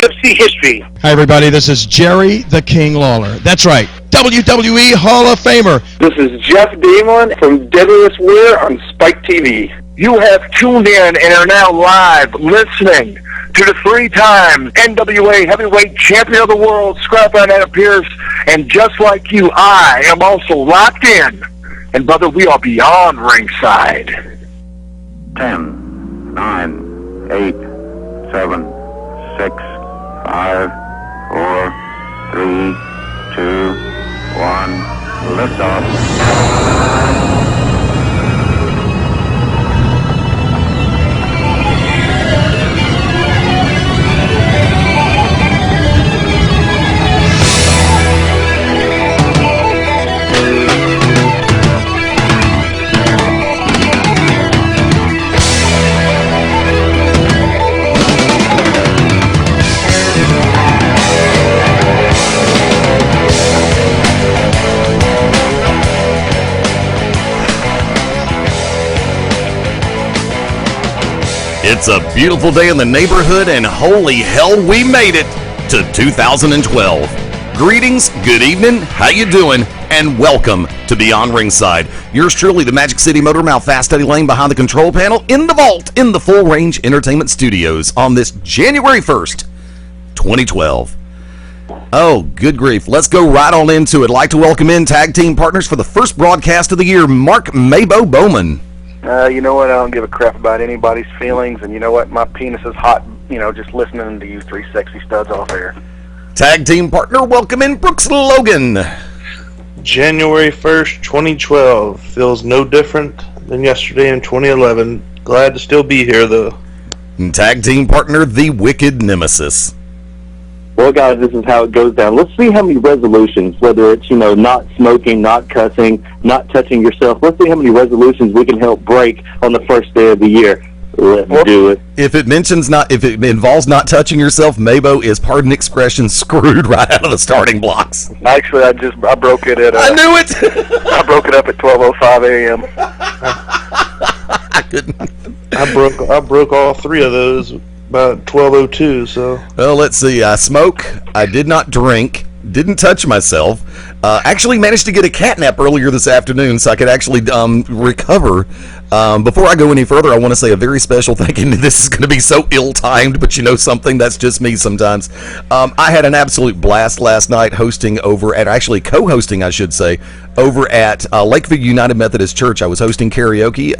UFC history. Hi, everybody. This is Jerry the King Lawler. That's right, WWE Hall of Famer. This is Jeff Damon from Deadliest Wear on Spike TV. You have tuned in and are now live listening to the three-time NWA Heavyweight Champion of the World, Scrapbound Adam Pearce, and just like you, I am also locked in. And brother, we are beyond ringside. 10, 9, 8, 7, 6, 5, 4, 3, 2, 1, liftoff. It's a beautiful day in the neighborhood, and holy hell, we made it to 2012. Greetings, good evening, how you doing, and welcome to Beyond Ringside. Yours truly, the Magic City Motor Mouth, Fast Eddie Lane behind the control panel, in the vault, in the Full Range Entertainment Studios on this January 1st, 2012. Oh, good grief. Let's go right on into it. I'd like to welcome in tag team partners for the first broadcast of the year, Mark Maybo Bowman. You know what? I don't give a crap about anybody's feelings, and you know what? My penis is hot, just listening to you three sexy studs off air. Tag team partner, welcome in Brooks Logan. January 1st, 2012. Feels no different than yesterday in 2011. Glad to still be here, though. And tag team partner, the Wicked Nemesis. Well, guys, this is how it goes down. Let's see how many resolutions, whether it's, not smoking, not cussing, not touching yourself. Let's see how many resolutions we can help break on the first day of the year. Let's do it. If it involves not touching yourself, Maybo is, pardon expression, screwed right out of the starting blocks. Actually, I broke it at... I knew it! I broke it up at 12:05 a.m. I couldn't. I broke all three of those about 12:02, so... Well, let's see. I smoke. I did not drink. Didn't touch myself. Actually managed to get a cat nap earlier this afternoon, so I could actually recover. Before I go any further, I want to say a very special thank you. This is going to be so ill-timed, but you know something? That's just me sometimes. I had an absolute blast last night co-hosting, I should say, over at Lakeview United Methodist Church. I was hosting karaoke.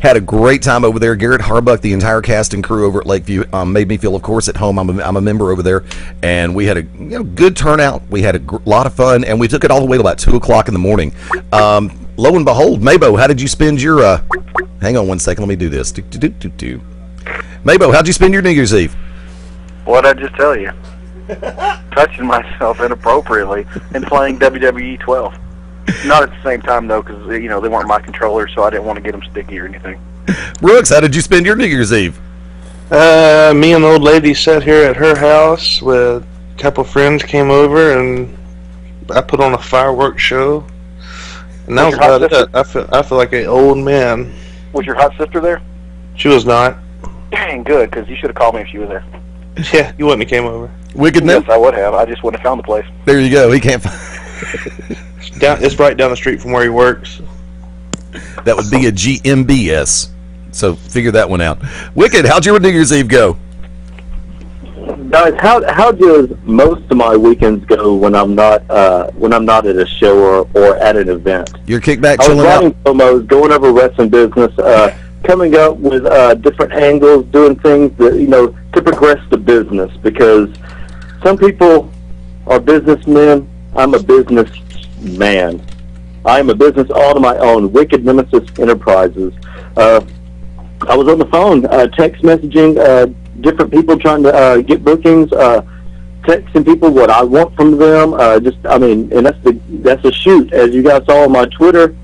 Had a great time over there. Garrett Harbuck, the entire cast and crew over at Lakeview, made me feel, of course, at home. I'm a member over there, and we had a good turnout. We had a lot of fun, and we took it all the way to about 2 o'clock in the morning. Lo and behold, Maybo, how did you spend your? Hang on one second. Let me do this. Maybo, how'd you spend your New Year's Eve? What'd I just tell you? Touching myself inappropriately and playing WWE 12. Not at the same time, though, because, they weren't my controllers, so I didn't want to get them sticky or anything. Brooks, how did you spend your New Year's Eve? Me and the old lady sat here at her house with a couple friends came over, and I put on a fireworks show. And that was about it. I feel like an old man. Was your hot sister there? She was not. Dang, good, because you should have called me if she was there. Yeah, you wouldn't have came over. Wicked Yes, I would have. I just wouldn't have found the place. There you go. He can't find... It's right down the street from where he works. That would be a GMBS. So figure that one out. Wicked, how'd your New Year's Eve go? Guys, how does most of my weekends go when I'm not at a show or at an event? Your kickback, I was chilling writing out? promos, going over wrestling business, coming up with different angles, doing things that, to progress the business, because some people are businessmen. I'm a businessman. I'm a business all to my own. Wicked Nemesis Enterprises. I was on the phone, text messaging different people trying to get bookings, texting people what I want from them. And that's a shoot. As you guys saw on my Twitter,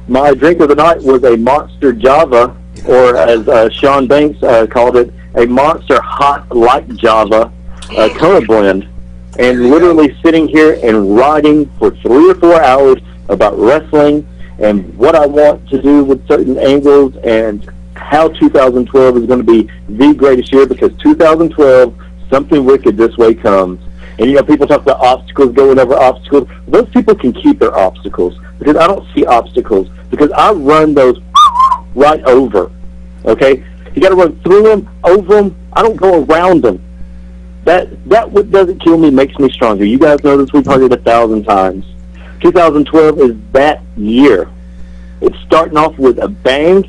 my drink of the night was a Monster Java, or as Sean Banks called it, a Monster Hot Light Java color blend. And literally sitting here and writing for 3 or 4 hours about wrestling and what I want to do with certain angles and how 2012 is going to be the greatest year, because 2012, something wicked this way comes. And, people talk about obstacles, going over obstacles. Those people can keep their obstacles, because I don't see obstacles, because I run those right over, okay? You got to run through them, over them. I don't go around them. That what doesn't kill me makes me stronger. You guys know this. We've heard it 1,000 times. 2012 is that year. It's starting off with a bang,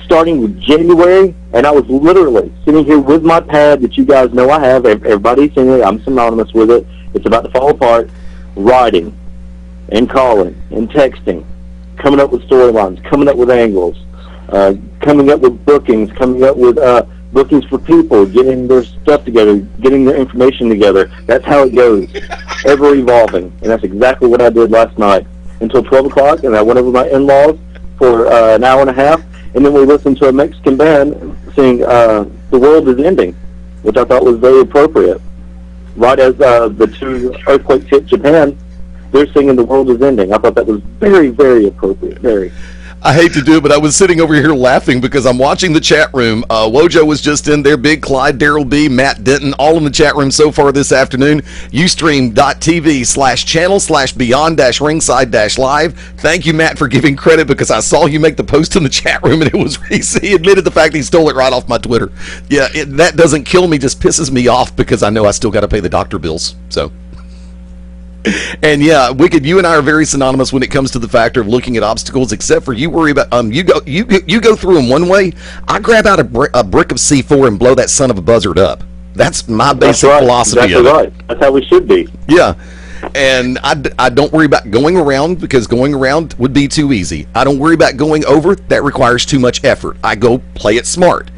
starting with January, and I was literally sitting here with my pad that you guys know I have. Everybody's seen it. I'm synonymous with it. It's about to fall apart. Writing and calling and texting, coming up with storylines, coming up with angles, coming up with bookings, coming up with bookings for people, getting their stuff together, getting their information together. That's how it goes, ever evolving. And that's exactly what I did last night until 12 o'clock, and I went over my in-laws for an hour and a half, and then we listened to a Mexican band sing The World is Ending, which I thought was very appropriate. Right as the two earthquakes hit Japan, they're singing The World is Ending. I thought that was very, very appropriate, very. I hate to do it, but I was sitting over here laughing because I'm watching the chat room. Wojo was just in there, Big Clyde, Daryl B, Matt Denton, all in the chat room so far this afternoon. Ustream.tv/channel/beyond-ringside-live. Thank you, Matt, for giving credit, because I saw you make the post in the chat room, and it was he admitted the fact he stole it right off my Twitter. Yeah, that doesn't kill me, just pisses me off, because I know I still got to pay the doctor bills. So. And yeah, Wicked, you and I are very synonymous when it comes to the factor of looking at obstacles, except for you worry about you go through them one way. I grab out a brick of C4 and blow that son of a buzzard up. That's my basic philosophy of it. Right. That's how we should be. Yeah. And I don't worry about going around, because going around would be too easy. I don't worry about going over. That requires too much effort. I go play it smart.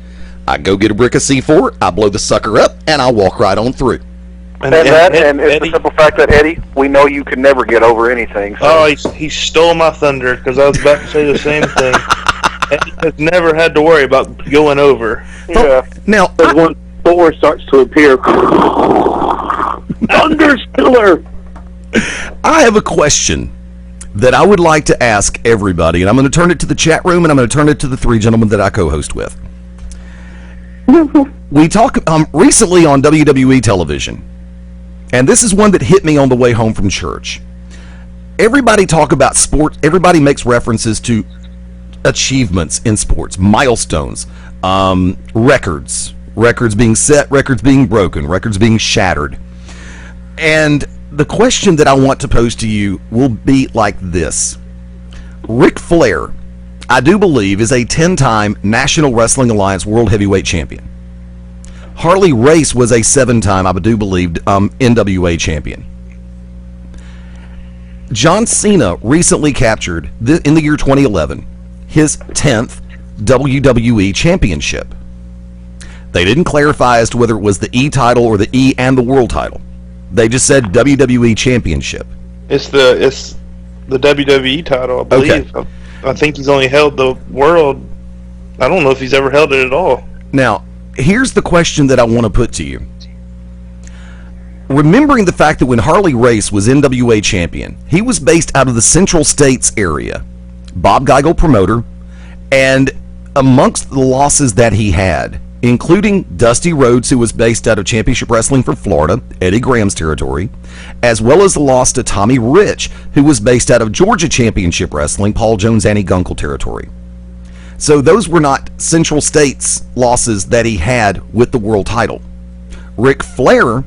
I go get a brick of C4, I blow the sucker up, and I walk right on through. And it's the simple fact that, Eddie, we know you can never get over anything. So. Oh, he stole my thunder, because I was about to say the same thing. Eddie has never had to worry about going over. Yeah. Now, when 4 starts to appear, Thunderspiller! I have a question that I would like to ask everybody, and I'm going to turn it to the chat room, and I'm going to turn it to the 3 gentlemen that I co-host with. We talk recently on WWE television, and this is one that hit me on the way home from church. Everybody talk about sport. Everybody makes references to achievements in sports, milestones, records being set, records being broken, records being shattered. And the question that I want to pose to you will be like this. Ric Flair, I do believe, is a 10-time National Wrestling Alliance World Heavyweight Champion. Harley Race was a 7-time, I do believe, NWA champion. John Cena recently captured, in the year 2011, his 10th WWE championship. They didn't clarify as to whether it was the E title or the E and the world title. They just said WWE championship. It's the WWE title, I believe. Okay. I think he's only held the world. I don't know if he's ever held it at all. Now, here's the question that I want to put to you. Remembering the fact that when Harley Race was NWA champion, he was based out of the Central States area, Bob Geigel promoter, and amongst the losses that he had, including Dusty Rhodes, who was based out of Championship Wrestling for Florida, Eddie Graham's territory, as well as the loss to Tommy Rich, who was based out of Georgia Championship Wrestling, Paul Jones, Annie Gunkel territory. So those were not Central States losses that he had with the world title. Ric Flair,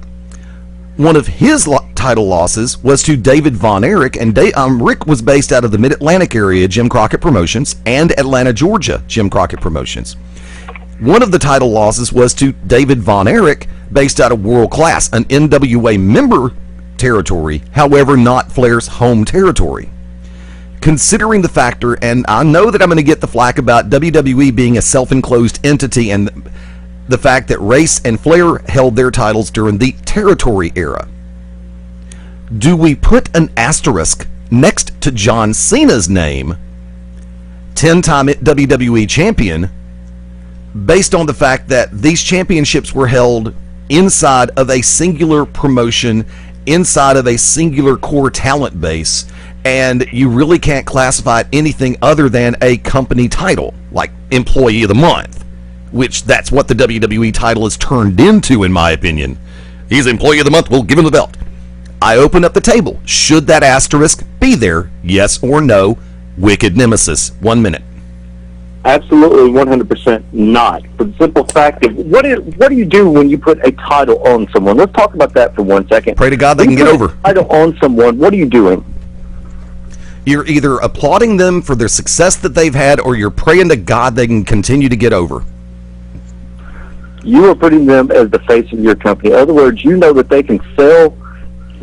one of his title losses was to David Von Erich, and Rick was based out of the Mid-Atlantic area, Jim Crockett Promotions, and Atlanta, Georgia, Jim Crockett Promotions. One of the title losses was to David Von Erich, based out of World Class, an NWA member territory, however not Flair's home territory. Considering the factor, and I know that I'm going to get the flack about WWE being a self-enclosed entity and the fact that Race and Flair held their titles during the territory era, do we put an asterisk next to John Cena's name, 10-time WWE champion, based on the fact that these championships were held inside of a singular promotion, inside of a singular core talent base, and you really can't classify it anything other than a company title, like Employee of the Month, which that's what the WWE title is turned into, in my opinion. He's Employee of the Month, we'll give him the belt. I open up the table. Should that asterisk be there? Yes or no? Wicked Nemesis. 1 minute. Absolutely, 100% not. For the simple fact of what do you do when you put a title on someone? Let's talk about that for 1 second. Pray to God they can get over. A title on someone. What are you doing? You're either applauding them for their success that they've had, or you're praying to God they can continue to get over. You are putting them as the face of your company. In other words, you know that they can sell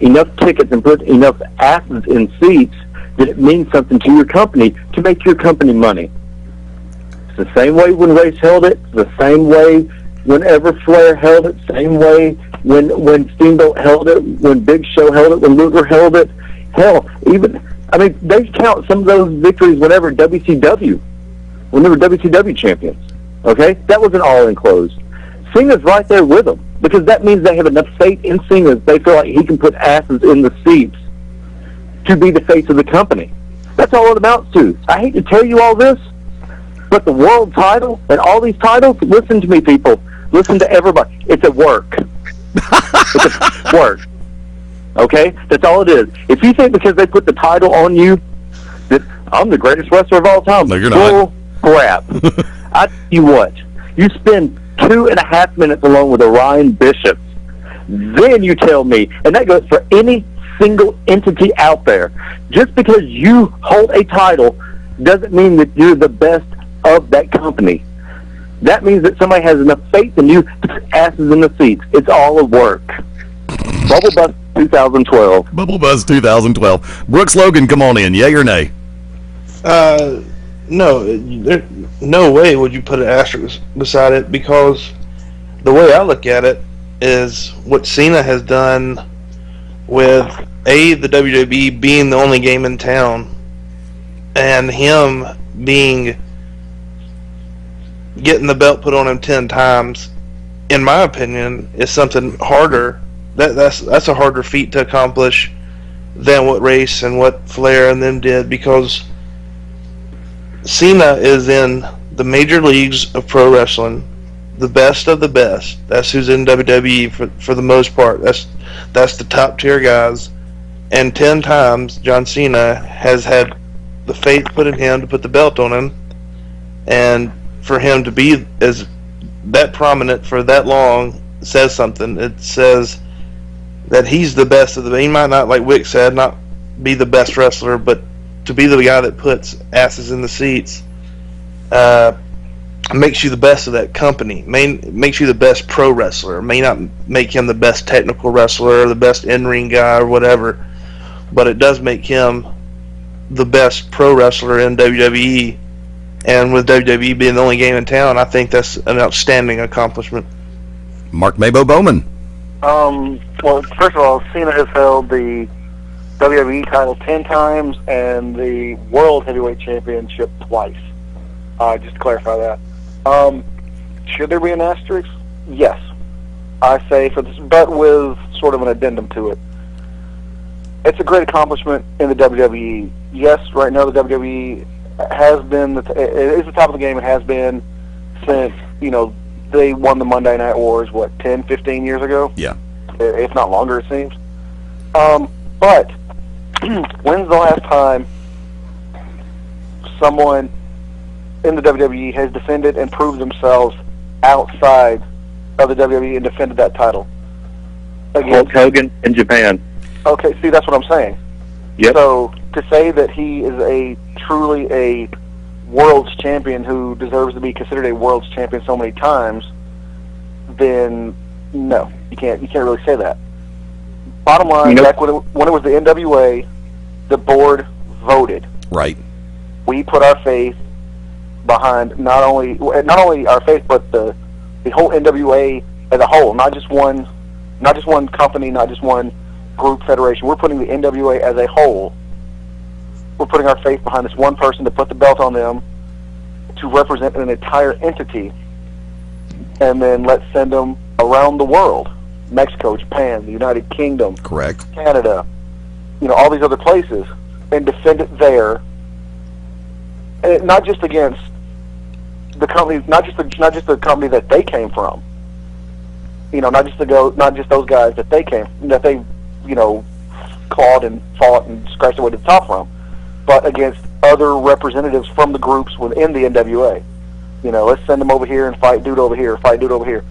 enough tickets and put enough asses in seats that it means something to your company to make your company money. It's the same way when Race held it, the same way whenever Flair held it, same way when Steamboat held it, when Big Show held it, when Luger held it. Hell, they count some of those victories whenever WCW champions. Okay? That was an all-enclosed. Cena's right there with them because that means they have enough faith in Cena that they feel like he can put asses in the seats to be the face of the company. That's all it amounts to. I hate to tell you all this, but the world title and all these titles, listen to me, people. Listen to everybody. It's a work. It's a work. Okay? That's all it is. If you think because they put the title on you that I'm the greatest wrestler of all time, no, you're not. Bull crap. I tell you what, you spend 2.5 minutes alone with Orion Bishop, then you tell me, and that goes for any single entity out there. Just because you hold a title doesn't mean that you're the best of that company. That means that somebody has enough faith in you to put asses in the seats. It's all a work. Bubble Buzz 2012. Bubble Buzz 2012. Brooks Logan, come on in. Yay or nay? No way would you put an asterisk beside it, because the way I look at it is what Cena has done with the WWE being the only game in town, and him getting the belt put on him 10 times, in my opinion, is something harder. That's a harder feat to accomplish than what Race and what Flair and them did, because Cena is in the major leagues of pro wrestling, the best of the best. That's who's in WWE for the most part. That's the top tier guys. And 10 times John Cena has had the faith put in him to put the belt on him, and for him to be as that prominent for that long says something. It says that he's the best of the. He might not, like Wick said, not be the best wrestler, but to be the guy that puts asses in the seats makes you the best of that company. Makes you the best pro wrestler. May not make him the best technical wrestler or the best in-ring guy or whatever, but it does make him the best pro wrestler in WWE. And with WWE being the only game in town, I think that's an outstanding accomplishment. Mark Mabo Bowman. Well, first of all, Cena has held the WWE title 10 times and the World Heavyweight Championship twice. Just to clarify that. Should there be an asterisk? Yes. I say for this, but with sort of an addendum to it. It's a great accomplishment in the WWE. Yes, right now the WWE has been, it is the top of the game. It has been since, they won the Monday Night Wars, 10, 15 years ago? Yeah. If not longer, it seems. But when's the last time someone in the WWE has defended and proved themselves outside of the WWE and defended that title? Hulk Hogan in Japan. Okay, see, that's what I'm saying. Yep. So to say that he is truly a world's champion who deserves to be considered a world's champion so many times, then no, you can't really say that. Bottom line, back when it was the NWA, the board voted. Right. We put our faith behind not only our faith, but the whole NWA as a whole, not just one company, not just one group federation. We're putting the NWA as a whole. We're putting our faith behind this one person to put the belt on them to represent an entire entity, and then let's send them around the world. Mexico, Japan, the United Kingdom, correct, Canada, all these other places, and defend it there, and not just against the company, not just the company that they came from. Not just those guys that they clawed and fought and scratched their way to the top from, but against other representatives from the groups within the NWA. Let's send them over here and fight dude over here, fight dude over here.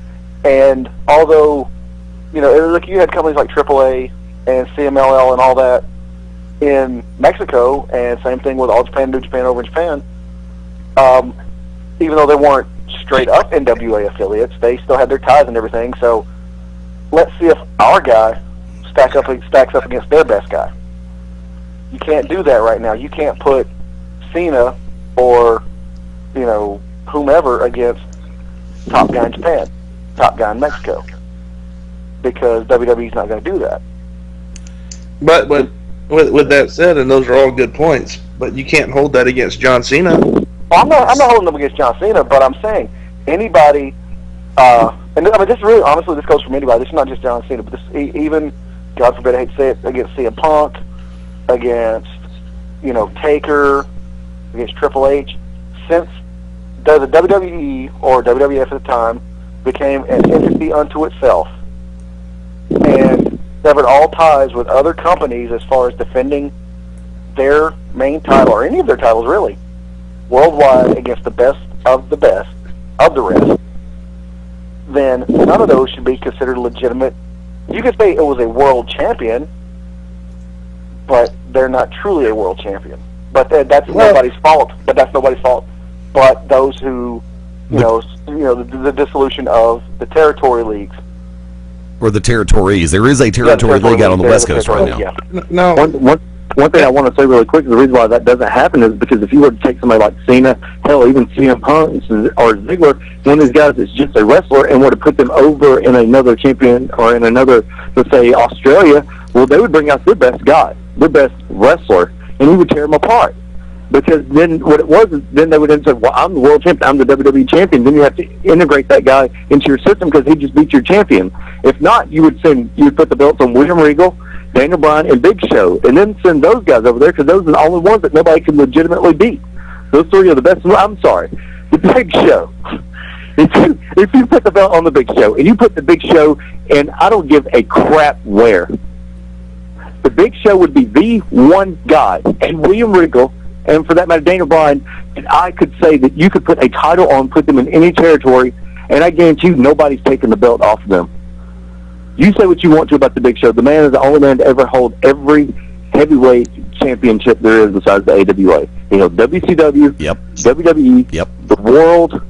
And although, look, you had companies like AAA and CMLL and all that in Mexico, and same thing with All Japan, New Japan over in Japan. Even though they weren't straight up NWA affiliates, they still had their ties and everything. So let's see if our guy stacks up against their best guy. You can't do that right now. You can't put Cena or whomever against top guy in Japan, top guy in Mexico, because WWE's not going to do that. But with that said, and those are all good points, but you can't hold that against John Cena. Well, I'm not holding them against John Cena, but I'm saying anybody, and I mean, this really, honestly, this goes from anybody. This is not just John Cena, but this even, God forbid, I hate to say it, against CM Punk, against Taker, against Triple H, since the WWE or WWF at the time became an entity unto itself and severed all ties with other companies as far as defending their main title, or any of their titles really, worldwide against the best of the rest, then none of those should be considered legitimate. You could say it was a world champion, but they're not truly a world champion. But that's nobody's fault. But those who, the dissolution of the territory leagues. Or the territories. There is a territory league out on the West Coast right now. Yeah. No. One thing I want to say really quick, the reason why that doesn't happen is because if you were to take somebody like Cena, hell, even CM Punk or Ziggler, one of these guys is just a wrestler, and were to put them over in another champion or in another, let's say, Australia, well, they would bring out their best guy, their best wrestler, and he would tear them apart. Because then what it was is then they would then say, well, I'm the world champion, I'm the WWE champion. Then you have to integrate that guy into your system because he just beat your champion. If not, you would put the belts on William Regal, Daniel Bryan, and Big Show, and then send those guys over there because those are the only ones that nobody can legitimately beat. Those three are the best. I'm sorry, the Big Show. If you put the belt on the Big Show and you put the Big Show, and I don't give a crap where, the Big Show would be the one guy, and William Regal, and for that matter, Daniel Bryan, and I could say that you could put a title on, put them in any territory, and I guarantee you nobody's taking the belt off of them. You say what you want to about the Big Show. The man is the only man to ever hold every heavyweight championship there is besides the AWA. He held WCW, Yep. WWE, Yep. the World,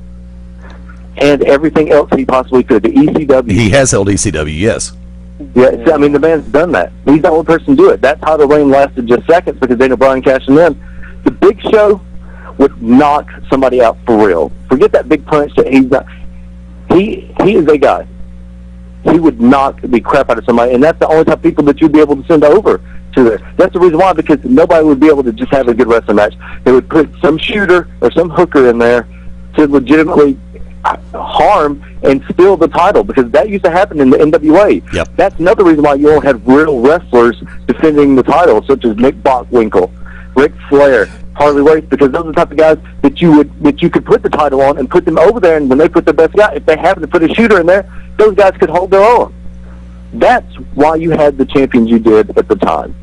and everything else he possibly could. The ECW. He has held ECW, yes. Yeah, I mean, the man's done that. He's the only person to do it. That title reign lasted just seconds because Daniel Bryan cashed him in. The Big Show would knock somebody out for real. Forget that big punch that he's not. He is a guy. He would knock the crap out of somebody, and that's the only type of people that you'd be able to send over to there. That's the reason why, because nobody would be able to just have a good wrestling match. They would put some shooter or some hooker in there to legitimately harm and steal the title, because that used to happen in the NWA. Yep. That's another reason why you don't have real wrestlers defending the title, such as Nick Bockwinkel, Ric Flair, Harley Race, because those are the type of guys that you could put the title on and put them over there, and when they put the best guy, if they happen to put a shooter in there, those guys could hold their own. That's why you had the champions you did at the time.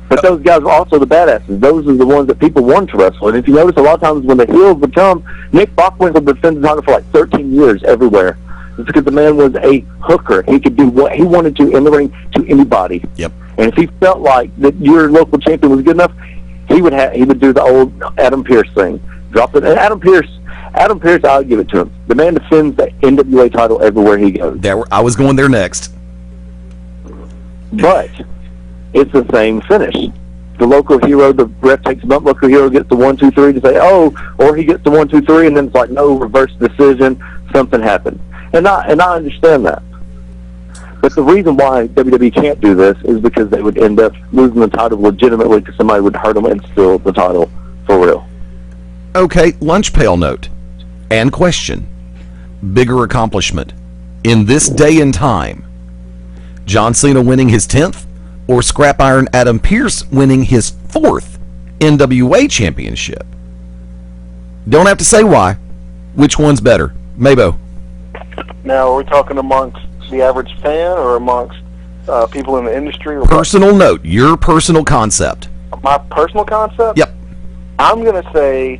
But those guys were also the badasses. Those are the ones that people wanted to wrestle. And if you notice, a lot of times when the heels would come, Nick Bockwinkel defended the title for like 13 years everywhere. It's because the man was a hooker. He could do what he wanted to in the ring to anybody. Yep. And if he felt like that your local champion was good enough, he would do the old Adam Pearce thing. Drop it. And Adam Pearce, I'll give it to him. The man defends the NWA title everywhere he goes. I was going there next. But it's the same finish. The local hero, the ref takes a bump, local hero gets the 1, 2, 3 to say, oh, or he gets the 1, 2, 3, and then it's like, no, reverse decision, something happened. And I understand that. But the reason why WWE can't do this is because they would end up losing the title legitimately because somebody would hurt them and steal the title for real. Okay, lunch pail note and question. Bigger accomplishment in this day and time, John Cena winning his 10th or Scrap Iron Adam Pearce winning his 4th NWA Championship. Don't have to say why. Which one's better? Mabo. Now, are we talking amongst the average fan or amongst people in the industry? Or Personal note, your personal concept. my personal concept? Yep. I'm gonna say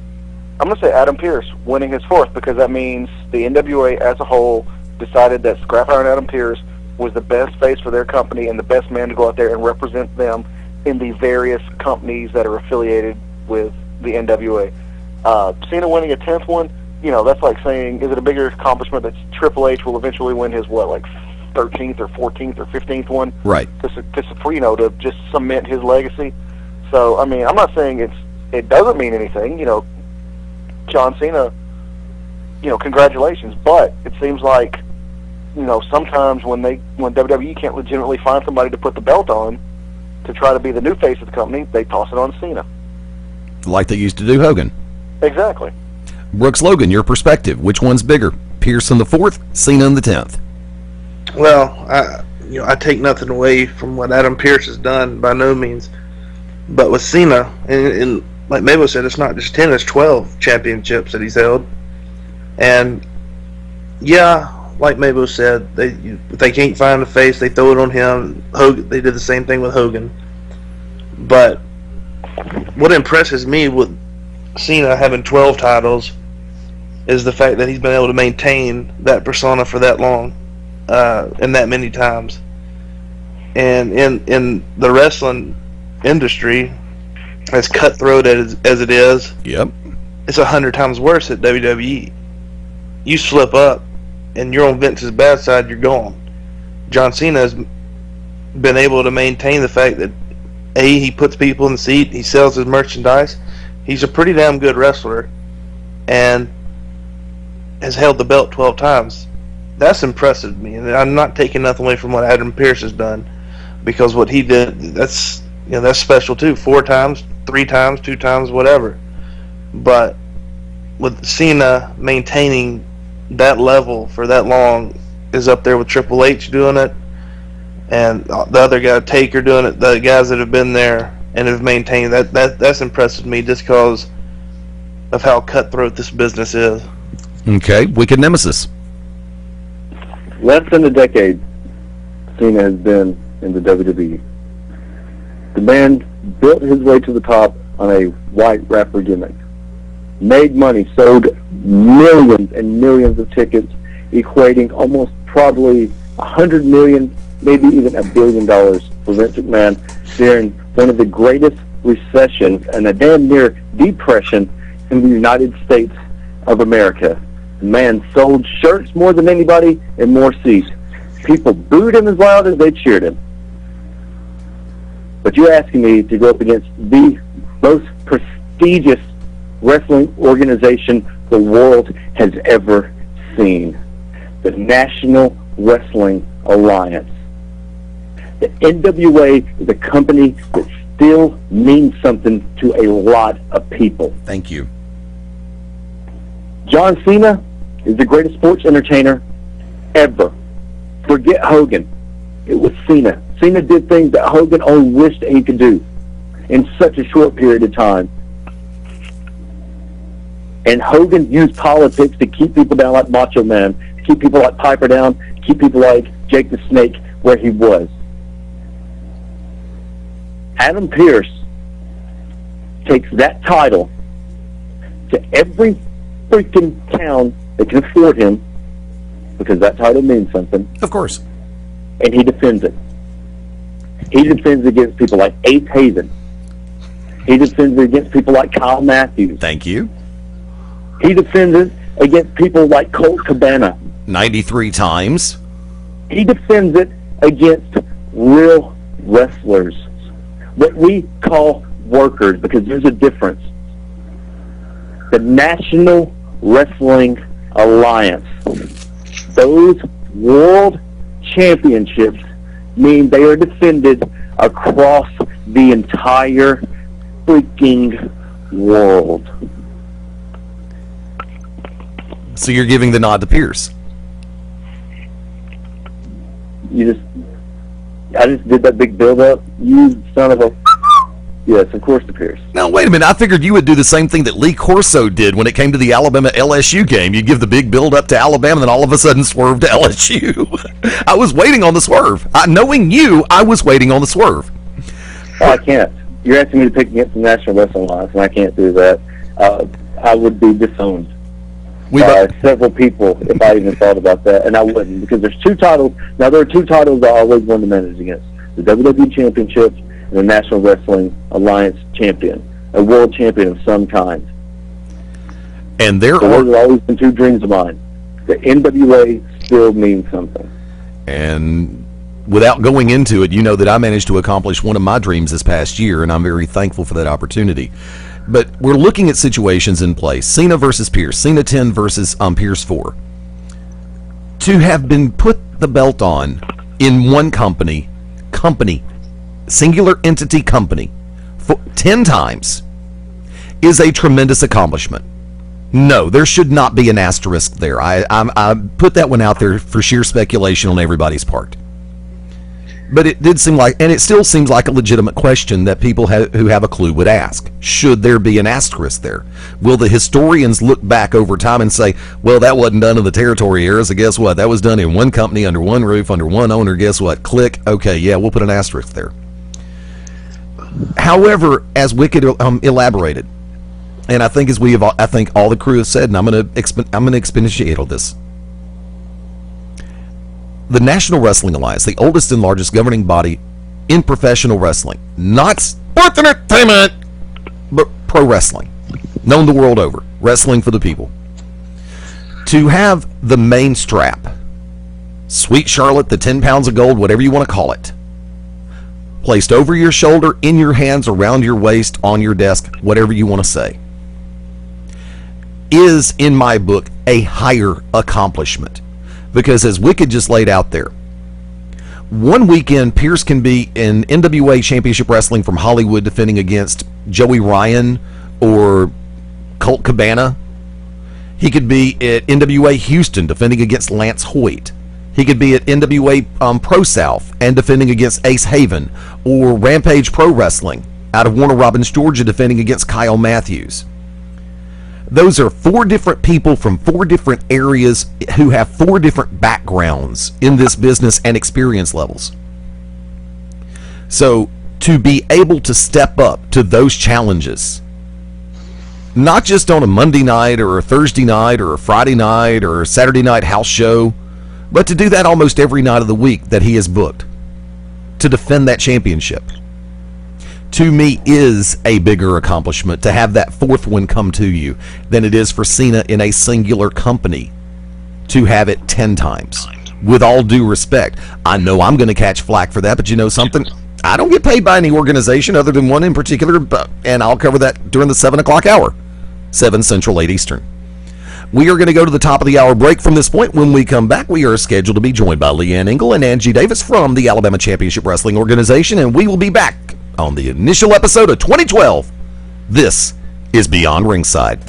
Adam Pearce winning his fourth, because that means the NWA as a whole decided that Scrap Iron Adam Pearce was the best face for their company and the best man to go out there and represent them in the various companies that are affiliated with the NWA. Cena winning a 10th one, you know, that's like saying, is it a bigger accomplishment that Triple H will eventually win his, 13th or 14th or 15th one? Right. To just cement his legacy. So, I mean, I'm not saying it doesn't mean anything, you know, John Cena, you know, congratulations, but it seems like, you know, sometimes when WWE can't legitimately find somebody to put the belt on to try to be the new face of the company, they toss it on Cena. Like they used to do Hogan. Exactly. Brooks Logan, your perspective. Which one's bigger? Pearce in the 4th, Cena in the 10th. Well, I take nothing away from what Adam Pearce has done, by no means. But with Cena, and like Mabel said, it's not just 10, it's 12 championships that he's held. And, yeah, like Mabel said, if they can't find a face, they throw it on him. Hogan, they did the same thing with Hogan. But what impresses me with Cena having 12 titles is the fact that he's been able to maintain that persona for that long and that many times. And in the wrestling industry, as cutthroat as it is, Yep. it's 100 times worse at WWE. You slip up and you're on Vince's bad side, you're gone. John Cena has been able to maintain the fact that he puts people in the seat, he sells his merchandise. He's a pretty damn good wrestler and has held the belt 12 times. That's impressive to me, and I'm not taking nothing away from what Adam Pearce has done, because what he did, that's special too. 4 times, 3 times, 2 times, whatever. But with Cena maintaining that level for that long is up there with Triple H doing it, and the other guy, Taker, doing it. The guys that have been there and have maintained that's impressive to me, just because of how cutthroat this business is. Okay, Wicked Nemesis. Less than a decade Cena has been in the WWE. The man built his way to the top on a white rapper gimmick. Made money, sold millions and millions of tickets, equating almost probably 100 million, maybe even $1 billion for Vince McMahon during one of the greatest recessions and a damn near depression in the United States of America. The man sold shirts more than anybody and more seats. People booed him as loud as they cheered him. But you're asking me to go up against the most prestigious wrestling organization the world has ever seen, the National Wrestling Alliance. The NWA is a company that still means something to a lot of people. Thank you. John Cena is the greatest sports entertainer ever. Forget Hogan. It was Cena. Cena did things that Hogan only wished he could do in such a short period of time. And Hogan used politics to keep people down like Macho Man, to keep people like Piper down, to keep people like Jake the Snake where he was. Adam Pearce takes that title to every freaking town that can afford him, because that title means something, Of course. and he defends it. He defends it against people like Ace Haven. He defends it against people like Kyle Matthews. Thank you. He defends it against people like Colt Cabana. 93 times. He defends it against real wrestlers, what we call workers, because there's a difference. The National Wrestling Alliance, those world championships mean they are defended across the entire freaking world. So you're giving the nod to Pearce. I just did that big build up. You son of a... Yes, of course to Pierce. Now, wait a minute. I figured you would do the same thing that Lee Corso did when it came to the Alabama-LSU game. You give the big build-up to Alabama, and then all of a sudden swerve to LSU. I was waiting on the swerve. Knowing you, I was waiting on the swerve. Oh, I can't. You're asking me to pick against the National Wrestling Alliance, and I can't do that. I would be disowned by several people if I even thought about that, and I wouldn't, because there's two titles. Now, there are two titles I always wanted to manage against: the WWE Championship and the National Wrestling Alliance Champion, a world champion of some kind. And those have always been two dreams of mine. The NWA still means something. And without going into it, you know that I managed to accomplish one of my dreams this past year, and I'm very thankful for that opportunity. But we're looking at situations in place. Cena versus Pierce. Cena 10 versus Pierce 4. To have been put the belt on in one company, singular entity company, 10 times is a tremendous accomplishment. No, there should not be an asterisk there. I put that one out there for sheer speculation on everybody's part. But it did seem like, and it still seems like a legitimate question that people who have a clue would ask. Should there be an asterisk there? Will the historians look back over time and say, well, that wasn't done in the territory era, so guess what? That was done in one company, under one roof, under one owner. Guess what? Click. Okay, yeah, we'll put an asterisk there. However, as Wicked elaborated, and I think I think all the crew has said, and I'm going to expatiate on this. The National Wrestling Alliance, the oldest and largest governing body in professional wrestling, not sports entertainment, but pro wrestling, known the world over, wrestling for the people. To have the main strap, Sweet Charlotte, the 10 pounds of gold, whatever you want to call it, placed over your shoulder, in your hands, around your waist, on your desk, whatever you want to say, is, in my book, a higher accomplishment. Because as Wicked just laid out there, one weekend Pierce can be in NWA Championship Wrestling from Hollywood defending against Joey Ryan or Colt Cabana. He could be at NWA Houston defending against Lance Hoyt. He could be at NWA Pro South and defending against Ace Haven, or Rampage Pro Wrestling out of Warner Robins, Georgia, defending against Kyle Matthews. Those are 4 different people from 4 different areas who have 4 different backgrounds in this business and experience levels. So to be able to step up to those challenges, not just on a Monday night or a Thursday night or a Friday night or a Saturday night house show, but to do that almost every night of the week that he has booked, to defend that championship, to me is a bigger accomplishment to have that 4th one come to you than it is for Cena in a singular company to have it 10 times. With all due respect, I know I'm going to catch flack for that, but you know something? I don't get paid by any organization other than one in particular, and I'll cover that during the 7 o'clock hour, 7 Central, 8 Eastern. We are going to go to the top of the hour break from this point. When we come back, we are scheduled to be joined by Leanne Engel and Angie Davis from the Alabama Championship Wrestling Organization, and we will be back on the initial episode of 2012. This is Beyond Ringside.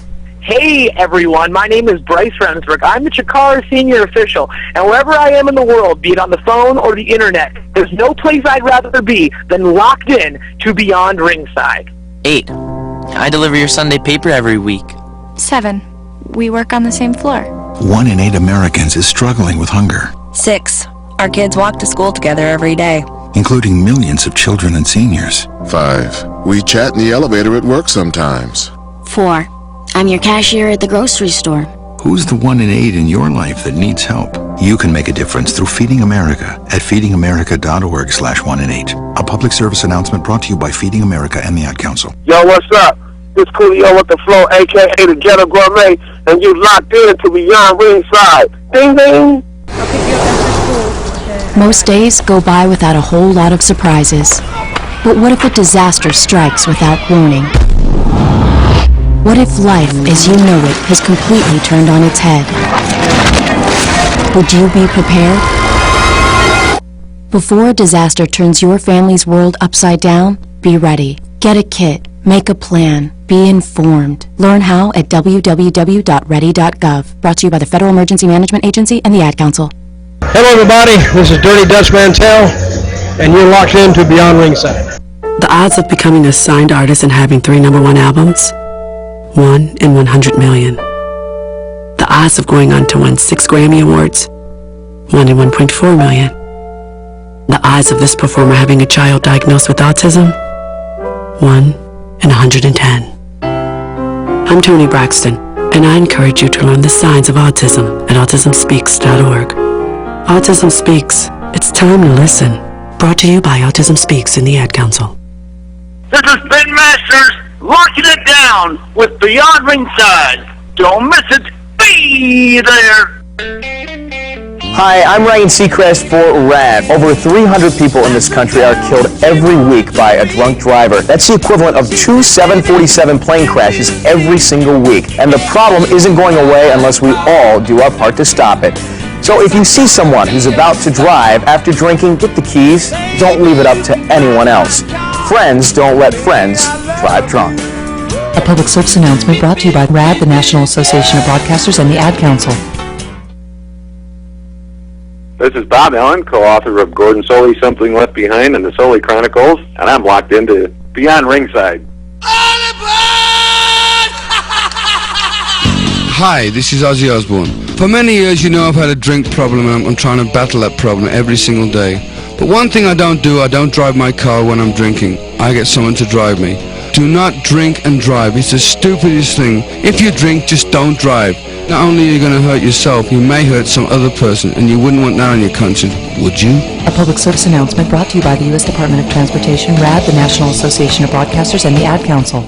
Hey everyone, my name is Bryce Rensburg. I'm the Chikara Senior Official, and wherever I am in the world, be it on the phone or the internet, there's no place I'd rather be than locked in to Beyond Ringside. 8. I deliver your Sunday paper every week. 7. We work on the same floor. 1 in 8 Americans is struggling with hunger. 6. Our kids walk to school together every day, including millions of children and seniors. 5. We chat in the elevator at work sometimes. 4. I'm your cashier at the grocery store. Who's the 1 in 8 in your life that needs help? You can make a difference through Feeding America at feedingamerica.org/1in8. A public service announcement brought to you by Feeding America and the Ad Council. Yo, what's up? It's Coolio with the Flow, a.k.a. the Ghetto Gourmet, and you locked in to Beyond Ringside. Ding, ding! Most days go by without a whole lot of surprises. But what if a disaster strikes without warning? What if life, as you know it, has completely turned on its head? Would you be prepared? Before a disaster turns your family's world upside down, be ready. Get a kit. Make a plan. Be informed. Learn how at www.ready.gov. Brought to you by the Federal Emergency Management Agency and the Ad Council. Hello everybody, this is Dirty Dutch Mantel, and you're locked into Beyond Ringside. The odds of becoming a signed artist and having 3 #1 albums? 1 in 100 million. The odds of going on to win 6 Grammy Awards? 1 in 1.4 million. The odds of this performer having a child diagnosed with autism? 1 in 110. I'm Toni Braxton, and I encourage you to learn the signs of autism at autismspeaks.org. Autism Speaks. It's time to listen. Brought to you by Autism Speaks and the Ad Council. This is Ben Masters locking it down with Beyond Ringside. Don't miss it. Be there. Hi, I'm Ryan Seacrest for RAD. Over 300 people in this country are killed every week by a drunk driver. That's the equivalent of 2 747 plane crashes every single week. And the problem isn't going away unless we all do our part to stop it. So if you see someone who's about to drive after drinking, get the keys. Don't leave it up to anyone else. Friends don't let friends drive drunk. A public service announcement brought to you by RAD, the National Association of Broadcasters, and the Ad Council. This is Bob Allen, co-author of Gordon Solie, Something Left Behind, and the Solie Chronicles, and I'm locked into Beyond Ringside. Hi, this is Ozzy Osbourne. For many years, you know, I've had a drink problem, and I'm trying to battle that problem every single day. But one thing I don't do, I don't drive my car when I'm drinking. I get someone to drive me. Do not drink and drive. It's the stupidest thing. If you drink, just don't drive. Not only are you going to hurt yourself, you may hurt some other person, and you wouldn't want that on your conscience, would you? A public service announcement brought to you by the U.S. Department of Transportation, RAD, the National Association of Broadcasters, and the Ad Council.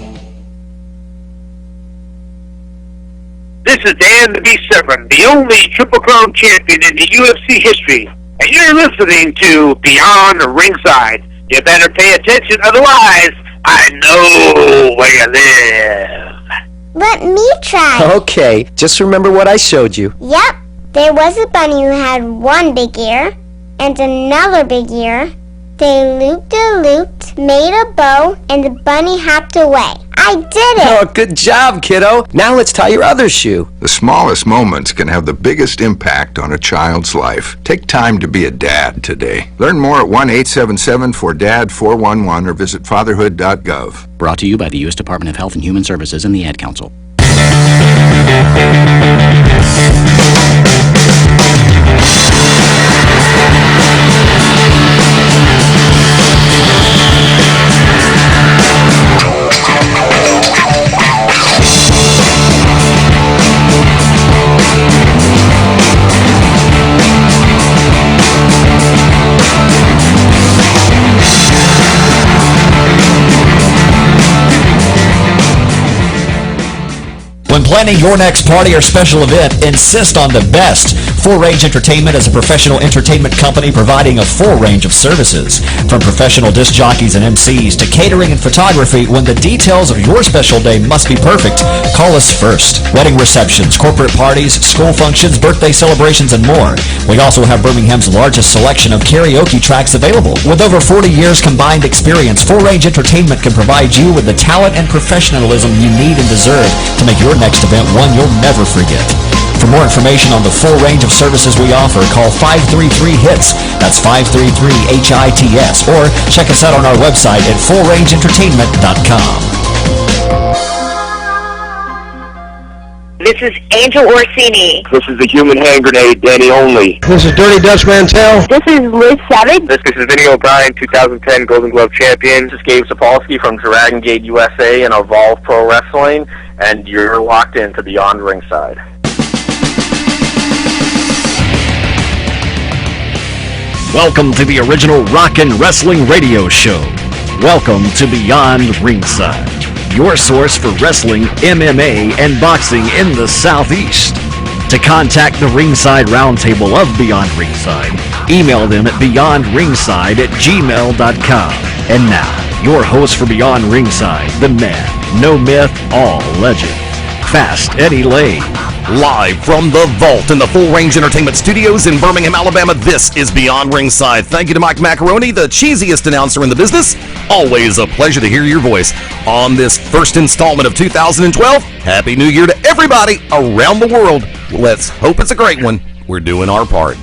This is Dan the B7, the only Triple Crown champion in the UFC history, and you're listening to Beyond Ringside. You better pay attention, otherwise I know where you live. Let me try. Okay, just remember what I showed you. Yep. There was a bunny who had one big ear and another big ear. They looped-a-looped, made a bow, and the bunny hopped away. I did it! Oh, good job, kiddo. Now let's tie your other shoe. The smallest moments can have the biggest impact on a child's life. Take time to be a dad today. Learn more at 1-877-4DAD-411 or visit fatherhood.gov. Brought to you by the U.S. Department of Health and Human Services and the Ad Council. When planning your next party or special event, insist on the best. Full Range Entertainment is a professional entertainment company providing a full range of services. From professional disc jockeys and MCs to catering and photography, when the details of your special day must be perfect, call us first. Wedding receptions, corporate parties, school functions, birthday celebrations, and more. We also have Birmingham's largest selection of karaoke tracks available. With over 40 years combined experience, Full Range Entertainment can provide you with the talent and professionalism you need and deserve to make your next event one you'll never forget. For more information on the full range of services we offer, call 533-HITS, that's 533-HITS, or check us out on our website at fullrangeentertainment.com. This is Angel Orsini. This is the Human Hand Grenade, Danny Only. This is Dirty Dutch Mantel. This is Liz Savage. This is Vinny O'Brien, 2010 Golden Glove champion. This is Gabe Sapolsky from Dragon Gate USA and Evolve Pro Wrestling, and you're locked into Beyond Ringside. Welcome to the original Rock and Wrestling Radio Show. Welcome to Beyond Ringside, your source for wrestling, MMA, and boxing in the Southeast. To contact the Ringside Roundtable of Beyond Ringside, email them at beyondringside@gmail.com. And now, your host for Beyond Ringside, the man, no myth, all legend, Fast Eddie Lane. Live from the vault in the Full Range Entertainment Studios in Birmingham, Alabama, this is Beyond Ringside. Thank you to Mike Macaroni, the cheesiest announcer in the business. Always a pleasure to hear your voice on this first installment of 2012. Happy New Year to everybody around the world. Let's hope it's a great one. We're doing our part.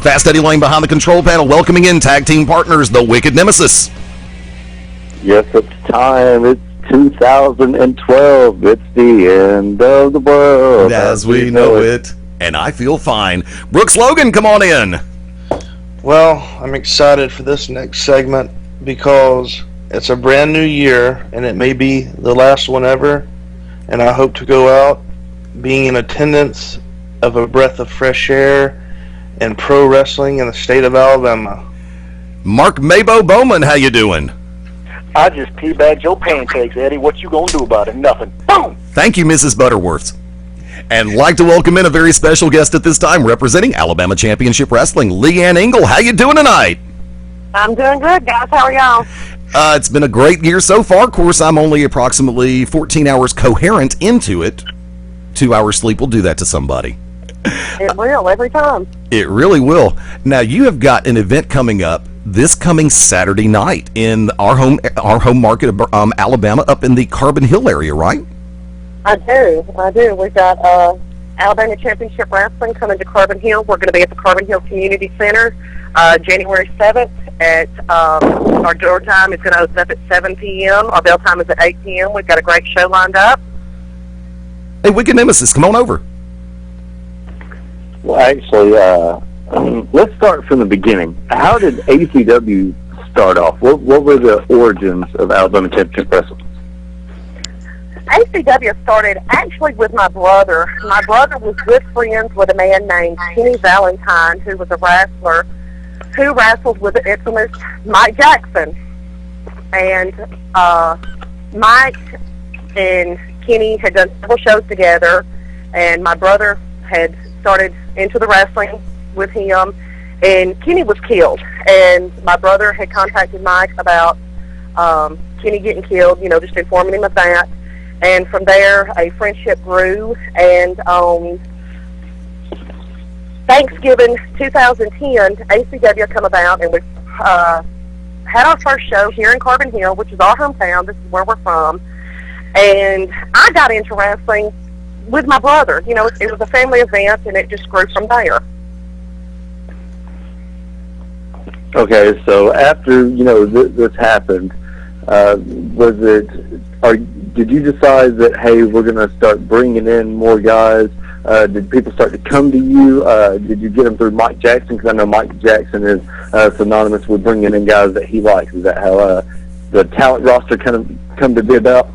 Fast Eddie Lane behind the control panel, welcoming in tag team partners, the Wicked Nemesis. Yes, it's time. It's 2012. It's the end of the world As we know it. And I feel fine. Brooks Logan, come on in. Well, I'm excited for this next segment because it's a brand new year and it may be the last one ever. And I hope to go out being in attendance of a breath of fresh air and pro wrestling in the state of Alabama. Mark Mabo Bowman, how you doing? I just teabagged your pancakes, Eddie. What you gonna do about it? Nothing. Boom! Thank you, Mrs. Butterworth. And like to welcome in a very special guest at this time, representing Alabama Championship Wrestling, Leanne Engel. How you doing tonight? I'm doing good, guys. How are y'all? It's been a great year so far. Of course, I'm only approximately 14 hours coherent into it. 2 hours sleep will do that to somebody. It will, every time. It really will. Now, you have got an event coming up this coming Saturday night in our home market of Alabama, up in the Carbon Hill area, right? I do. We've got Alabama Championship Wrestling coming to Carbon Hill. We're going to be at the Carbon Hill Community Center January 7th. Our door time is going to open up at 7 p.m. Our bell time is at 8 p.m. We've got a great show lined up. Hey, Wicked Nemesis, come on over. Well, actually, let's start from the beginning. How did ACW start off? What were the origins of Alabama Championship Wrestling? ACW started actually with my brother. My brother was good friends with a man named Kenny Valentine, who was a wrestler, who wrestled with the infamous Mike Jackson. And Mike and Kenny had done several shows together, and my brother had started into the wrestling with him, and Kenny was killed. And my brother had contacted Mike about Kenny getting killed, just informing him of that. And from there, a friendship grew, and on Thanksgiving 2010, ACW come about, and we had our first show here in Carbon Hill, which is our hometown. This is where we're from. And I got into wrestling with my brother. It was a family event, and it just grew from there. Okay, so after, this happened, did you decide that, hey, we're going to start bringing in more guys? Did people start to come to you? Did you get them through Mike Jackson? Because I know Mike Jackson is synonymous with bringing in guys that he likes. Is that how the talent roster kind of come to be about?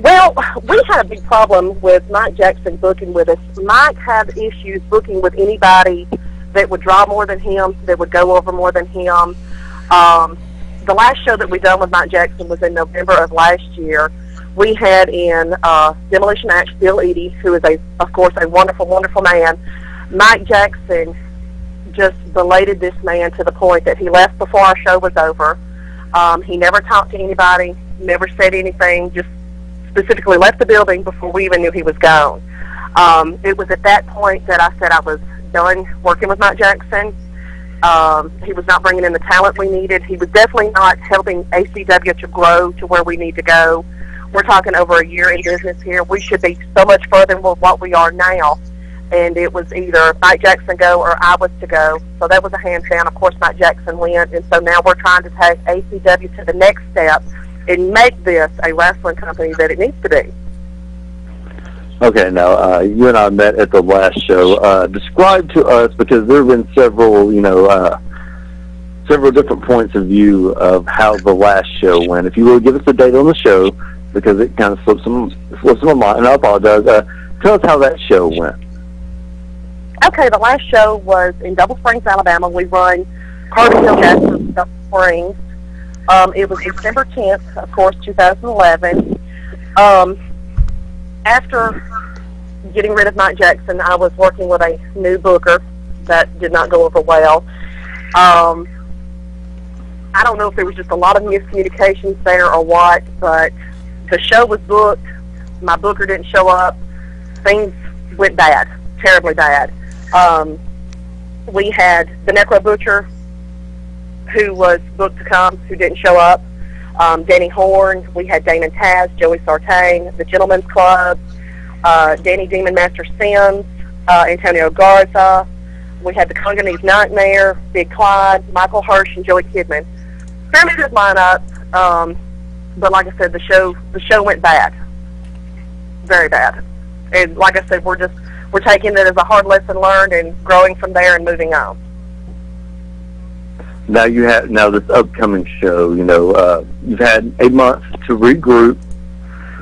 Well, we had a big problem with Mike Jackson booking with us. Mike had issues booking with anybody that would draw more than him, that would go over more than him. The last show that we done with Mike Jackson was in November of last year. We had in Demolition Axe Bill Eadie, who is, of course, a wonderful, wonderful man. Mike Jackson just belated this man to the point that he left before our show was over. He never talked to anybody, never said anything, just specifically left the building before we even knew he was gone. It was at that point that I said I was done working with Mike Jackson. He was not bringing in the talent we needed. He was definitely not helping ACW to grow to where we need to go. We're talking over a year in business here. We should be so much further than what we are now. And it was either Mike Jackson go or I was to go. So that was a hands down. Of course, Mike Jackson went. And so now we're trying to take ACW to the next step and make this a wrestling company that it needs to be. Okay, now you and I met at the last show. Describe to us, because there have been several, several different points of view of how the last show went. If you will give us a date on the show, because it kind of slips in my mind, and I apologize. Tell us how that show went. Okay, the last show was in Double Springs, Alabama. We run Carbon Hill Jackson, Double Springs. It was December 10th, of course, 2011. After getting rid of Mike Jackson, I was working with a new booker that did not go over well. I don't know if there was just a lot of miscommunications there or what, but the show was booked. My booker didn't show up. Things went bad, terribly bad. We had the Necro Butcher, who was booked to come, who didn't show up. Danny Horn, we had Damon Taz, Joey Sartain, the Gentlemen's Club, Danny Demon Master Sims, Antonio Garza. We had the Congolese Nightmare, Big Clyde, Michael Hirsch, and Joey Kidman. Fairly good lineup. But like I said, the show went bad, very bad. And like I said, we're taking it as a hard lesson learned and growing from there and moving on. Now this upcoming show. You've had a month to regroup,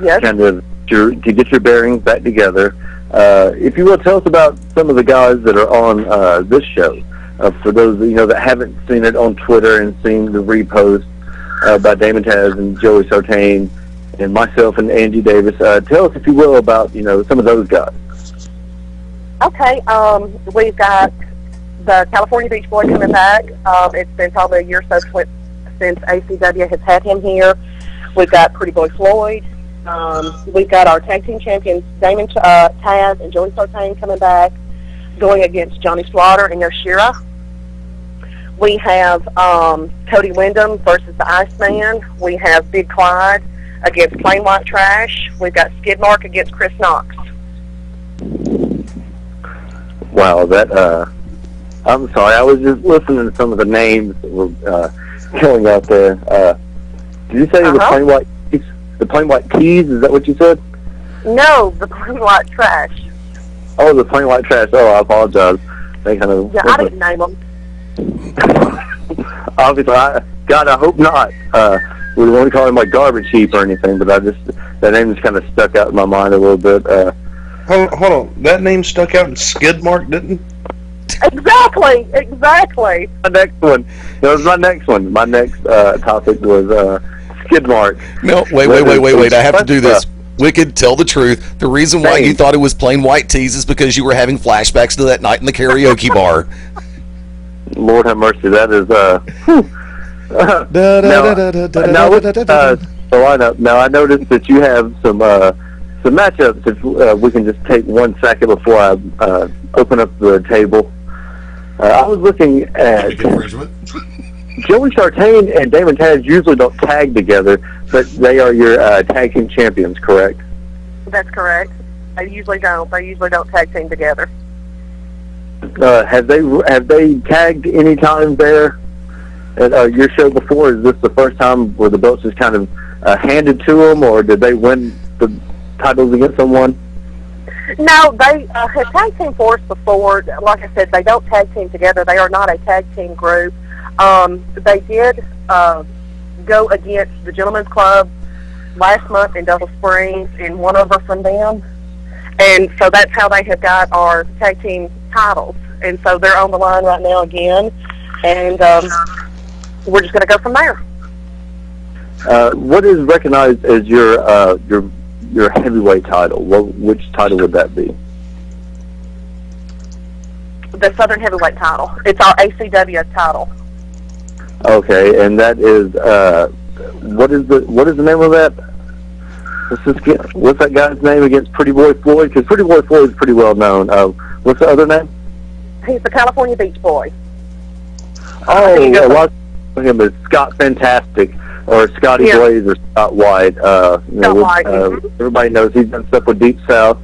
yes, kind of to get your bearings back together. If you will, tell us about some of the guys that are on this show. For those that haven't seen it on Twitter and seen the repost by Damon Taz and Joey Sartain and myself and Angie Davis, tell us, if you will, about some of those guys. Okay, we've got the California Beach Boy coming back. It's been probably a year or so since ACW has had him here. We've got Pretty Boy Floyd. We've got our tag team champions Damon Taz and Joey Sartain coming back, going against Johnny Slaughter and Yoshira. We have Cody Wyndham versus the Iceman. We have Big Clyde against Plain White Trash. We've got Skidmark against Chris Knox. Wow, I'm sorry, I was just listening to some of the names that were killing out there. Did you say the Plain White Keys? The Plain White Keys, is that what you said? No, the Plain White Trash. Oh, the Plain White Trash. Oh, I apologize. They kind of... Yeah, I didn't name them. Obviously, I hope not. We don't want to call him like Garbage Heap or anything, but that name just kind of stuck out in my mind a little bit. Hold on. That name stuck out in Skidmark, didn't it? Exactly. My next one. That was my next one. My next topic was Skidmark. No, wait. I have to do this. Wicked, tell the truth. The reason why you thought it was Plain White Tees is because you were having flashbacks to that night in the karaoke bar. Lord have mercy, that is the lineup. Now I noticed that you have some matchups. If we can just take 1 second before I open up the table. I was looking at Joey Sartain and Damon Taz usually don't tag together, but they are your tag team champions, correct? That's correct. They usually don't tag team together. Have they tagged any time there at your show before? Is this the first time where the belts just kind of handed to them, or did they win the titles against someone? No, they have tag team for us before. Like I said, they don't tag team together. They are not a tag team group. They did go against the Gentlemen's Club last month in Double Springs and won over from them. And so that's how they have got our tag team titles. And so they're on the line right now again. And we're just going to go from there. What is recognized as your heavyweight title? Which title would that be? The Southern Heavyweight title. It's our ACW title. Okay, and that is what is the name of that? What's that guy's name against Pretty Boy Floyd? Because Pretty Boy Floyd is pretty well known. What's the other name? He's the California Beach Boy. Oh, a lot of him is Scott Fantastic or Scotty Blaze or Scott White. Everybody knows he's done stuff with Deep South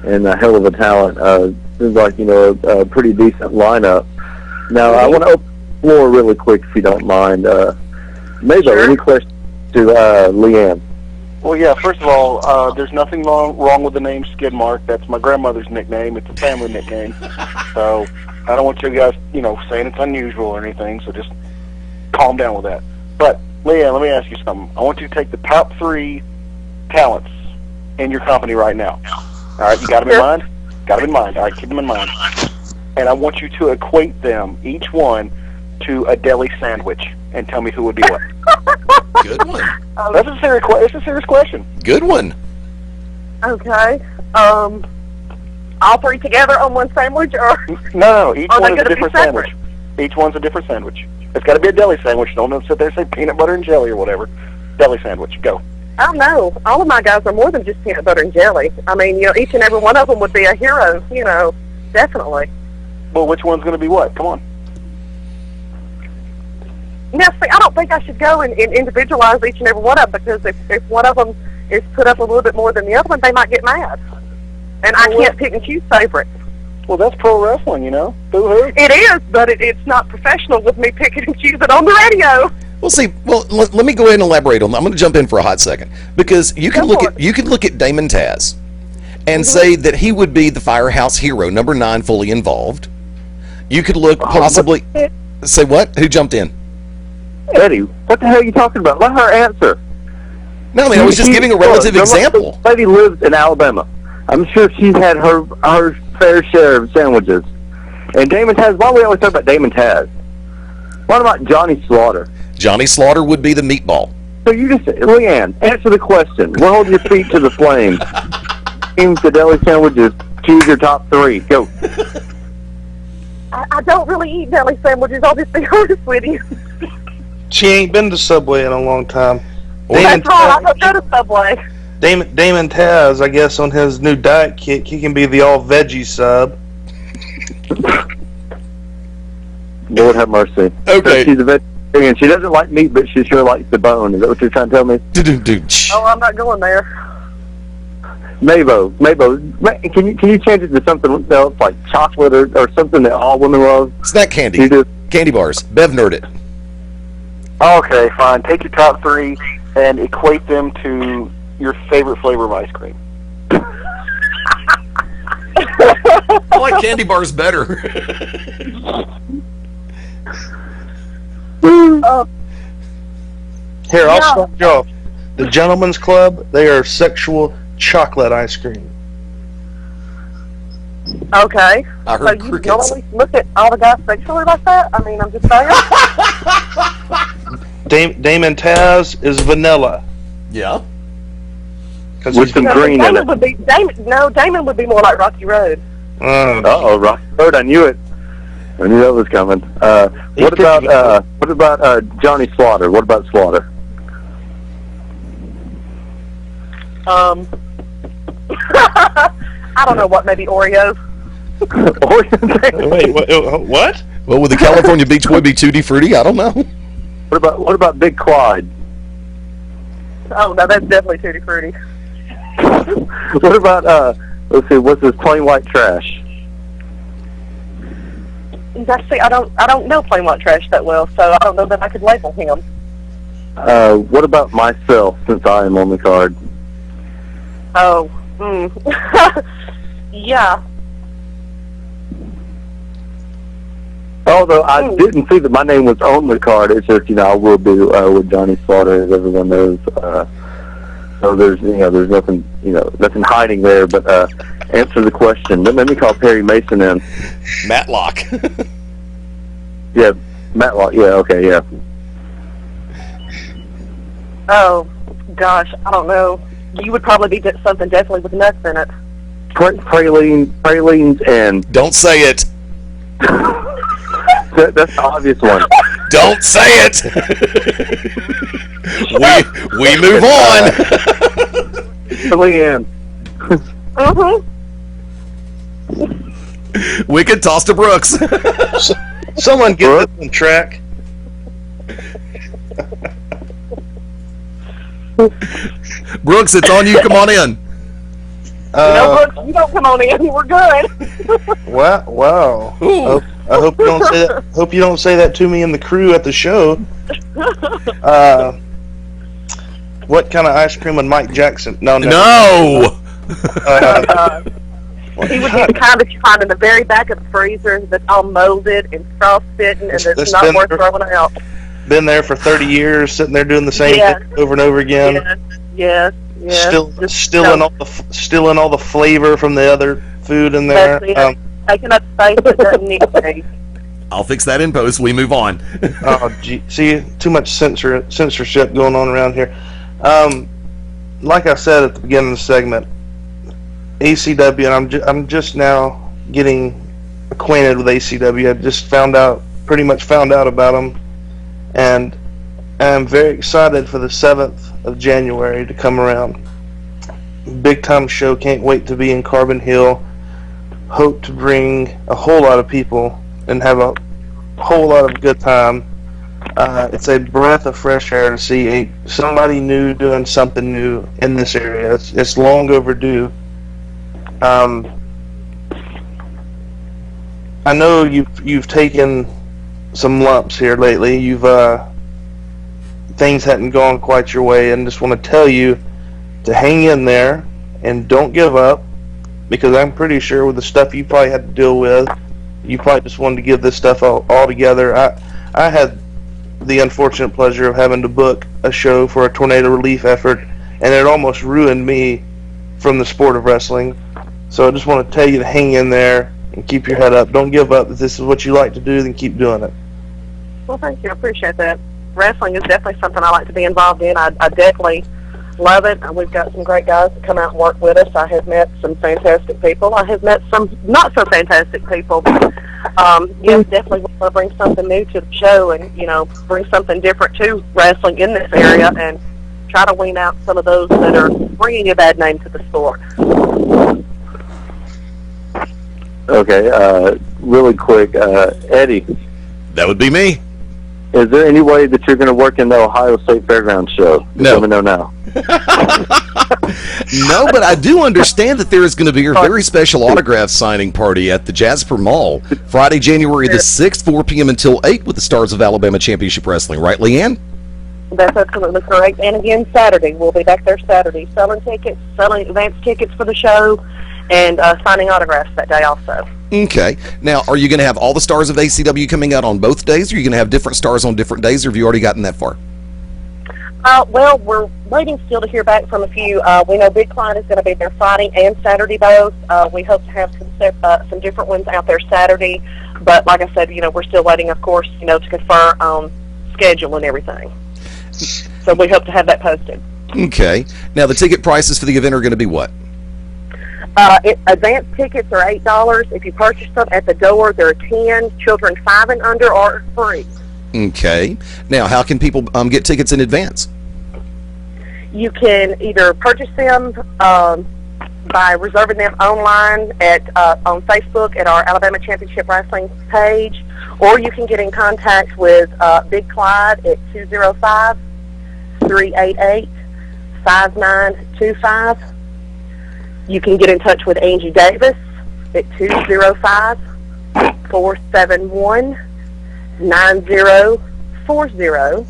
and a hell of a talent. Seems like a pretty decent lineup. Now I want to open the floor really quick if you don't mind. Maybe any questions to Leanne? Well, yeah, first of all, there's nothing wrong with the name Skidmark. That's my grandmother's nickname. It's a family nickname. So I don't want you guys, saying it's unusual or anything, so just calm down with that. But, Leanne, let me ask you something. I want you to take the top 3 talents in your company right now. All right, you got them in mind? Got them in mind. All right, keep them in mind. And I want you to equate them, each one, to a deli sandwich, and tell me who would be what. Good one. That's a serious question. Good one. Okay. All 3 together on one sandwich, or no? Each one is a different sandwich. Each one's a different sandwich. It's got to be a deli sandwich. Don't sit there and say peanut butter and jelly or whatever. Deli sandwich. Go. Oh no! All of my guys are more than just peanut butter and jelly. I mean, each and every one of them would be a hero. Definitely. Well, which one's going to be what? Come on. Now, see, I don't think I should go and individualize each and every one of them, because if one of them is put up a little bit more than the other one, they might get mad. And I can't pick and choose favorites. Well, that's pro wrestling, Boo-hoo. It is, but it's not professional with me picking and choosing on the radio. Well, see, let me go ahead and elaborate on that. I'm going to jump in for a hot second because you can look at Damon Taz and say that he would be the Firehouse hero, number 9, fully involved. You could look possibly say what? Who jumped in? Eddie, what the hell are you talking about? Let her answer. No, I mean I was just giving a relative example. This lady lives in Alabama. I'm sure she's had her fair share of sandwiches. And Damon Taz. Why do we always talk about Damon Taz? What about Johnny Slaughter? Johnny Slaughter would be the meatball. So you just, Leanne, answer the question. We'll hold your feet to the flames. Team the deli sandwiches. Choose your top 3. Go. I don't really eat deli sandwiches. I'll just be honest with you. She ain't been to Subway in a long time. That's right. I don't go to Subway. Damon Taz, I guess, on his new diet kick, he can be the all veggie sub. Lord have mercy. Okay. So she's a vegetarian. She doesn't like meat, but she sure likes the bone. Is that what you're trying to tell me? Oh, I'm not going there. Mabo, can you change it to something else, like chocolate or something that all women love? Snack candy. Candy bars. Bev nerd it. Okay, fine. Take your top 3 and equate them to your favorite flavor of ice cream. I like candy bars better. Here, I'll start you off. The Gentleman's Club, they are sexual chocolate ice cream. Okay. I So heard you crickets. normally look at all the guys sexually like that? I mean, I'm just saying. Damon Taz is vanilla. Yeah. With some green in it. Damon would be more like Rocky Road. Uh-oh, Rocky Road, I knew it. I knew that was coming. What about Johnny Slaughter? What about Slaughter? I don't know what, maybe Oreos. Wait, what? Well, would the California Beach Boy be Tutti Frutti? I don't know. What about Big Quad? Oh, no, that's definitely Tutti Frutti. What about let's see, what's this Plain White Trash? See, I don't know Plain White Trash that well, so I don't know that I could label him. What about myself, since I am on the card? Oh, yeah. Although I didn't see that my name was on the card, it's just, I will be with Johnny Slaughter, as everyone knows. So there's nothing, nothing hiding there, but answer the question. Let me call Perry Mason in. Matlock. Yeah, Matlock, yeah, okay, yeah. Oh, gosh, I don't know. You would probably be something definitely with nuts in it. Pralines and... Don't say it. That's the obvious one. Don't say it. we move on. Leanne. Wicked toss to Brooks. Someone get this on track. Brooks, it's on you. Come on in. No, Brooks, you don't come on in. We're good. Wow. I hope you don't say that. Hope you don't say that to me and the crew at the show. What kind of ice cream would Mike Jackson? No. He would be the kind that you find in the very back of the freezer that's all molded and frostbitten and that's not worth throwing out. Been there for 30 years, sitting there doing the same thing over and over again. Yes. Stealing all the flavor from the other food in there. Taking up space that doesn't need space. I'll fix that in post. We move on. Oh, gee. See, too much censorship going on around here. Like I said at the beginning of the segment, ACW, and I'm just now getting acquainted with ACW. I just pretty much found out about them, and I'm very excited for the 7th of January to come around. Big time show. Can't wait to be in Carbon Hill. Hope to bring a whole lot of people and have a whole lot of good time. It's a breath of fresh air to see somebody new doing something new in this area. It's long overdue. I know you've taken some lumps here lately. You've things hadn't gone quite your way, and just want to tell you to hang in there and don't give up, because I'm pretty sure with the stuff you probably had to deal with, you probably just wanted to give this stuff all together. I had the unfortunate pleasure of having to book a show for a tornado relief effort, and it almost ruined me from the sport of wrestling. So I just want to tell you to hang in there and keep your head up. Don't give up. If this is what you like to do, then keep doing it. Well, thank you. I appreciate that. Wrestling is definitely something I like to be involved in. I definitely love it. We've got some great guys that come out and work with us. I have met some fantastic people. I have met some not so fantastic people. But, yes, definitely want to bring something new to the show and, bring something different to wrestling in this area and try to wean out some of those that are bringing a bad name to the sport. Okay, really quick, Eddie. That would be me. Is there any way that you're going to work in the Ohio State Fairgrounds show? No. Let me know now. No, but I do understand that there is going to be a very special autograph signing party at the Jasper Mall Friday, January the 6th, 4 p.m. until 8 with the Stars of Alabama Championship Wrestling. Right, Leanne? That's absolutely correct. And again, Saturday. We'll be back there Saturday selling tickets, selling advance tickets for the show, and signing autographs that day also. Okay. Now, are you going to have all the stars of ACW coming out on both days, or are you going to have different stars on different days, or have you already gotten that far? Well, we're waiting still to hear back from a few. We know Big Clyde is going to be there Friday and Saturday both. We hope to have some different ones out there Saturday. But like I said, we're still waiting, of course, to confer on schedule and everything. So we hope to have that posted. Okay. Now, the ticket prices for the event are going to be what? Advance tickets are $8. If you purchase them at the door, they're $10. Children 5 and under are free. Okay. Now, how can people get tickets in advance? You can either purchase them by reserving them online on Facebook at our Alabama Championship Wrestling page, or you can get in contact with Big Clyde at 205-388-5925. You can get in touch with Angie Davis at 205-471-9040.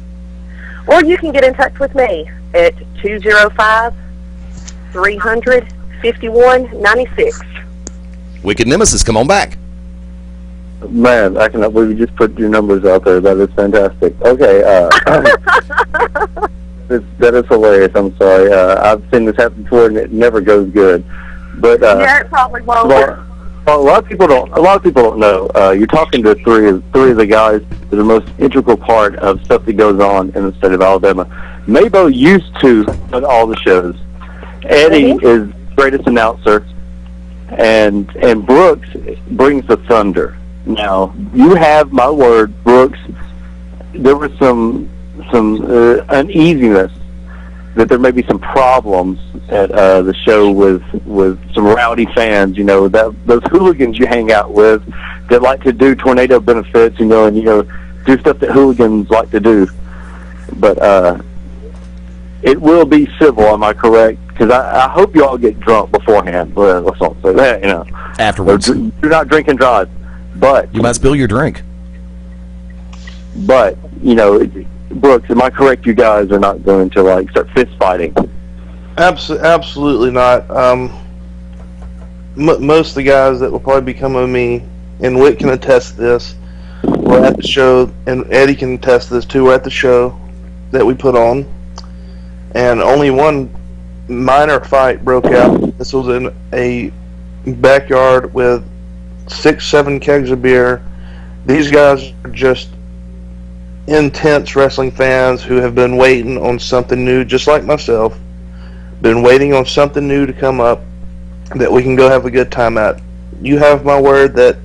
Or you can get in touch with me at 205-300-5196. Wicked Nemesis, come on back. Man, I cannot believe you just put your numbers out there. That is fantastic. Okay, that is hilarious. I'm sorry. I've seen this happen before, and it never goes good. But yeah, it probably won't. A lot of people don't know. You're talking to three of the guys that are the most integral part of stuff that goes on in the state of Alabama. Mabo used to run all the shows. Eddie is the greatest announcer, and Brooks brings the thunder. Now, you have my word, Brooks. There was some uneasiness, that there may be some problems at the show with some rowdy fans, those hooligans you hang out with that like to do tornado benefits, and do stuff that hooligans like to do. But it will be civil, am I correct? Because I hope you all get drunk beforehand. Well, let's not say that, Afterwards. Do not drink and drive. But you might spill your drink. But, Brooks, am I correct? You guys are not going to start fist fighting? Absolutely not. Most of the guys that will probably be coming with me, and Wick can attest to this, were at the show, and Eddie can attest to this too. We're at the show that we put on, and only one minor fight broke out. This was in a backyard with 6-7 kegs of beer. These guys are just intense wrestling fans who have been waiting on something new, just like myself. Been waiting on something new to come up that we can go have a good time at. You have my word that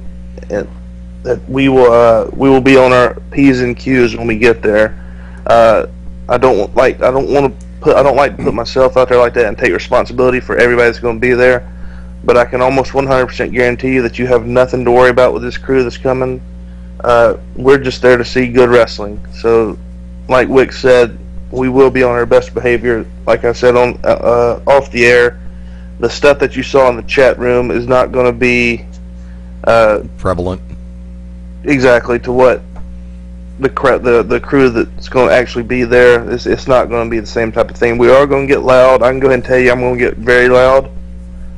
we will be on our P's and Q's when we get there. I don't like to put myself out there like that and take responsibility for everybody that's going to be there. But I can almost 100% guarantee you that you have nothing to worry about with this crew that's coming. We're just there to see good wrestling. So, like Wick said, we will be on our best behavior. Like I said on off the air, the stuff that you saw in the chat room is not going to be prevalent. Exactly to what the crew that's going to actually be there. It's not going to be the same type of thing. We are going to get loud. I can go ahead and tell you I'm going to get very loud.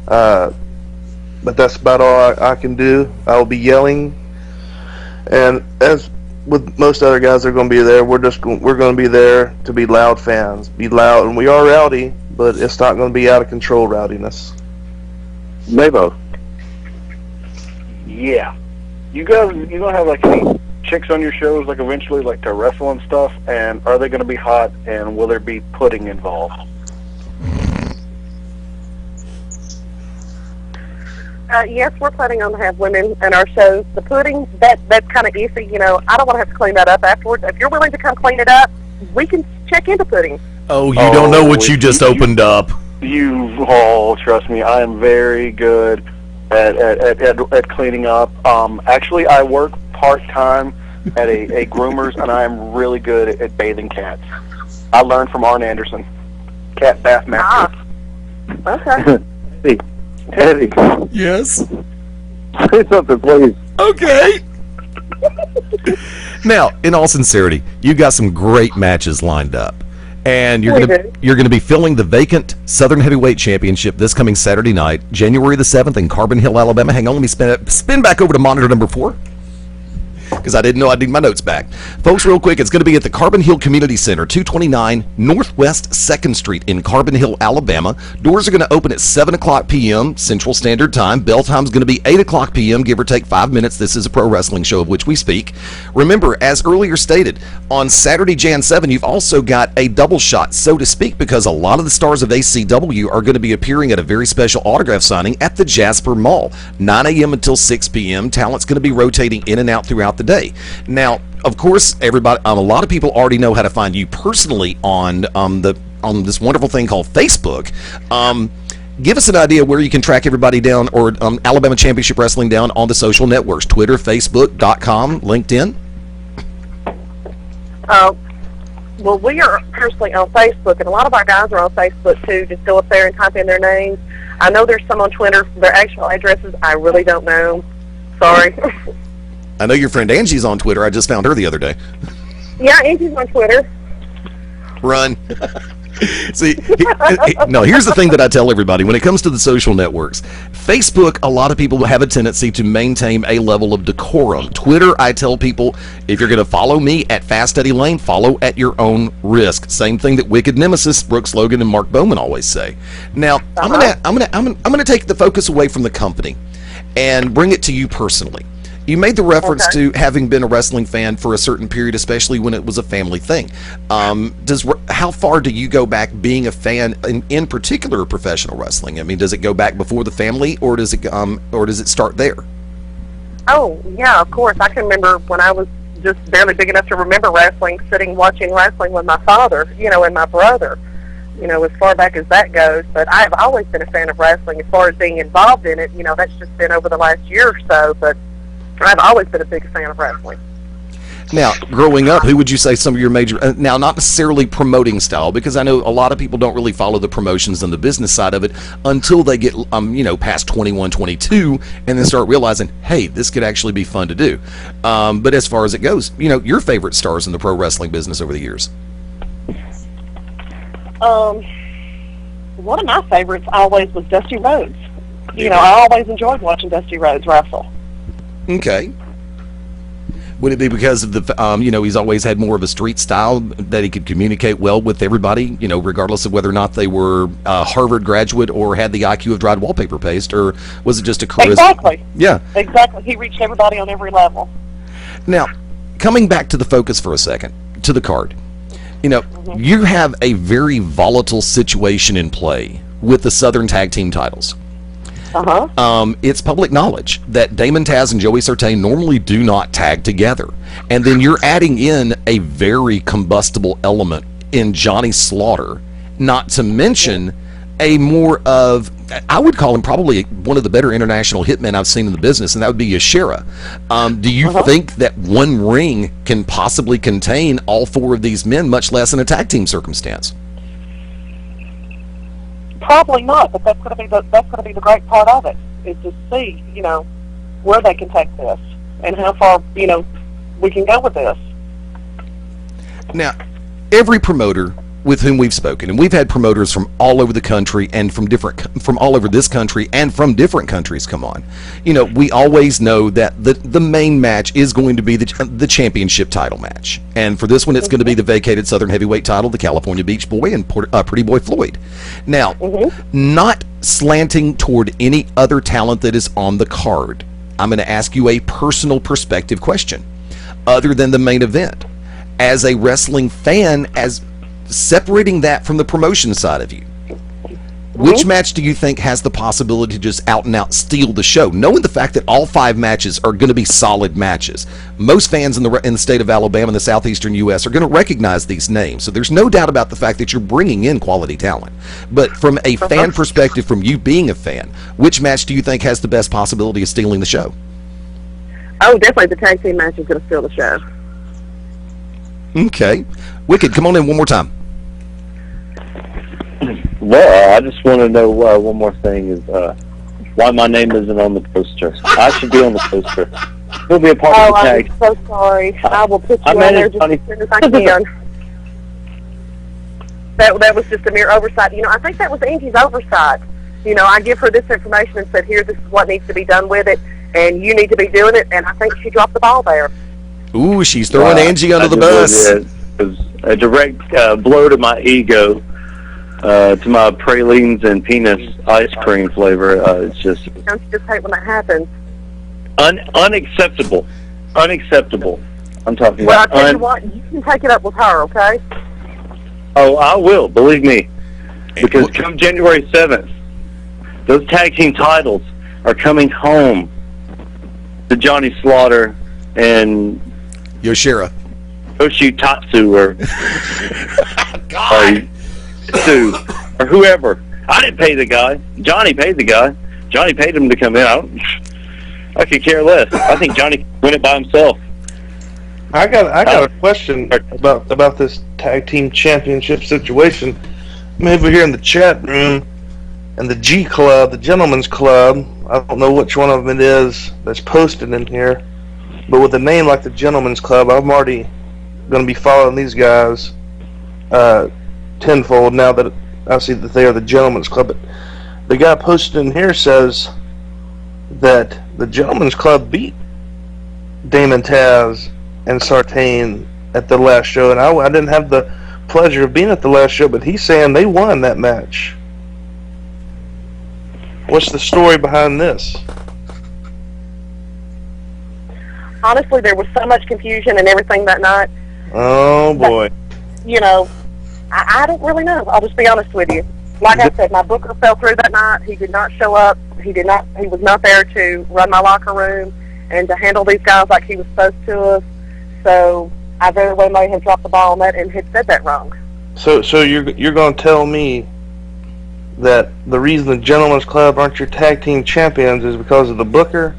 But that's about all I can do. I'll be yelling, and as with most other guys that are going to be there, we're going to be there to be loud fans, be loud, and we are rowdy, but it's not going to be out of control rowdiness. Mabo. Yeah. You gonna have like any chicks on your shows, like eventually, like to wrestle and stuff? And are they gonna be hot? And will there be pudding involved? Yes, we're planning on to have women in our shows. The pudding, that's kind of iffy. You know, I don't want to have to clean that up afterwards. If you're willing to come clean it up, we can check into pudding. Oh, you don't know what you just opened up. Trust me, I am very good at cleaning up. Actually, I work part-time at a groomer's, and I am really good at bathing cats. I learned from Arn Anderson, cat bath master. Okay. Eddie. Yes? Say something, please. Okay. Now, in all sincerity, you got some great matches lined up. And you're going to be filling the vacant Southern Heavyweight Championship this coming Saturday night, January the 7th in Carbon Hill, Alabama. Hang on, let me spin back over to monitor number 4. Because I didn't know I'd need my notes back. Folks, real quick, it's going to be at the Carbon Hill Community Center, 229 Northwest 2nd Street in Carbon Hill, Alabama. Doors are going to open at 7 o'clock p.m. Central Standard Time. Bell time is going to be 8 o'clock p.m., give or take 5 minutes. This is a pro wrestling show of which we speak. Remember, as earlier stated, on Saturday, Jan 7, you've also got a double shot, so to speak, because a lot of the stars of ACW are going to be appearing at a very special autograph signing at the Jasper Mall, 9 a.m. until 6 p.m. Talent's going to be rotating in and out throughout the day. Now, of course, everybody, a lot of people already know how to find you personally on this wonderful thing called Facebook. Give us an idea where you can track everybody down, or Alabama Championship Wrestling down on the social networks: Twitter, Facebook.com, LinkedIn. Well, we are personally on Facebook, and a lot of our guys are on Facebook too. Just go up there and type in their names. I know there's some on Twitter. Their actual addresses, I really don't know. Sorry. I know your friend Angie's on Twitter. I just found her the other day. Yeah, Angie's on Twitter. Run. See, no, here's the thing that I tell everybody when it comes to the social networks. Facebook, a lot of people have a tendency to maintain a level of decorum. Twitter, I tell people, if you're going to follow me at Fast Eddie Lane, follow at your own risk. Same thing that Wicked Nemesis, Brooks Logan, and Mark Bowman always say. Now, I'm gonna take the focus away from the company and bring it to you personally. You made the reference to having been a wrestling fan for a certain period, especially when it was a family thing. How far do you go back being a fan, in particular, of professional wrestling? I mean, does it go back before the family, or does it start there? Oh yeah, of course. I can remember when I was just barely big enough to remember wrestling, sitting watching wrestling with my father, and my brother. As far back as that goes. But I've always been a fan of wrestling. As far as being involved in it, that's just been over the last year or so. But I've always been a big fan of wrestling. Now, growing up, who would you say some of your major, now not necessarily promoting style, because I know a lot of people don't really follow the promotions and the business side of it until they get, past 21, 22, and then start realizing, hey, this could actually be fun to do. But as far as it goes, your favorite stars in the pro wrestling business over the years? One of my favorites always was Dusty Rhodes. I always enjoyed watching Dusty Rhodes wrestle. Okay. Would it be because of the, he's always had more of a street style that he could communicate well with everybody, regardless of whether or not they were a Harvard graduate or had the IQ of dried wallpaper paste, or was it just a charisma? Exactly. Yeah. Exactly. He reached everybody on every level. Now, coming back to the focus for a second, to the card, you have a very volatile situation in play with the Southern Tag Team titles. It's public knowledge that Damon Taz and Joey Sartain normally do not tag together. And then you're adding in a very combustible element in Johnny Slaughter, not to mention a more of, I would call him probably one of the better international hitmen I've seen in the business, and that would be Yashira. Do you think that one ring can possibly contain all four of these men, much less in a tag team circumstance? Probably not, but that's going to be the great part of it, is to see, where they can take this and how far, we can go with this. Now, every promoter with whom we've spoken, and we've had promoters from all over the country and from all over this country and from different countries come on. You know, we always know that the main match is going to be the championship title match. And for this one, it's going to be the vacated Southern Heavyweight title, the California Beach Boy and Pretty Boy Floyd. Now, not slanting toward any other talent that is on the card, I'm going to ask you a personal perspective question. Other than the main event, as a wrestling fan, as separating that from the promotion side of you, which match do you think has the possibility to just out and out steal the show, knowing the fact that all 5 matches are going to be solid matches? Most fans in the state of Alabama and the southeastern U.S. are going to recognize these names, so there's no doubt about the fact that you're bringing in quality talent. But from a fan perspective, from you being a fan, which match do you think has the best possibility of stealing the show? Oh, definitely the tag team match is going to steal the show. Okay. Wicked, come on in one more time. Well, I just want to know one more thing is why my name isn't on the poster. I should be on the poster. He'll be a part of the tag. I'm so sorry. I will put you on there just as soon as I can. That was just a mere oversight. You know, I think that was Angie's oversight. You know, I give her this information and said, here, this is what needs to be done with it, and you need to be doing it, and I think she dropped the ball there. Ooh, she's throwing Angie under the bus. It was a direct blow to my ego, to my pralines and penis ice cream flavor. It's just... Don't you just hate when that happens? Unacceptable. Unacceptable. I'm talking Well, about... I'll tell you what, you can take it up with her, okay? Oh, I will, believe me. Because come January 7th, those tag team titles are coming home to Johnny Slaughter and Yoshira. Yoshitatsu or Sue or whoever. I didn't pay the guy. Johnny paid the guy. Johnny paid him to come in. I could care less. I think Johnny can win it by himself. I got a question about this tag team championship situation. I'm over here in the chat room, and the G Club, the Gentleman's Club. I don't know which one of them it is that's posted in here, but with a name like the Gentleman's Club, I'm already going to be following these guys tenfold now that I see that they are the Gentleman's Club. But the guy posted in here says that the Gentleman's Club beat Damon Taz and Sartain at the last show, and I didn't have the pleasure of being at the last show, but he's saying they won that match. What's the story behind this? Honestly, there was so much confusion and everything that night. Oh, boy. You know, I don't really know. I'll just be honest with you. Like I said, my booker fell through that night. He did not show up. He was not there to run my locker room and to handle these guys like he was supposed to have. So I very well may have dropped the ball on that and had said that wrong. So you're going to tell me that the reason the Gentleman's Club aren't your tag team champions is because of the booker?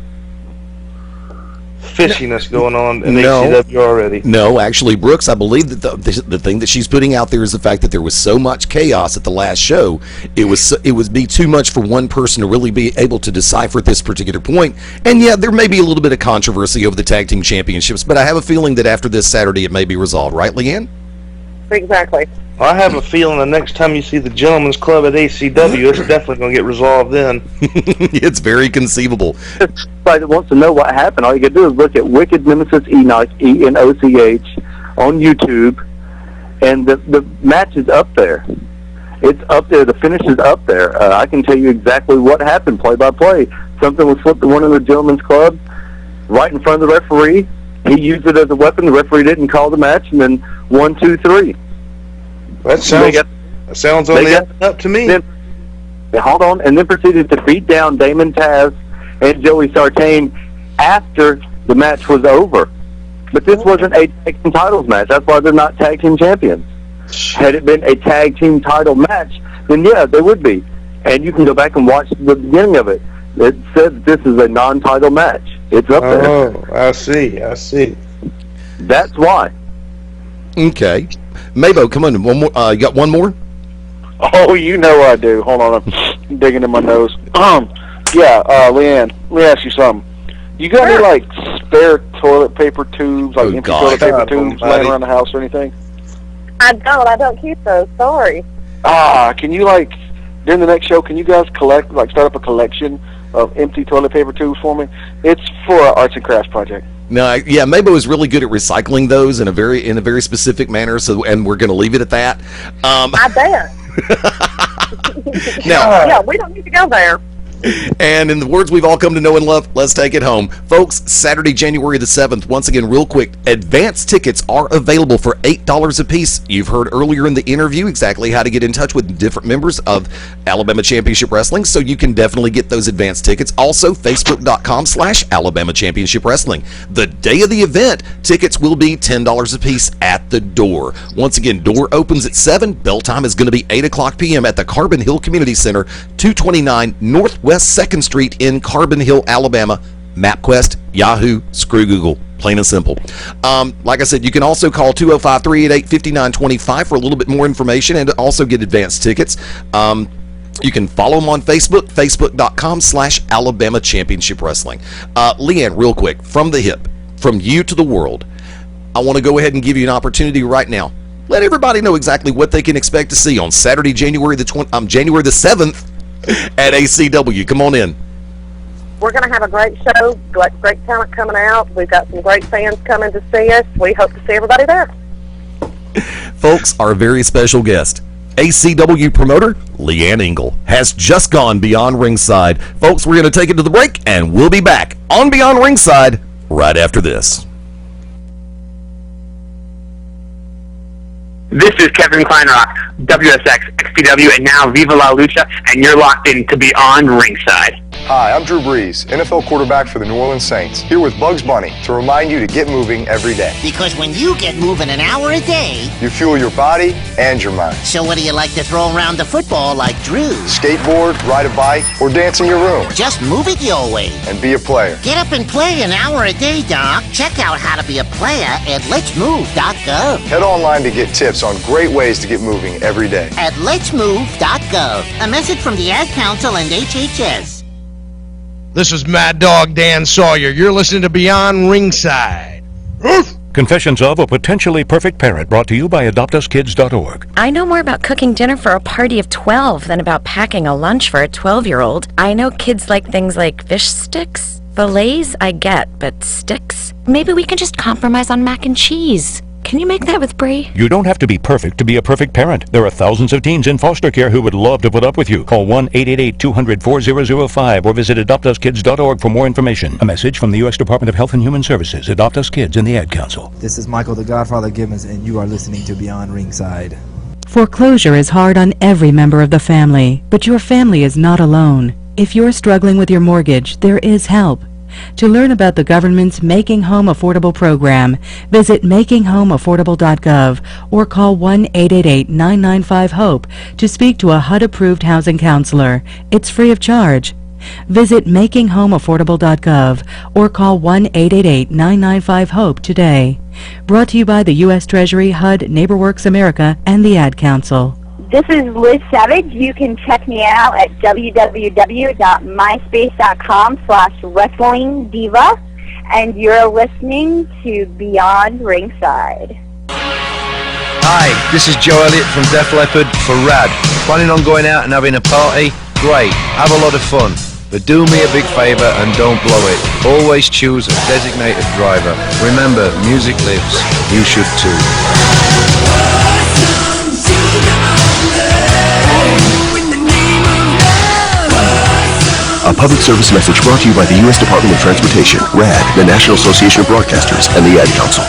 Fishiness going on in HCW already. No, actually, Brooks, I believe that the thing that she's putting out there is the fact that there was so much chaos at the last show. It would be too much for one person to really be able to decipher at this particular point. And yeah, there may be a little bit of controversy over the tag team championships, but I have a feeling that after this Saturday it may be resolved. Right, Leanne? Exactly. I have a feeling the next time you see the Gentleman's Club at ACW, it's definitely going to get resolved then. It's very conceivable. If anybody that wants to know what happened, all you can do is look at Wicked Nemesis Enoch, ENOCH, on YouTube, and the match is up there. It's up there. The finish is up there. I can tell you exactly what happened, play by play. Something was flipped to one of the Gentlemen's Club right in front of the referee. He used it as a weapon. The referee didn't call the match, and then 1, 2, 3. That sounds on the up and up to me. Then, hold on, and then proceeded to beat down Damon Taz and Joey Sartain after the match was over. But this wasn't a tag team titles match. That's why they're not tag team champions. Had it been a tag team title match, then yeah, they would be. And you can go back and watch the beginning of it. It says this is a non-title match. It's up there. Oh, I see. That's why. Okay. Mabo, come on. One more. You got one more? Oh, you know I do. Hold on, I'm digging in my nose. Leanne, let me ask you something. You got any, like, spare toilet paper tubes, like empty toilet paper tubes laying around the house or anything? I don't keep those. Sorry. Can you, like, during the next show, can you guys start up a collection of empty toilet paper tubes for me? It's for an arts and crafts project. No, yeah, Mabo is really good at recycling those in a very specific manner. So, and we're going to leave it at that. I bet. Now, yeah, we don't need to go there. And in the words we've all come to know and love, let's take it home. Folks, Saturday, January the 7th, once again, real quick, advance tickets are available for $8 a piece. You've heard earlier in the interview exactly how to get in touch with different members of Alabama Championship Wrestling, so you can definitely get those advance tickets. Also, Facebook.com/Alabama Championship Wrestling. The day of the event, tickets will be $10 a piece at the door. Once again, door opens at 7. Bell time is going to be 8 o'clock p.m. at the Carbon Hill Community Center, 229 Northwest 2nd Street in Carbon Hill, Alabama. MapQuest, Yahoo, screw Google. Plain and simple. Like I said, you can also call 205-388-5925 for a little bit more information and to also get advance tickets. You can follow them on Facebook, facebook.com/Alabama Championship Wrestling. Leanne, real quick, from the hip, from you to the world, I want to go ahead and give you an opportunity right now. Let everybody know exactly what they can expect to see on Saturday, January the 7th at ACW. Come on in. We're going to have a great show, great talent coming out. We've got some great fans coming to see us. We hope to see everybody there. Folks, our very special guest, ACW promoter Leanne Engel, has just gone beyond ringside. Folks, we're going to take it to the break, and we'll be back on Beyond Ringside right after this. This is Kevin Kleinrock, WSX, XPW, and now Viva La Lucha, and you're locked in to Beyond Ringside. Hi, I'm Drew Brees, NFL quarterback for the New Orleans Saints, here with Bugs Bunny to remind you to get moving every day. Because when you get moving an hour a day, you fuel your body and your mind. So what do you like to throw around the football like Drew? Skateboard, ride a bike, or dance in your room. Just move it your way. And be a player. Get up and play an hour a day, Doc. Check out how to be a player at letsmove.gov. Head online to get tips on great ways to get moving every day. At letsmove.gov. A message from the Ad Council and HHS. This is Mad Dog Dan Sawyer. You're listening to Beyond Ringside. Confessions of a Potentially Perfect Parent, brought to you by AdoptUsKids.org. I know more about cooking dinner for a party of 12 than about packing a lunch for a 12-year-old. I know kids like things like fish sticks. Fillets, I get, but sticks? Maybe we can just compromise on mac and cheese. Can you make that with Brie? You don't have to be perfect to be a perfect parent. There are thousands of teens in foster care who would love to put up with you. Call 1-888-200-4005 or visit AdoptUsKids.org for more information. A message from the U.S. Department of Health and Human Services, Adopt Us Kids, and the Ad Council. This is Michael the Godfather Gibbons, and you are listening to Beyond Ringside. Foreclosure is hard on every member of the family, but your family is not alone. If you're struggling with your mortgage, there is help. To learn about the government's Making Home Affordable program, visit makinghomeaffordable.gov or call 1-888-995-HOPE to speak to a HUD-approved housing counselor. It's free of charge. Visit makinghomeaffordable.gov or call 1-888-995-HOPE today. Brought to you by the U.S. Treasury, HUD, NeighborWorks America, and the Ad Council. This is Liz Savage. You can check me out at www.myspace.com/wrestlingdiva, and you're listening to Beyond Ringside. Hi, this is Joe Elliott from Def Leppard for RAD. Planning on going out and having a party? Great, have a lot of fun. But do me a big favour and don't blow it. Always choose a designated driver. Remember, music lives. You should too. A public service message brought to you by the U.S. Department of Transportation, RAD, the National Association of Broadcasters, and the Ad Council.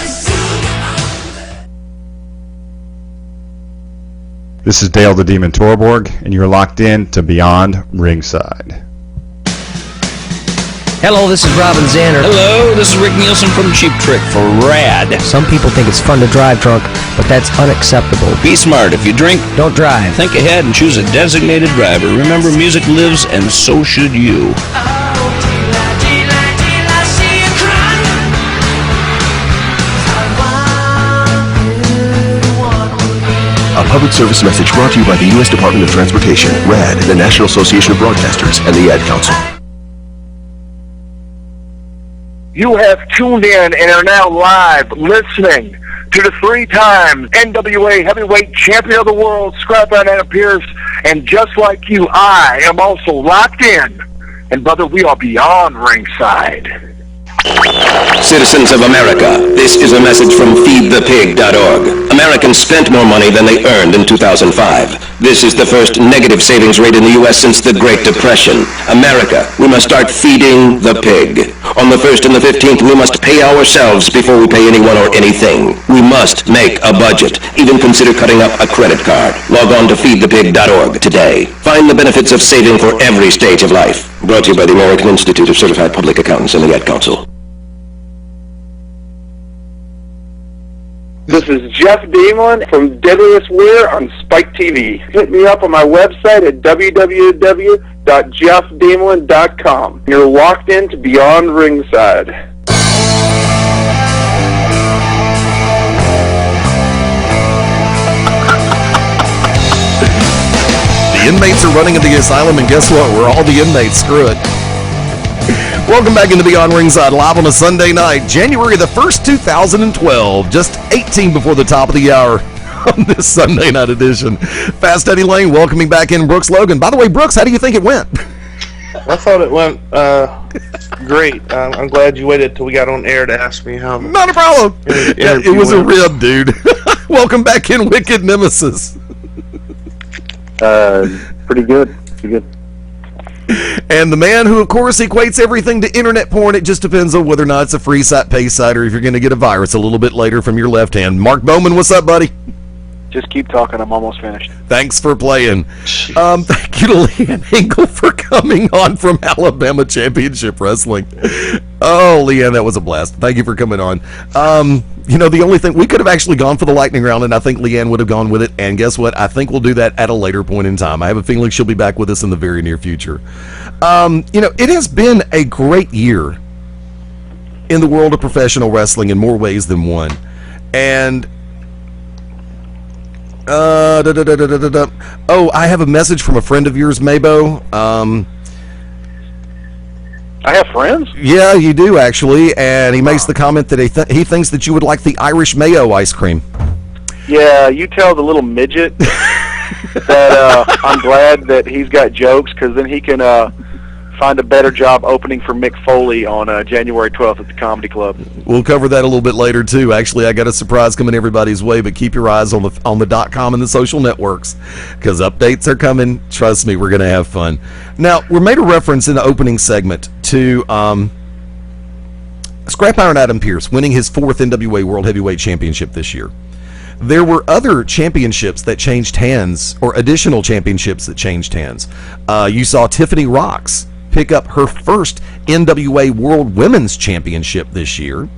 This is Dale the Demon Torborg, and you're locked in to Beyond Ringside. Hello, this is Robin Zander. Hello, this is Rick Nielsen from Cheap Trick for RAD. Some people think it's fun to drive drunk, but that's unacceptable. Be smart. If you drink, don't drive. Think ahead and choose a designated driver. Remember, music lives, and so should you. A public service message brought to you by the U.S. Department of Transportation, RAD, the National Association of Broadcasters, and the Ad Council. You have tuned in and are now live listening to the 3-time NWA Heavyweight Champion of the World, Scrap Iron Adam Pearce. And just like you, I am also locked in. And brother, we are beyond ringside. Citizens of America, this is a message from feedthepig.org. Americans spent more money than they earned in 2005. This is the first negative savings rate in the U.S. since the Great Depression. America, we must start feeding the pig. On the 1st and the 15th, we must pay ourselves before we pay anyone or anything. We must make a budget. Even consider cutting up a credit card. Log on to feedthepig.org today. Find the benefits of saving for every stage of life. Brought to you by the American Institute of Certified Public Accountants and the Ad Council. This is Jeff Damon from Deadliest Wear on Spike TV. Hit me up on my website at www.jeffdamon.com. You're locked in to Beyond Ringside. The inmates are running into the asylum, and guess what? We're all the inmates. Screw it. Welcome back into Beyond Ringside, live on a Sunday night, January the 1st, 2012, just 18 before the top of the hour on this Sunday night edition. Fast Eddie Lane welcoming back in Brooks Logan. By the way, Brooks, how do you think it went? I thought it went great. I'm glad you waited till we got on air to ask me how. Not a problem. It was a rib, dude. Welcome back in, Wicked Nemesis. Pretty good. Pretty good. And the man who, of course, equates everything to internet porn. It just depends on whether or not it's a free site, pay site, or if you're going to get a virus a little bit later from your left hand. Mark Bowman, what's up, buddy? Just keep talking. I'm almost finished. Thanks for playing. Thank you to Leanne Hinkle for coming on from Alabama Championship Wrestling. Oh, Leanne, that was a blast. Thank you for coming on. You know, the only thing, we could have actually gone for the lightning round, and I think Leanne would have gone with it. And guess what? I think we'll do that at a later point in time. I have a feeling she'll be back with us in the very near future. You know, it has been a great year in the world of professional wrestling in more ways than one. And oh, I have a message from a friend of yours, Mabo. I have friends? Yeah, you do, actually. And he makes the comment that he thinks that you would like the Irish mayo ice cream. Yeah, you tell the little midget that I'm glad that he's got jokes, because then he can find a better job opening for Mick Foley on January 12th at the Comedy Club. We'll cover that a little bit later, too. Actually, I got a surprise coming everybody's way, but keep your eyes on the .com and the social networks, because updates are coming. Trust me, we're going to have fun. Now, we made a reference in the opening segment to Scrap Iron Adam Pearce winning his 4th NWA World Heavyweight Championship this year. There were other championships that changed hands, or additional championships that changed hands. You saw Tiffany Rocks pick up her first NWA World Women's Championship this year.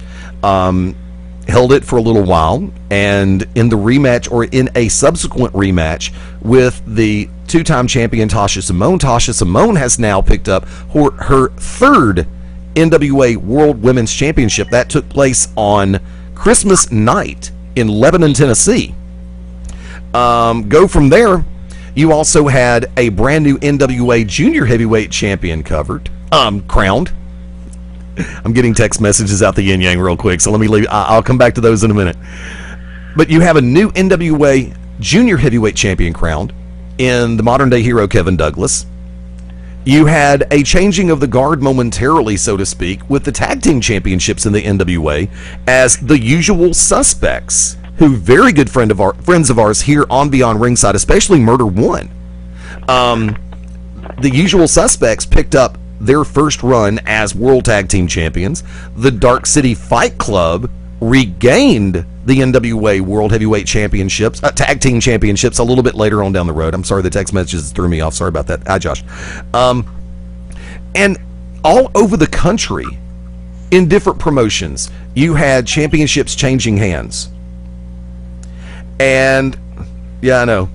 Held it for a little while, and in the rematch, or in a subsequent rematch with the 2-time champion Tasha Simone has now picked up her 3rd NWA World Women's Championship. That took place on Christmas night in Lebanon, Tennessee. Go from there. You also had a brand new NWA Junior Heavyweight Champion crowned. I'm getting text messages out the yin yang real quick, so let me leave. I'll come back to those in a minute. But you have a new NWA Junior Heavyweight Champion crowned in the modern day hero Kevin Douglas. You had a changing of the guard momentarily, so to speak, with the tag team championships in the NWA, as the Usual Suspects, who very good friends of ours here on Beyond Ringside, especially Murder One. The Usual Suspects picked up their first run as World Tag Team Champions. The Dark City Fight Club regained the NWA World Heavyweight Championships, Tag Team Championships, a little bit later on down the road. I'm sorry, the text messages threw me off. Sorry about that. Hi, Josh. And all over the country, in different promotions, you had championships changing hands. And, yeah, I know.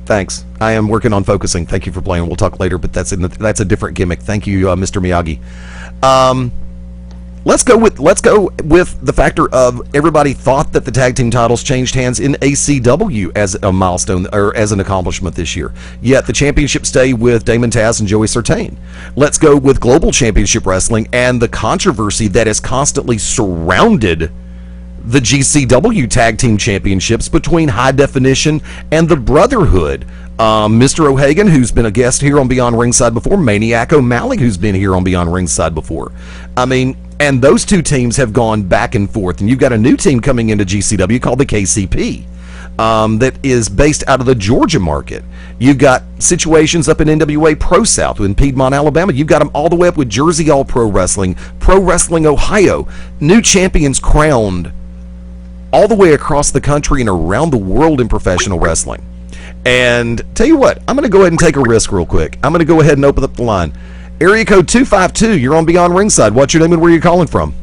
Thanks. I am working on focusing. Thank you for playing. We'll talk later, but that's a different gimmick. Thank you, Mr. Miyagi. Let's go with the factor of everybody thought that the tag team titles changed hands in ACW as a milestone, or as an accomplishment this year. Yet the championships stay with Damon Taz and Joey Sartain. Let's go with Global Championship Wrestling and the controversy that has constantly surrounded the GCW Tag Team Championships between High Definition and the Brotherhood. Mr. O'Hagan, who's been a guest here on Beyond Ringside before, Maniac O'Malley, who's been here on Beyond Ringside before. I mean, and those two teams have gone back and forth, and you've got a new team coming into GCW called the KCP. That is based out of the Georgia market. You've got situations up in NWA Pro South in Piedmont, Alabama. You've got them all the way up with Jersey All Pro Wrestling, Pro Wrestling Ohio. New champions crowned all the way across the country and around the world in professional wrestling. And tell you what, I'm going to go ahead and take a risk real quick. I'm going to go ahead and open up the line. Area code 252, you're on Beyond Ringside. What's your name and where are you calling from?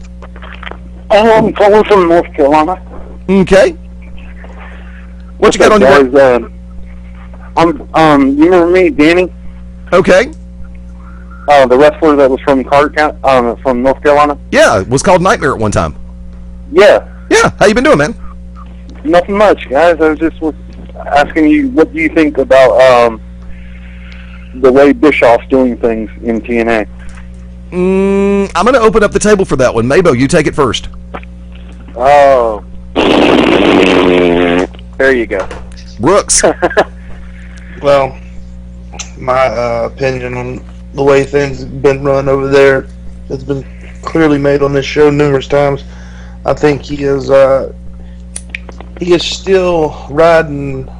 I'm calling from North Carolina. Okay. What you got on your guys? You remember me, Danny? Okay. The wrestler that was from Carter County, from North Carolina? Yeah, it was called Nightmare at one time. Yeah. Yeah, how you been doing, man? Nothing much, guys. I was just asking you, what do you think about the way Bischoff's doing things in TNA? I'm going to open up the table for that one. Mabo, you take it first. Oh. There you go. Brooks. Well, my opinion on the way things have been run over there has been clearly made on this show numerous times. I think he is still riding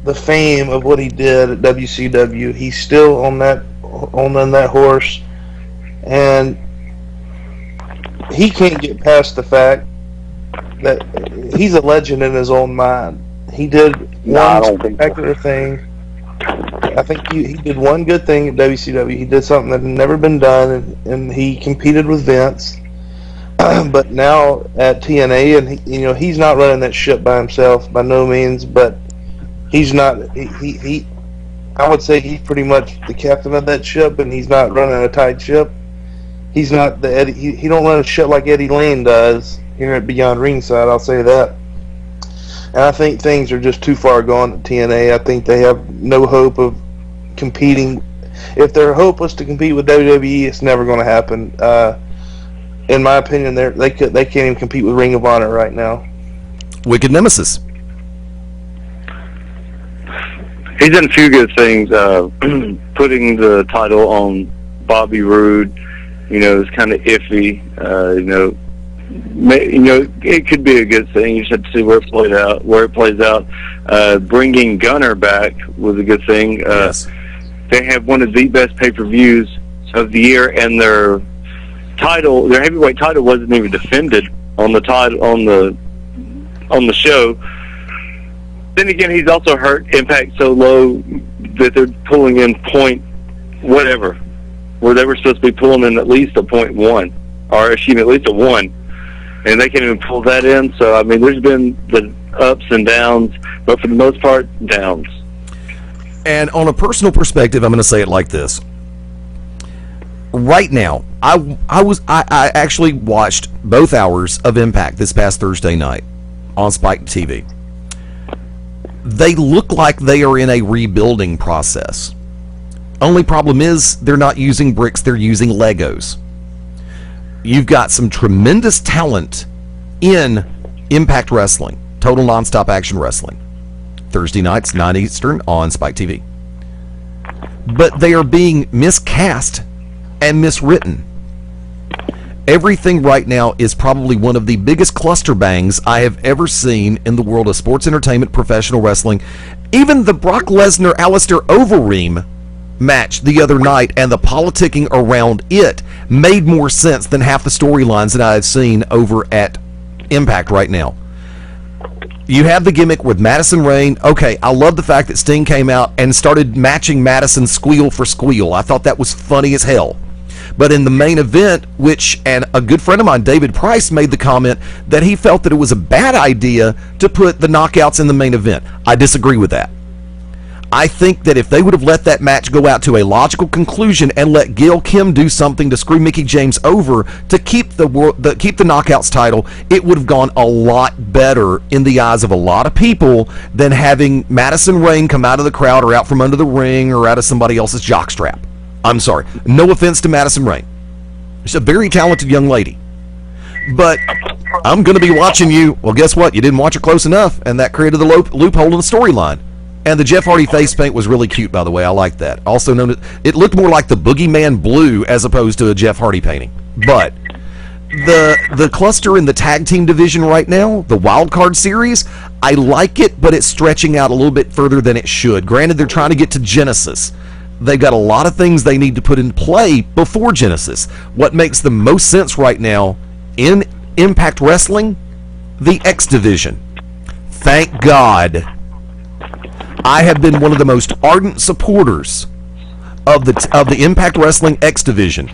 the fame of what he did at WCW. He's still on that horse, and he can't get past the fact that he's a legend in his own mind. He did one spectacular thing. I think he did one good thing at WCW. He did something that had never been done, and he competed with Vince. But now at TNA, and he's not running that ship by himself by no means. But he's not. He I would say he's pretty much the captain of that ship, and he's not running a tight ship. He's not the Eddie. He don't run a ship like Eddie Lane does here at Beyond Ringside. I'll say that. And I think things are just too far gone at TNA. I think they have no hope of competing. If their hope was to compete with WWE, it's never going to happen. In my opinion, they can't even compete with Ring of Honor right now. Wicked Nemesis. He's done a few good things. Putting the title on Bobby Roode, is kind of iffy. It could be a good thing. You just have to see where it plays out. Bringing Gunner back was a good thing. Yes. They have one of the best pay-per-views of the year, and their heavyweight title wasn't even defended on the show. Then again, he's also hurt Impact so low that they're pulling in point whatever, where they were supposed to be pulling in at least a 0.1, or at least a 1. And they can't even pull that in. So, there's been the ups and downs, but for the most part, downs. And on a personal perspective, I'm going to say it like this. Right now, I actually watched both hours of Impact this past Thursday night on Spike TV. They look like they are in a rebuilding process. Only problem is they're not using bricks, they're using Legos. You've got some tremendous talent in Impact Wrestling, Total Nonstop Action Wrestling. Thursday nights, 9 Eastern on Spike TV. But they are being miscast and miswritten. Everything right now is probably one of the biggest cluster bangs I have ever seen in the world of sports entertainment, professional wrestling. Even the Brock Lesnar-Alistair Overeem match the other night and the politicking around it made more sense than half the storylines that I've seen over at Impact right now. You have the gimmick with Madison Rayne. Okay, I love the fact that Sting came out and started matching Madison squeal for squeal. I thought that was funny as hell. But in the main event, and a good friend of mine, David Price, made the comment that he felt that it was a bad idea to put the knockouts in the main event. I disagree with that. I think that if they would have let that match go out to a logical conclusion and let Gail Kim do something to screw Mickie James over to keep the Knockouts title, it would have gone a lot better in the eyes of a lot of people than having Madison Rayne come out of the crowd or out from under the ring or out of somebody else's jockstrap. I'm sorry. No offense to Madison Rayne. She's a very talented young lady. But I'm going to be watching you. Well, guess what? You didn't watch it close enough, and that created the loophole in the storyline. And the Jeff Hardy face paint was really cute, by the way. I like that. Also known as, it looked more like the Boogeyman blue as opposed to a Jeff Hardy painting. But the cluster in the tag team division right now, the wild card series, I like it, but it's stretching out a little bit further than it should. Granted, they're trying to get to Genesis. They've got a lot of things they need to put in play before Genesis. What makes the most sense right now in Impact Wrestling, the X Division. Thank God. I have been one of the most ardent supporters of the Impact Wrestling X Division.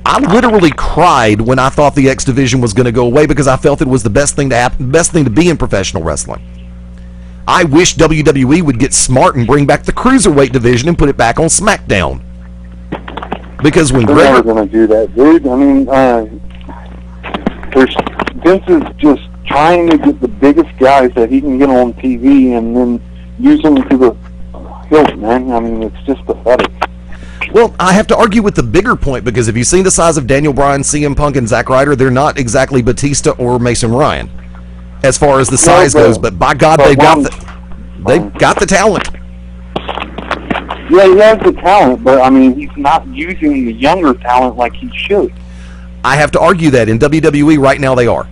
I literally cried when I thought the X Division was going to go away because I felt it was the best thing to happen, best thing to be in professional wrestling. I wish WWE would get smart and bring back the Cruiserweight division and put it back on SmackDown. Because when they're never going to do that, dude. I mean, Vince is just trying to get the biggest guys that he can get on TV and then use them to the hilt, man. I mean, it's just pathetic. Well, I have to argue with the bigger point because if you've seen the size of Daniel Bryan, CM Punk, and Zack Ryder, they're not exactly Batista or Mason Ryan as far as the size goes. But by God, they've got the talent. Yeah, he has the talent, but I mean, he's not using the younger talent like he should. I have to argue that in WWE right now they are.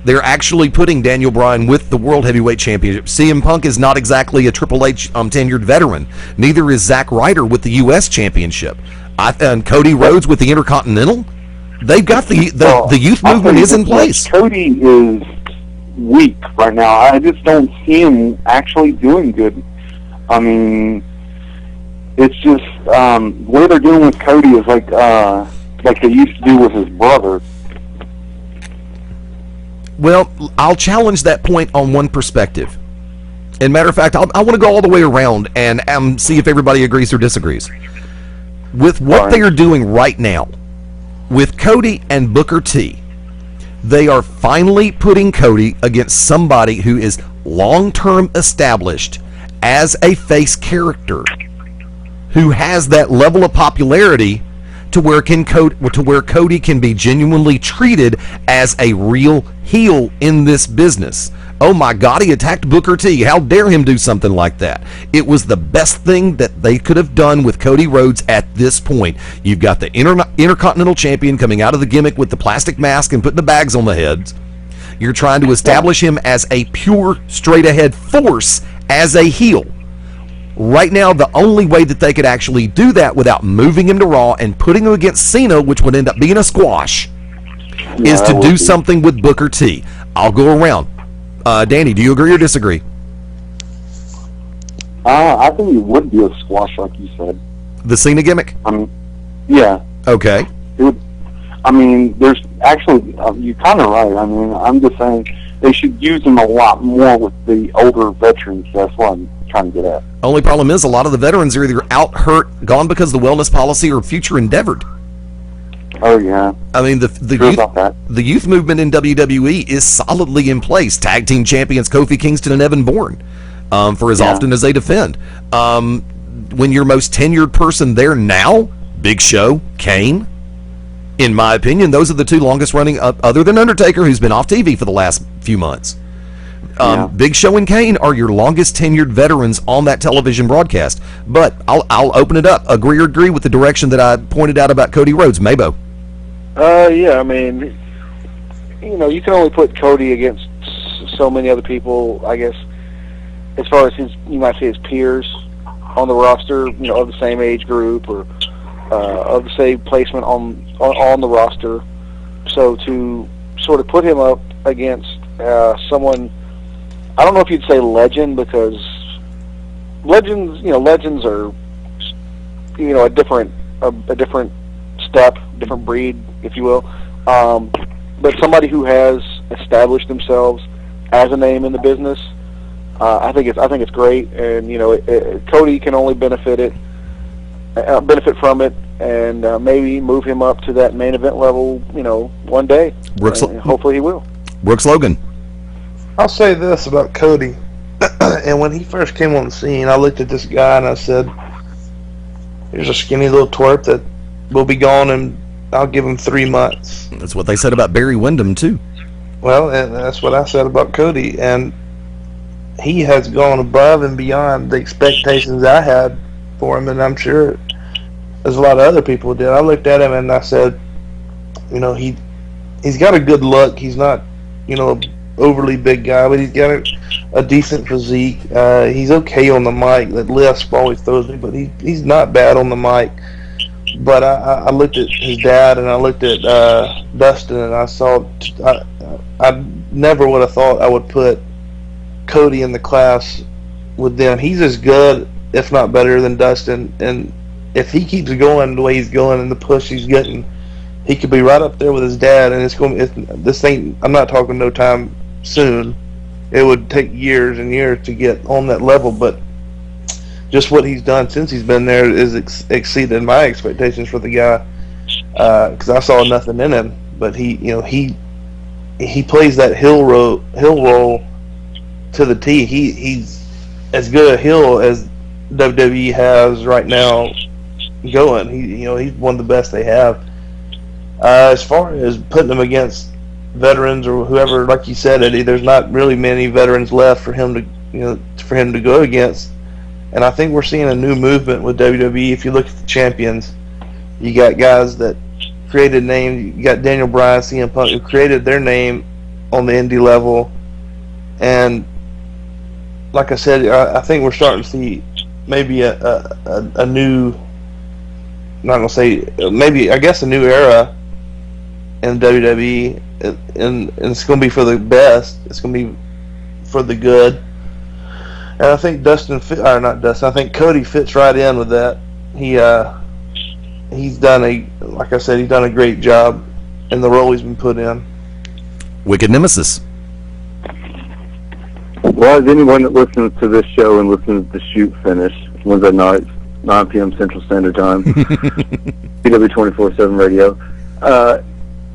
They're actually putting Daniel Bryan with the World Heavyweight Championship. CM Punk is not exactly a Triple H tenured veteran. Neither is Zack Ryder with the U.S. Championship. And Cody Rhodes with the Intercontinental. They've got the youth movement is in place. Cody is weak right now. I just don't see him actually doing good. I mean, it's just what they're doing with Cody is like they used to do with his brother. Well, I'll challenge that point on one perspective. And matter of fact, I want to go all the way around and see if everybody agrees or disagrees. With what they are doing right now, with Cody and Booker T, they are finally putting Cody against somebody who is long-term established as a face character, who has that level of popularity to where Cody can be genuinely treated as a real heel in this business. Oh my God, he attacked Booker T. How dare him do something like that? It was the best thing that they could have done with Cody Rhodes at this point. You've got the Intercontinental Champion coming out of the gimmick with the plastic mask and putting the bags on the heads. You're trying to establish him as a pure, straight-ahead force as a heel. Right now, the only way that they could actually do that without moving him to Raw and putting him against Cena, which would end up being a squash, is to do something with Booker T. I'll go around. Danny, do you agree or disagree? I think it would be a squash, like you said. The Cena gimmick? Yeah. Okay. It would. I mean, there's actually, you're kind of right. I mean, I'm just saying they should use him a lot more with the older veterans. That's what I'm trying to get at. Only problem is a lot of the veterans are either out, hurt, gone because of the wellness policy, or future endeavored. Oh yeah. I mean the youth movement in WWE is solidly in place. Tag team champions Kofi Kingston and Evan Bourne, for as often as they defend. When your most tenured person there now, Big Show, Kane. In my opinion, those are the two longest running, other than Undertaker, who's been off TV for the last few months. Big Show and Kane are your longest tenured veterans on that television broadcast. But I'll open it up. Agree or agree with the direction that I pointed out about Cody Rhodes, Mabo? Yeah, I mean, you can only put Cody against so many other people, I guess, as far as you might say his peers on the roster, of the same age group or of the same placement on the roster. So to sort of put him up against someone, I don't know if you'd say legend, because legends are, a different step, different breed, if you will. But somebody who has established themselves as a name in the business, I think it's great, and Cody can only benefit from it, and maybe move him up to that main event level, one day. Hopefully he will. Brooks Logan. I'll say this about Cody. And when he first came on the scene, I looked at this guy and I said, "Here's a skinny little twerp that will be gone in I'll give him 3 months. That's what they said about Barry Windham too. Well, and that's what I said about Cody, and he has gone above and beyond the expectations I had for him, and I'm sure there's a lot of other people did. I looked at him and I said, you know, he's got a good look. He's not, you know, an overly big guy, but he's got a decent physique. He's okay on the mic. That lisp always throws me, but he's not bad on the mic. But I looked at his dad and I looked at Dustin, and I saw I never would have thought I would put Cody in the class with them. He's as good, if not better, than Dustin, and if he keeps going the way he's going and the push he's getting, he could be right up there with his dad. And this ain't. I'm not talking no time soon. It would take years and years to get on that level, but just what he's done since he's been there is exceeded my expectations for the guy. Because I saw nothing in him, but he plays that hill roll to the T. He's as good a heel as WWE has right now going. He's one of the best they have. As far as putting him against veterans or whoever, like you said, Eddie, there's not really many veterans left for him to go against. And I think we're seeing a new movement with WWE. If you look at the champions, you got guys that created names. You got Daniel Bryan, CM Punk, who created their name on the indie level. And like I said, I think we're starting to see maybe a new, not gonna say maybe, I guess a new era in WWE, and it's gonna be for the best. It's gonna be for the good. And I think I think Cody fits right in with that. He's done a great job in the role he's been put in. Wicked Nemesis. Well, as anyone that listens to this show and listens to Shoot Finish Wednesday nights, 9 p.m. Central Standard Time, PW 24/7 Radio,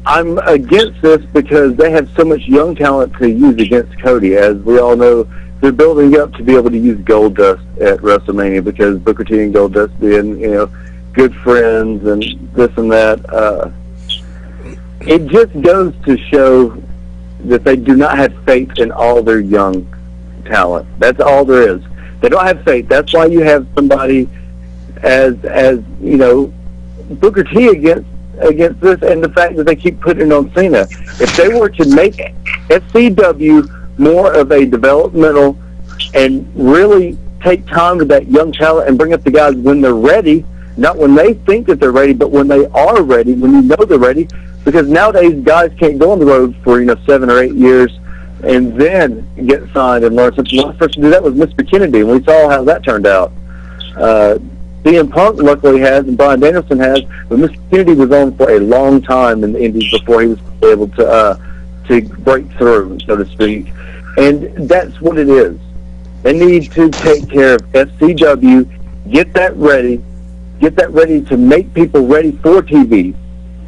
I'm against this because they have so much young talent to use against Cody. As we all know, they're building up to be able to use Goldust at WrestleMania because Booker T and Goldust being, good friends and this and that. It just goes to show that they do not have faith in all their young talent. That's all there is. They don't have faith. That's why you have somebody as Booker T against this, and the fact that they keep putting it on Cena. If they were to make SCW more of a developmental and really take time with that young talent and bring up the guys when they're ready, not when they think that they're ready, but when they are ready, when you know they're ready, because nowadays guys can't go on the road for 7 or 8 years and then get signed and learn something. The last person to do that was Mr. Kennedy, and we saw how that turned out. CM Punk luckily has, and Bryan Danielson has, but Mr. Kennedy was on for a long time in the Indies before he was able to break through, so to speak. And that's what it is. They need to take care of FCW, get that ready to make people ready for TV,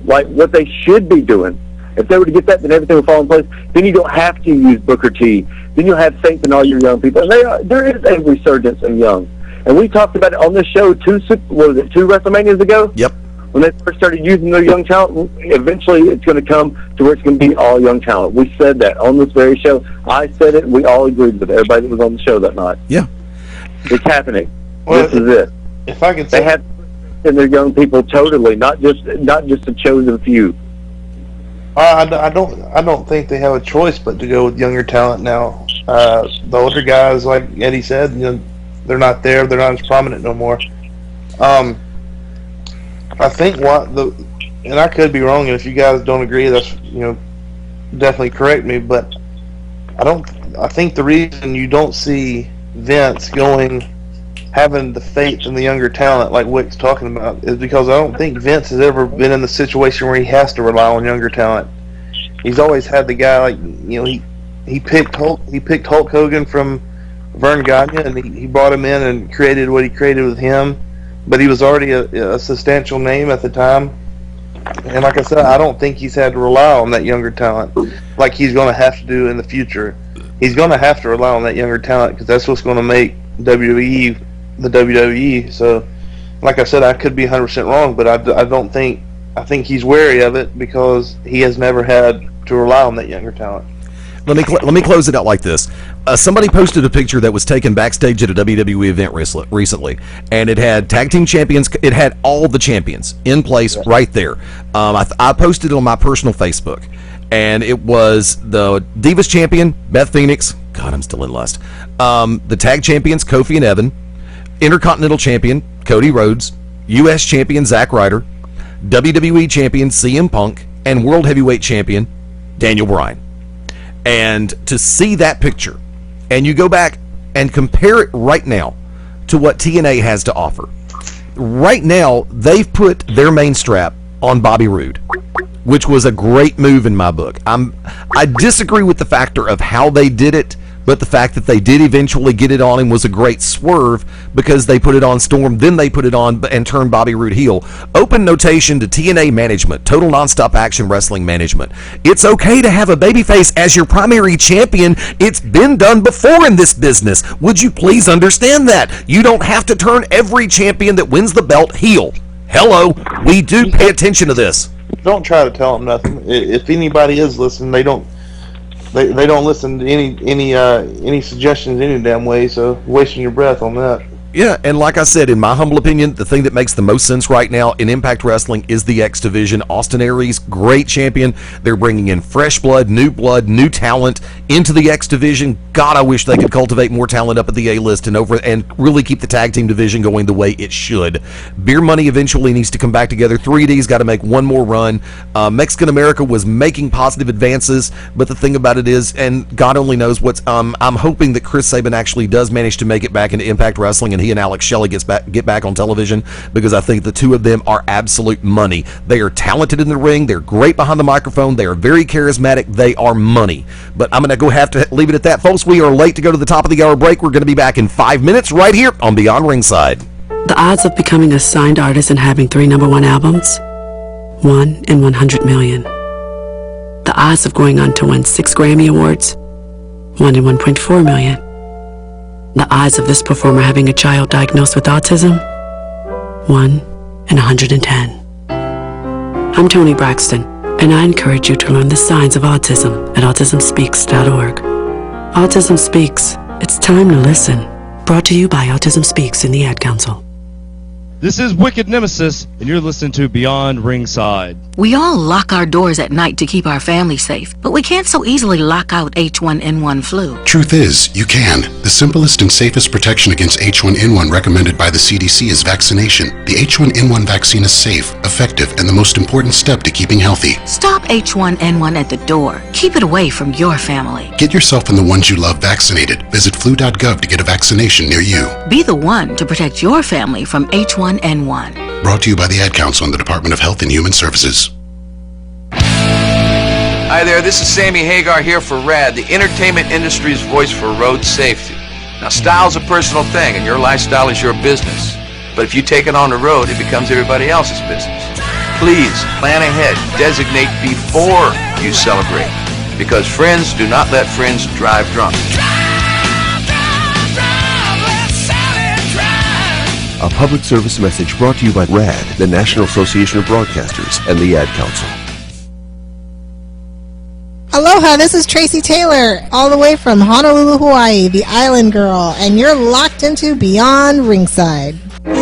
like what they should be doing. If they were to get that, then everything would fall in place. Then you don't have to use Booker T. Then you'll have faith in all your young people. And there is a resurgence in young. And we talked about it on this show 2 WrestleManias ago? Yep. When they first started using their young talent, eventually it's going to come to where it's going to be all young talent. We said that on this very show. I said it, and we all agreed with it. Everybody that was on the show that night. Yeah. It's happening. Well, this is it. If I could say, they have in their young people totally, not just a chosen few. I don't think they have a choice but to go with younger talent now. The older guys, like Eddie said, they're not there. They're not as prominent no more. I think and I could be wrong, and if you guys don't agree, that's definitely correct me. But I think the reason you don't see Vince having the faith in the younger talent like Wick's talking about is because I don't think Vince has ever been in the situation where he has to rely on younger talent. He's always had the guy he picked Hulk Hogan from Vern Gagne, and he brought him in and created what he created with him. But he was already a substantial name at the time. And like I said, I don't think he's had to rely on that younger talent like he's going to have to do in the future. He's going to have to rely on that younger talent because that's what's going to make WWE the WWE. So, like I said, I could be 100% wrong, but I don't think I think he's wary of it because he has never had to rely on that younger talent. Let me close it out like this. Somebody posted a picture that was taken backstage at a WWE event recently, and it had tag team champions. It had all the champions in place right there. I posted it on my personal Facebook, and it was the Divas champion Beth Phoenix. God, I'm still in lust. The tag champions Kofi and Evan, Intercontinental champion Cody Rhodes, U.S. champion Zack Ryder, WWE champion CM Punk, and World Heavyweight champion Daniel Bryan. And to see that picture, and you go back and compare it right now to what TNA has to offer. Right now, they've put their main strap on Bobby Roode, which was a great move in my book. I disagree with the factor of how they did it, but the fact that they did eventually get it on him was a great swerve because they put it on Storm, then they put it on and turned Bobby Roode heel. Open notation to TNA management, Total Nonstop Action Wrestling management. It's okay to have a babyface as your primary champion. It's been done before in this business. Would you please understand that? You don't have to turn every champion that wins the belt heel. Hello, we do pay attention to this. Don't try to tell them nothing. If anybody is listening, they don't listen to any suggestions any damn way, so you're wasting your breath on that. Yeah, and like I said, in my humble opinion, the thing that makes the most sense right now in Impact Wrestling is the X Division. Austin Aries, great champion. They're bringing in fresh blood, new talent into the X Division. God, I wish they could cultivate more talent up at the A-list and really keep the tag team division going the way it should. Beer Money eventually needs to come back together. 3D's got to make one more run. Mexican America was making positive advances, but the thing about it is, and God only knows what's, I'm hoping that Chris Sabin actually does manage to make it back into Impact Wrestling, and he and Alex Shelley get back on television, because I think the two of them are absolute money. They are talented in the ring. They're great behind the microphone. They are very charismatic. They are money. But I'm going to have to leave it at that, folks. We are late to go to the top of the hour break. We're going to be back in 5 minutes right here on Beyond Ringside. The odds of becoming a signed artist and having 3 #1 albums? 1 in 100 million. The odds of going on to win 6 Grammy Awards? 1 in 1.4 million. The odds of this performer having a child diagnosed with autism? 1 in 110. I'm Toni Braxton, and I encourage you to learn the signs of autism at autismspeaks.org. Autism Speaks. It's time to listen. Brought to you by Autism Speaks and the Ad Council. This is Wicked Nemesis, and you're listening to Beyond Ringside. We all lock our doors at night to keep our family safe, but we can't so easily lock out H1N1 flu. Truth is, you can. The simplest and safest protection against H1N1 recommended by the CDC is vaccination. The H1N1 vaccine is safe, effective, and the most important step to keeping healthy. Stop H1N1 at the door. Keep it away from your family. Get yourself and the ones you love vaccinated. Visit flu.gov to get a vaccination near you. Be the one to protect your family from H1N1. Brought to you by the Ad Council and the Department of Health and Human Services. Hi there, this is Sammy Hagar here for RAD, the entertainment industry's voice for road safety. Now, style's a personal thing, and your lifestyle is your business. But if you take it on the road, it becomes everybody else's business. Please, plan ahead. Designate before you celebrate. Because friends do not let friends drive drunk. A public service message brought to you by RAD, the National Association of Broadcasters, and the Ad Council. Aloha, this is Tracy Taylor, all the way from Honolulu, Hawaii, the island girl, and you're locked into Beyond Ringside. You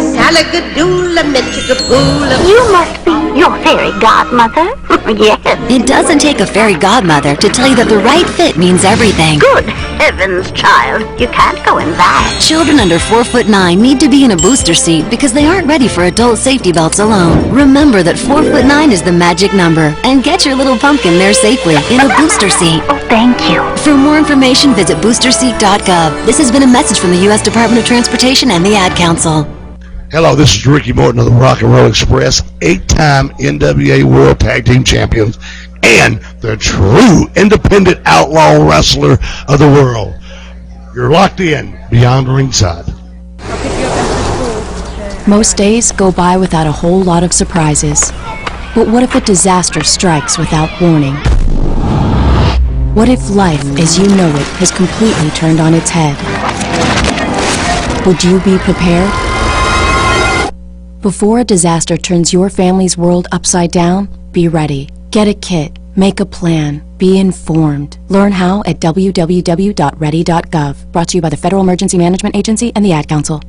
must be your fairy godmother. Yes. It doesn't take a fairy godmother to tell you that the right fit means everything. Good heavens, child. You can't go in that. Children under 4'9" need to be in a booster seat because they aren't ready for adult safety belts alone. Remember that 4'9" is the magic number, and get your little pumpkin there safely in a booster seat. Oh, thank you. For more information, visit boosterseat.gov. This has been a message from the U.S. Department of Transportation and the Ad Council. Hello, this is Ricky Morton of the Rock and Roll Express, 8-time NWA World Tag Team Champions, and the true independent outlaw wrestler of the world. You're locked in Beyond Ringside. Most days go by without a whole lot of surprises. But what if a disaster strikes without warning? What if life as you know it has completely turned on its head? Would you be prepared? Before a disaster turns your family's world upside down, be ready. Get a kit. Make a plan. Be informed. Learn how at www.ready.gov. Brought to you by the Federal Emergency Management Agency and the Ad Council.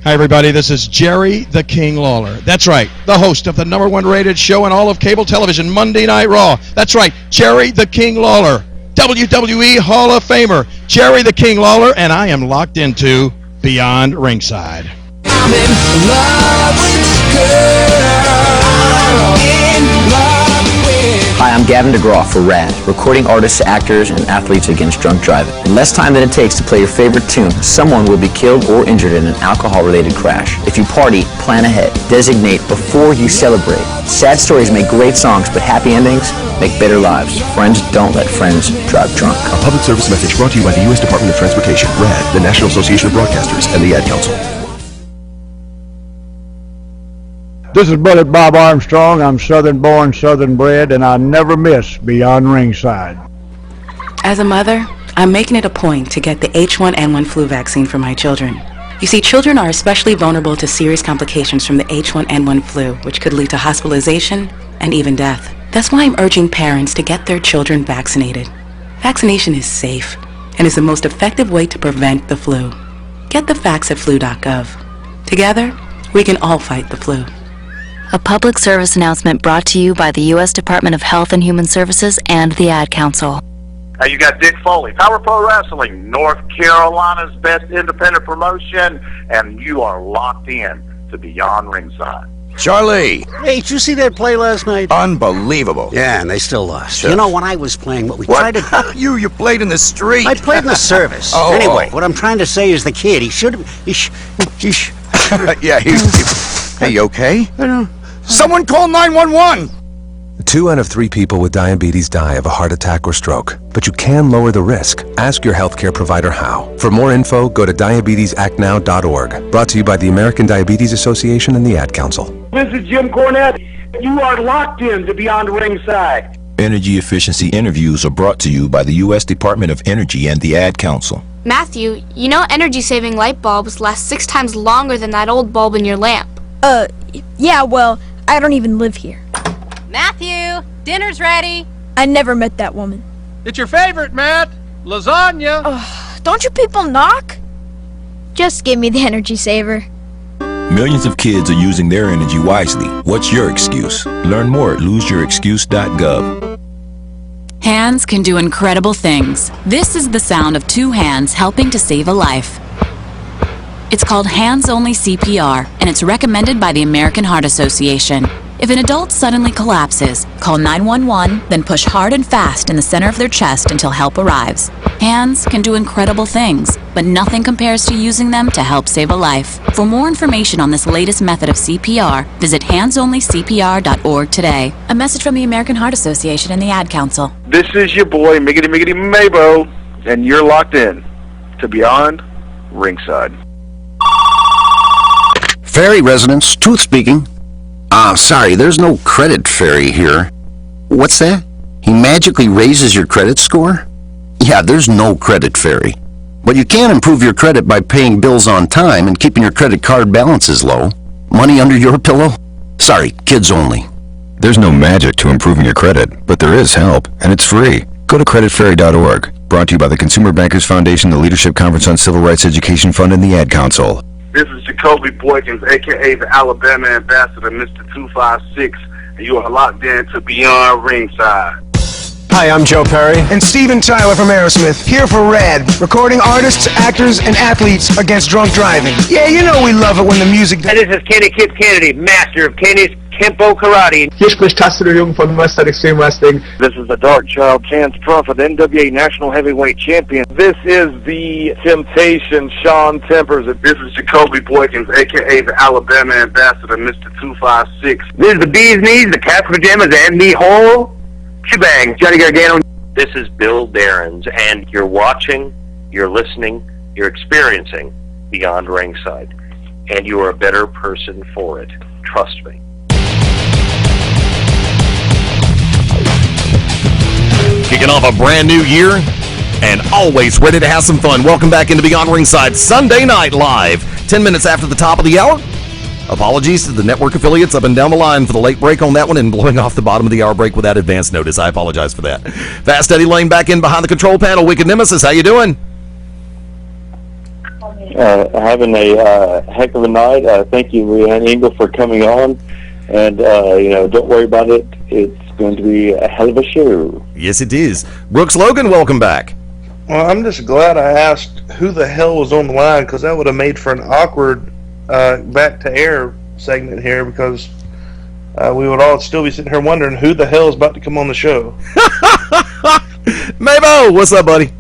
Hi, everybody. This is Jerry the King Lawler. That's right. The host of the #1 rated show in all of cable television, Monday Night Raw. That's right. Jerry the King Lawler. WWE Hall of Famer, Jerry the King Lawler, and I am locked into Beyond Ringside. I'm in love with this girl. In love with. Hi, I'm Gavin DeGraw for RAD, recording artists, actors, and athletes against drunk driving. In less time than it takes to play your favorite tune, someone will be killed or injured in an alcohol-related crash. If you party, plan ahead. Designate before you celebrate. Sad stories make great songs, but happy endings make better lives. Friends don't let friends drive drunk. A public service message brought to you by the U.S. Department of Transportation, RAD, the National Association of Broadcasters, and the Ad Council. This is Bullet Bob Armstrong. I'm Southern born, Southern bred, and I never miss Beyond Ringside. As a mother, I'm making it a point to get the H1N1 flu vaccine for my children. You see, children are especially vulnerable to serious complications from the H1N1 flu, which could lead to hospitalization and even death. That's why I'm urging parents to get their children vaccinated. Vaccination is safe and is the most effective way to prevent the flu. Get the facts at flu.gov. Together, we can all fight the flu. A public service announcement brought to you by the U.S. Department of Health and Human Services and the Ad Council. Hey, you got Dick Foley, Power Pro Wrestling, North Carolina's best independent promotion, and you are locked in to Beyond Ringside. Charlie! Hey, did you see that play last night? Unbelievable. Yeah, and they still lost. Sure. You know, when I was playing, what we tried to do... You played in the street. I played in the service. Anyway, what I'm trying to say is the kid, he should have... Yeah, Hey, you okay? I don't... Someone call 911! 2 out of 3 people with diabetes die of a heart attack or stroke, but you can lower the risk. Ask your healthcare provider how. For more info, go to diabetesactnow.org. Brought to you by the American Diabetes Association and the Ad Council. This is Jim Cornette. You are locked in to Beyond Ringside. Energy efficiency interviews are brought to you by the U.S. Department of Energy and the Ad Council. Matthew, you know energy-saving light bulbs last 6 times longer than that old bulb in your lamp. Yeah, well, I don't even live here. Matthew, dinner's ready. I never met that woman. It's your favorite, Matt. Lasagna. Don't you people knock? Just give me the energy saver. Millions of kids are using their energy wisely. What's your excuse? Learn more at loseyourexcuse.gov. Hands can do incredible things. This is the sound of 2 hands helping to save a life. It's called Hands-Only CPR, and it's recommended by the American Heart Association. If an adult suddenly collapses, call 911, then push hard and fast in the center of their chest until help arrives. Hands can do incredible things, but nothing compares to using them to help save a life. For more information on this latest method of CPR, visit handsonlycpr.org today. A message from the American Heart Association and the Ad Council. This is your boy, Miggity Miggity Mabo, and you're locked in to Beyond Ringside. Ferry residents, Tooth speaking. Sorry, there's no credit fairy here. What's that? He magically raises your credit score? Yeah, there's no credit fairy. But you can improve your credit by paying bills on time and keeping your credit card balances low. Money under your pillow? Sorry, kids only. There's no magic to improving your credit, but there is help, and it's free. Go to creditfairy.org. Brought to you by the Consumer Bankers Foundation, the Leadership Conference on Civil Rights Education Fund, and the Ad Council. This is Jacoby Boykins, a.k.a. the Alabama Ambassador, Mr. 256, and you are locked in to Beyond Ringside. Hi, I'm Joe Perry. And Steven Tyler from Aerosmith, here for RAD, recording artists, actors, and athletes against drunk driving. Yeah, you know we love it when the music... And this is Kenny Kip Kennedy, master of Kenny's Kempo Karate. Hier spricht Tassilo Jung von Western Extreme Wrestling. This is the Dark Child, Chance Crawford, NWA National Heavyweight Champion. This is the Temptation, Sean Tempers. This is Jacoby Boykins, a.k.a. the Alabama Ambassador, Mr. 256. This is the Bee's Knees, the Casper Pajamas, and the whole shebang. Johnny Gargano. This is Bill Behrens, and you're watching, you're listening, you're experiencing Beyond Ringside. And you are a better person for it. Trust me. Kicking off a brand new year and always ready to have some fun. Welcome back into Beyond Ringside Sunday Night Live. 10 minutes after the top of the hour. Apologies to the network affiliates up and down the line for the late break on that one and blowing off the bottom of the hour break without advance notice. I apologize for that. Fast Eddie Lane back in behind the control panel. Wicked Nemesis, how you doing? Having a heck of a night. Thank you, Leanne Engel, for coming on. And, don't worry about it. It's going to be a hell of a show. Yes, it is. Brooks Logan, welcome back. Well, I'm just glad I asked who the hell was on the line, because that would have made for an awkward back to air segment here, because we would all still be sitting here wondering who the hell is about to come on the show. Mabo, what's up, buddy?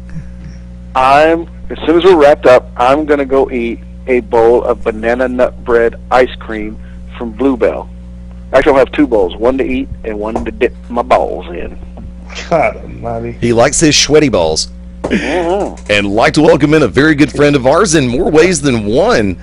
As soon as we're wrapped up, I'm going to go eat a bowl of banana nut bread ice cream from Bluebell. Actually, I'll have 2 bowls, one to eat and one to dip my balls in. God almighty. He likes his sweaty balls. And like to welcome in a very good friend of ours in more ways than one.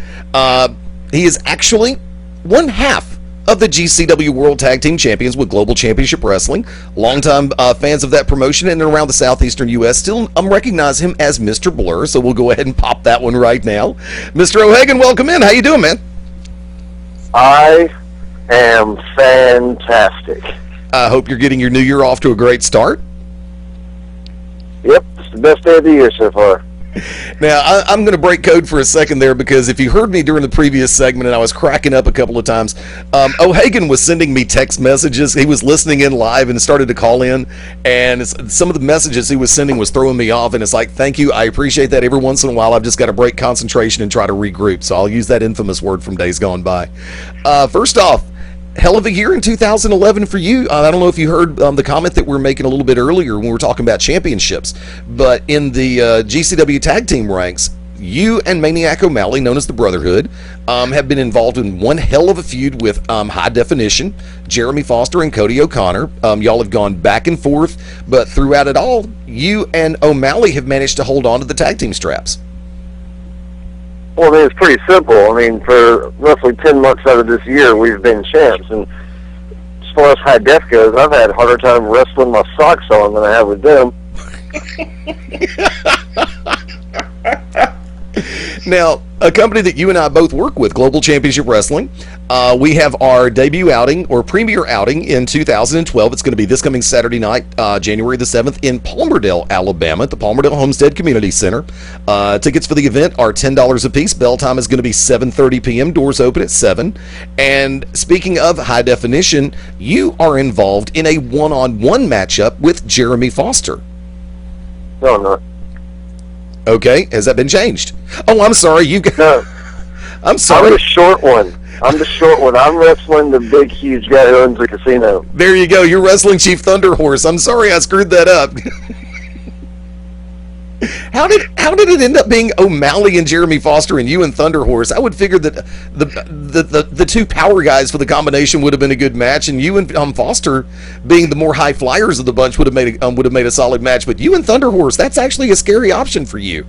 He is actually one half of the GCW World Tag Team Champions with Global Championship Wrestling. Longtime fans of that promotion in and around the southeastern U.S. still recognize him as Mr. Blur, so we'll go ahead and pop that one right now. Mr. O'Hagan, welcome in. How you doing, man? I am fantastic. I hope you're getting your new year off to a great start. Yep, it's the best day of the year so far. Now, I'm going to break code for a second there, because if you heard me during the previous segment and I was cracking up a couple of times, O'Hagan was sending me text messages. He was listening in live and started to call in, and some of the messages he was sending was throwing me off, and it's like, thank you, I appreciate that. Every once in a while, I've just got to break concentration and try to regroup, so I'll use that infamous word from days gone by. First off, hell of a year in 2011 for you. I don't know if you heard the comment that we're making a little bit earlier when we were talking about championships, but in the GCW tag team ranks, you and Maniac O'Malley, known as the Brotherhood, have been involved in one hell of a feud with High Definition, Jeremy Foster and Cody O'Connor. Y'all have gone back and forth, but throughout it all, you and O'Malley have managed to hold on to the tag team straps. Well, I mean, it's pretty simple. I mean, for roughly 10 months out of this year, we've been champs. And as far as High Def goes, I've had a harder time wrestling my socks on than I have with them. Now, a company that you and I both work with, Global Championship Wrestling, we have our debut outing, or premiere outing, in 2012. It's going to be this coming Saturday night, January the 7th, in Palmerdale, Alabama, at the Palmerdale Homestead Community Center. Tickets for the event are $10 a piece. Bell time is going to be 7:30 p.m. Doors open at 7. And speaking of High Definition, you are involved in a one-on-one matchup with Jeremy Foster. No, I'm not. Okay, has that been changed? Oh, I'm sorry. No. I'm sorry. I'm the short one. I'm wrestling the big, huge guy who owns the casino. There you go. You're wrestling Chief Thunder Horse. I'm sorry I screwed that up. How did it end up being O'Malley and Jeremy Foster and you and Thunder Horse? I would figure that the two power guys for the combination would have been a good match, and you and Foster, being the more high flyers of the bunch, would have made a solid match. But you and Thunder Horse, that's actually a scary option for you.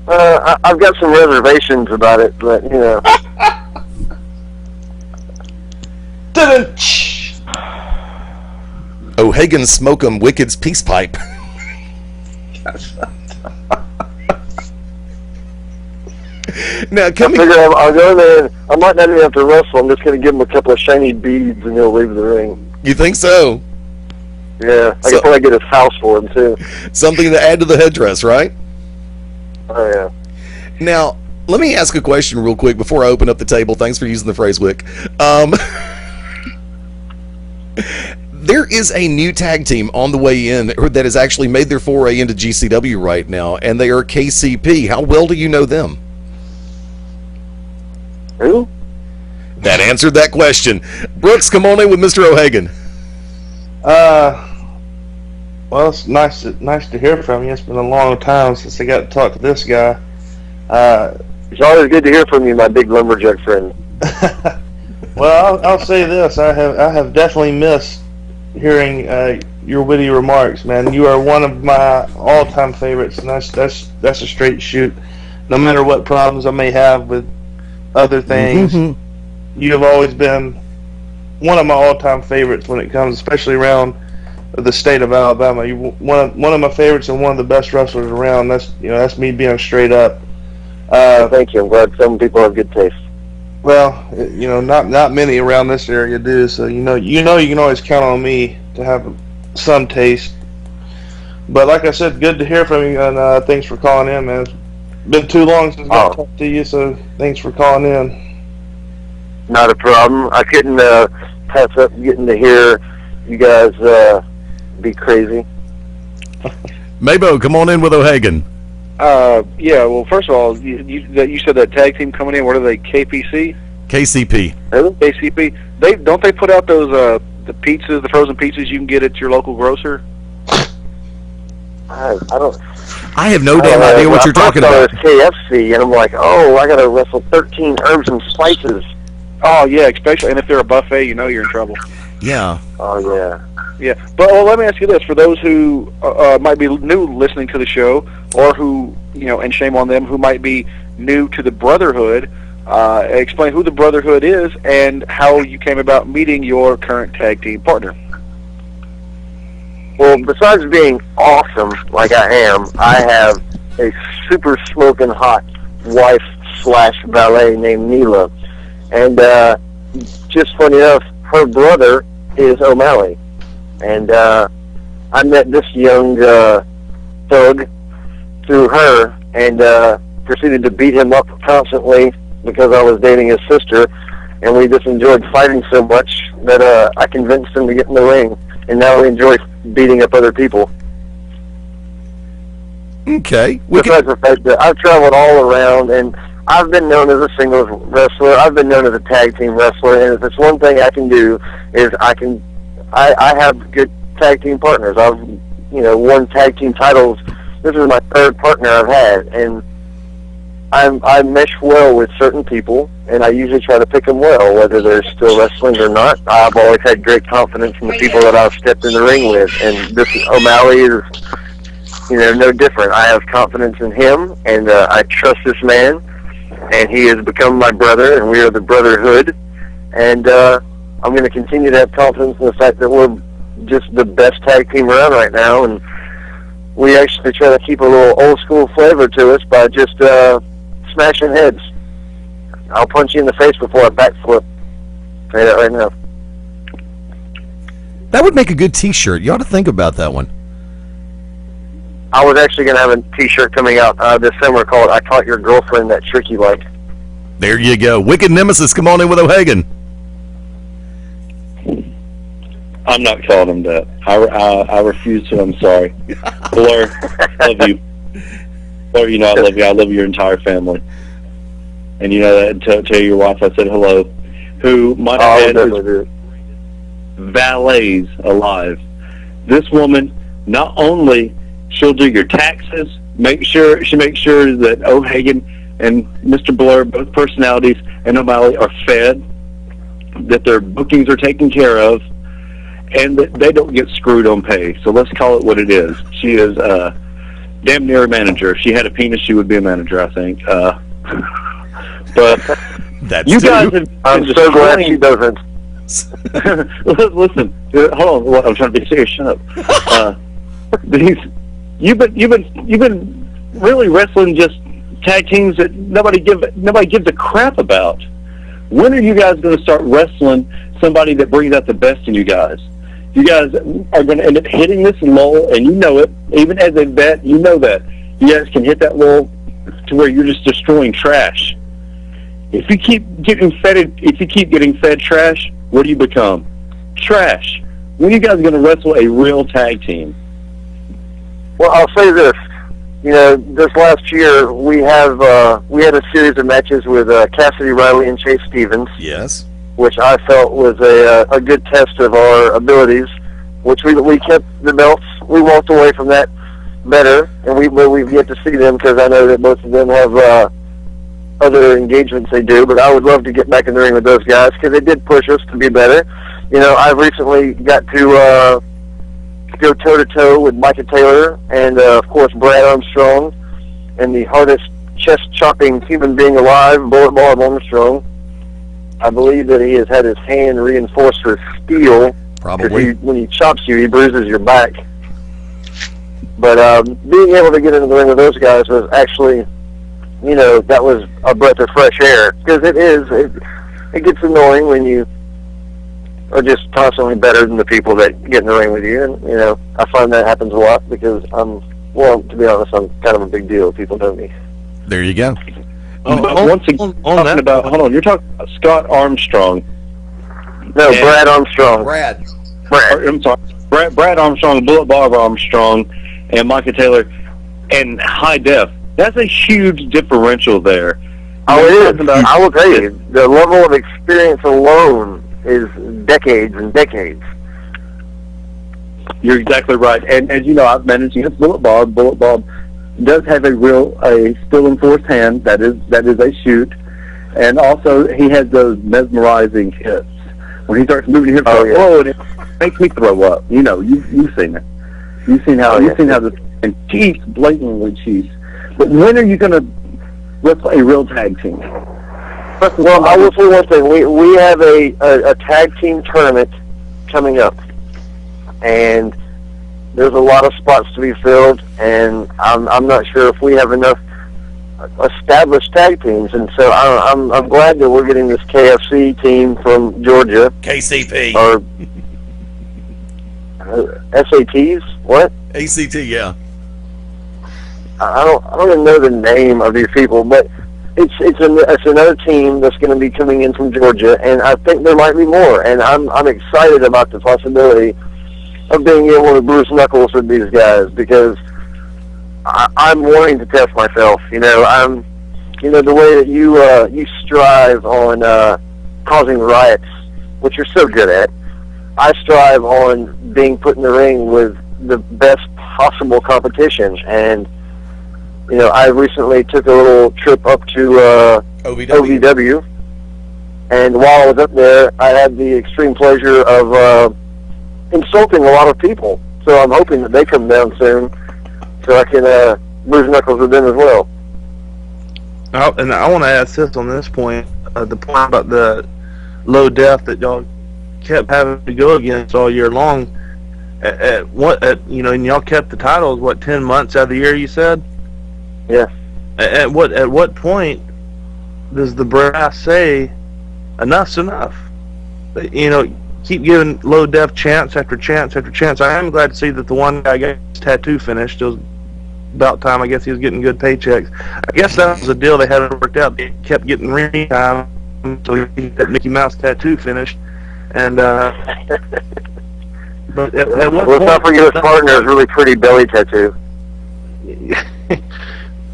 I've got some reservations about it, but you know. O'Hagan Smoke'em Wicked's peace pipe. Now, I figure I'll go there and I might not even have to wrestle. I'm just going to give him a couple of shiny beads and he'll leave the ring. You think so? Yeah, I can probably get his house for him too. Something to add to the headdress, right? Oh yeah. Now, let me ask a question real quick before I open up the table. Thanks for using the phrase, Wick. There is a new tag team on the way in that has actually made their foray into GCW right now, and they are KCP. How well do you know them? Who? That answered that question. Brooks, come on in with Mr. O'Hagan. Well, it's nice to hear from you. It's been a long time since I got to talk to this guy. It's always good to hear from you, my big lumberjack friend. Well, I'll say this: I have definitely missed hearing your witty remarks, man. You are one of my all-time favorites, and that's a straight shoot. No matter what problems I may have with other things, you have always been one of my all-time favorites when it comes, especially around the state of Alabama. You one of my favorites and one of the best wrestlers around. That's me being straight up. Thank you. I'm glad some people have good taste. Well, not many around this area do. So you can always count on me to have some taste. But like I said, good to hear from you, and thanks for calling in, man. It's been too long since I talked to you, so thanks for calling in. Not a problem. I couldn't pass up getting to hear you guys be crazy. Mabo, come on in with O'Hagan. Yeah, well, first of all, you said that tag team coming in. What are they, KPC? KCP. KCP. Don't they put out those the pizzas, the frozen pizzas you can get at your local grocer? I don't. I have no damn idea what you're talking about. It was KFC, and I'm like, oh, I got to wrestle 13 herbs and spices. Oh yeah, especially, and if they're a buffet, you're in trouble. Yeah. Oh yeah. Yeah, but let me ask you this: for those who might be new listening to the show, or who and shame on them, who might be new to the Brotherhood, explain who the Brotherhood is and how you came about meeting your current tag team partner. Well, besides being awesome like I am, I have a super smoking hot wife/valet named Neela, and just funny enough, her brother is O'Malley. And I met this young thug through her, and proceeded to beat him up constantly because I was dating his sister, and we just enjoyed fighting so much that I convinced him to get in the ring, and now we enjoy beating up other people. Okay. Besides the fact that I've traveled all around, and I've been known as a singles wrestler, I've been known as a tag team wrestler, and if it's one thing I can do is I have good tag team partners. I've, won tag team titles. This is my third partner I've had, and I mesh well with certain people, and I usually try to pick them well, whether they're still wrestling or not. I've always had great confidence in the people that I've stepped in the ring with, and this O'Malley is, no different. I have confidence in him, and I trust this man, and he has become my brother, and we are the Brotherhood, and I'm going to continue to have confidence in the fact that we're just the best tag team around right now, and we actually try to keep a little old school flavor to us by just smashing heads. I'll punch you in the face before I backflip. Say that right now. That would make a good T-shirt. You ought to think about that one. I was actually going to have a T-shirt coming out this summer called "I Taught Your Girlfriend That Trick You Like." There you go. Wicked Nemesis, come on in with O'Hagan. I'm not calling him that. I refuse to. I'm sorry. Blur, love you. Blur, I love you. I love your entire family. And you know that. Tell your wife I said hello. Who might have had his valets alive. This woman, not only she'll do your taxes, she makes sure that O'Hagan and Mr. Blur, both personalities, and O'Malley are fed, that their bookings are taken care of, and that they don't get screwed on pay. So let's call it what it is. She is damn near a manager. If she had a penis, she would be a manager, I think. But that's you guys have I'm so glad she doesn't. Listen, hold on. I'm trying to be serious. Shut up. You've been really wrestling just tag teams that nobody gives a crap about. When are you guys going to start wrestling somebody that brings out the best in you guys? You guys are going to end up hitting this lull, and you know it. Even as a vet, you know that. You guys can hit that lull to where you're just destroying trash. If you keep getting fed trash, what do you become? Trash. When are you guys going to wrestle a real tag team? Well, I'll say this. This last year we had a series of matches with Cassidy Riley and Chase Stevens. Yes. Which I felt was a good test of our abilities. Which we kept the belts. We walked away from that better, and we've yet to see them because I know that most of them have other engagements they do. But I would love to get back in the ring with those guys because they did push us to be better. I've recently got to go toe-to-toe with Micah Taylor and, of course, Brad Armstrong and the hardest chest-chopping human being alive, Bullet Bob Armstrong. I believe that he has had his hand reinforced with steel. Probably. When he chops you, he bruises your back. But being able to get into the ring with those guys was actually that was a breath of fresh air, because it gets annoying when you are just constantly better than the people that get in the ring with you, and I find that happens a lot because to be honest, I'm kind of a big deal. People know me. There you go. Once again, you're talking about Scott Armstrong. No, Brad Armstrong. Brad. I'm sorry. Brad Armstrong, Bullet Bob Armstrong, and Micah Taylor, and high def. That's a huge differential there. Oh, it is. I will tell you, the level of experience alone is decades and decades. You're exactly right. And as you know, I've managed against Bullet Bob. Bullet Bob does have a still enforced hand. That is a shoot. And also, he has those mesmerizing hits. When he starts moving his and it makes me throw up. You've seen it. You've seen how this and cheats, blatantly cheats. But when are you going to wrestle a real tag team? Well, I will say one thing. We have a tag team tournament coming up, and there's a lot of spots to be filled, and I'm not sure if we have enough established tag teams, and so I'm glad that we're getting this KFC team from Georgia. KCP. Or SATs? What? ACT, yeah. I don't even know the name of these people, but it's another team that's going to be coming in from Georgia, and I think there might be more, and I'm excited about the possibility of being able to bruise knuckles with these guys, because I'm wanting to test myself. The way that you strive on causing riots, which you're so good at. I strive on being put in the ring with the best possible competition, and I recently took a little trip up to OVW, and while I was up there, I had the extreme pleasure of insulting a lot of people. So I'm hoping that they come down soon, so I can bruise knuckles with them as well. And I want to ask this on this point, the point about the low def that y'all kept having to go against all year long. And y'all kept the titles 10 months out of the year, you said? Yeah. At what point does the brass say enough's enough? Keep giving low def chance after chance after chance. I am glad to see that the one guy got his tattoo finished. It was about time. I guess he was getting good paychecks. I guess that was the deal they had worked out. They kept getting ring time, so he got Mickey Mouse tattoo finished. And but at what point? Let's not forget his partner's really pretty belly tattoo.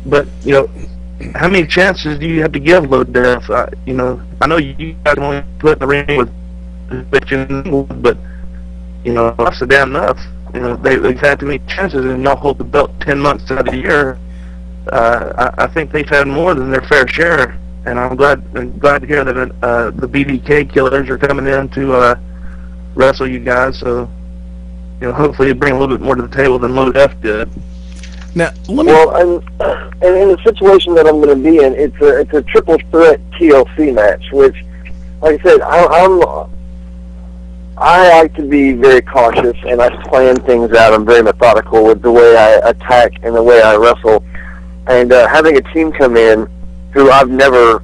But how many chances do you have to give low def? I know you guys can only put in the ring with bitching, but that's a damn enough. They've had too many chances, and y'all hold the belt 10 months out of the year. I think they've had more than their fair share, and I'm glad to hear that the BDK killers are coming in to wrestle you guys. So hopefully you bring a little bit more to the table than Low Def did. Now, and in the situation that I'm going to be in, it's a triple threat TLC match, which, like I said, I like to be very cautious, and I plan things out. I'm very methodical with the way I attack and the way I wrestle. And having a team come in who I've never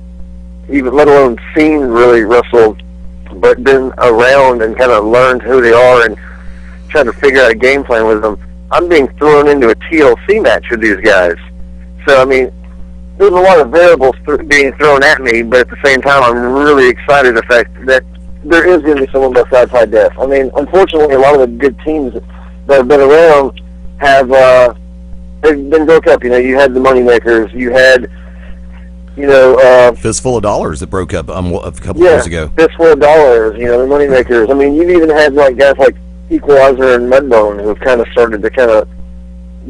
even, let alone seen really wrestle, but been around and kind of learned who they are and trying to figure out a game plan with them, I'm being thrown into a TLC match with these guys. So, there's a lot of variables being thrown at me, but at the same time, I'm really excited the fact that there is going to be someone besides high def. Unfortunately, a lot of the good teams that have been around have they've been broke up. You had the Moneymakers, you had Fistful of Dollars that broke up a couple years ago. Fistful of Dollars, the Moneymakers. You've even had guys like Equalizer and Mudbone who've kind of started to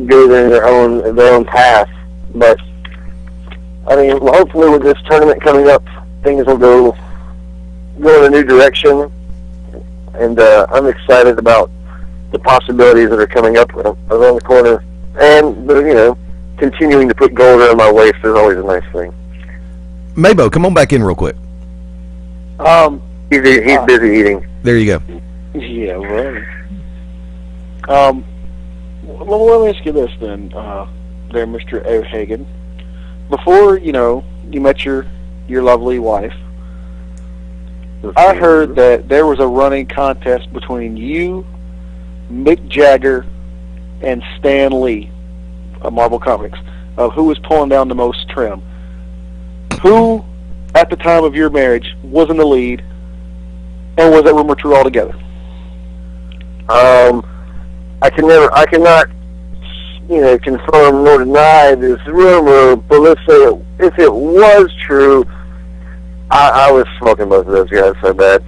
go their own path. But hopefully with this tournament coming up, things will go in a new direction, and I'm excited about the possibilities that are coming up around the corner. And continuing to put gold around my waist is always a nice thing. Mabo, come on back in real quick. He's busy eating. There you go. Yeah, right. Let me ask you this then, there, Mr. O'Hagan. before you met your lovely wife, I heard that there was a running contest between you, Mick Jagger, and Stan Lee of Marvel Comics of who was pulling down the most trim. Who, at the time of your marriage, was in the lead, and was that rumor true altogether? I cannot, confirm nor deny this rumor, but let's say if it was true, I was smoking both of those guys so bad.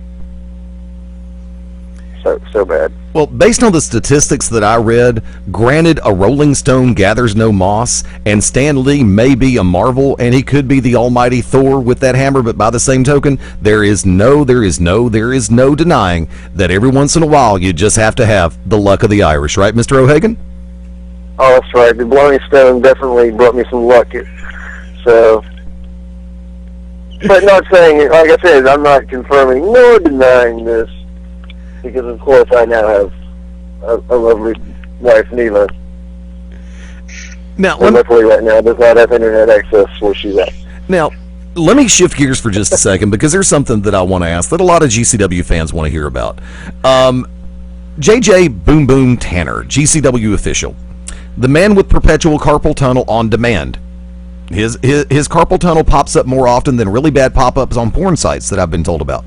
So bad. Well, based on the statistics that I read, granted, a Rolling Stone gathers no moss, and Stan Lee may be a Marvel, and he could be the almighty Thor with that hammer, but by the same token, there is no denying that every once in a while you just have to have the luck of the Irish, right, Mr. O'Hagan? Oh, that's right. The Blowing Stone definitely brought me some luck. So, but not saying, like I said, I'm not confirming nor denying this, because of course I now have a lovely wife, Neela. Now, luckily right now does not have internet access where she's at. Now, let me shift gears for just a second, because there's something that I want to ask that a lot of GCW fans want to hear about. JJ Boom Boom Tanner, GCW official, the man with perpetual carpal tunnel on demand. His carpal tunnel pops up more often than really bad pop-ups on porn sites that I've been told about.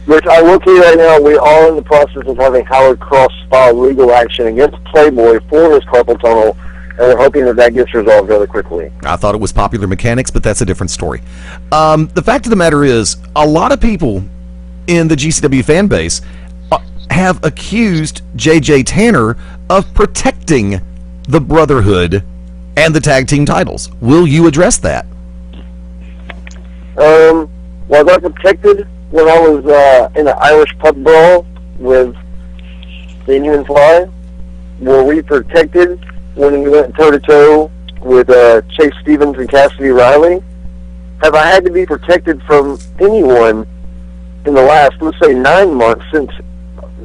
Which I will tell you right now, we are in the process of having Howard Cross file legal action against Playboy for his carpal tunnel, and we're hoping that gets resolved rather quickly. I thought it was Popular Mechanics, but that's a different story. The fact of the matter is, a lot of people in the GCW fan base have accused JJ Tanner of protecting the Brotherhood and the tag team titles. Will you address that? Well, I got protected when I was in an Irish pub brawl with the Indian Fly. Were we protected when we went toe-to-toe with Chase Stevens and Cassidy Riley? Have I had to be protected from anyone in the last, let's say, 9 months since,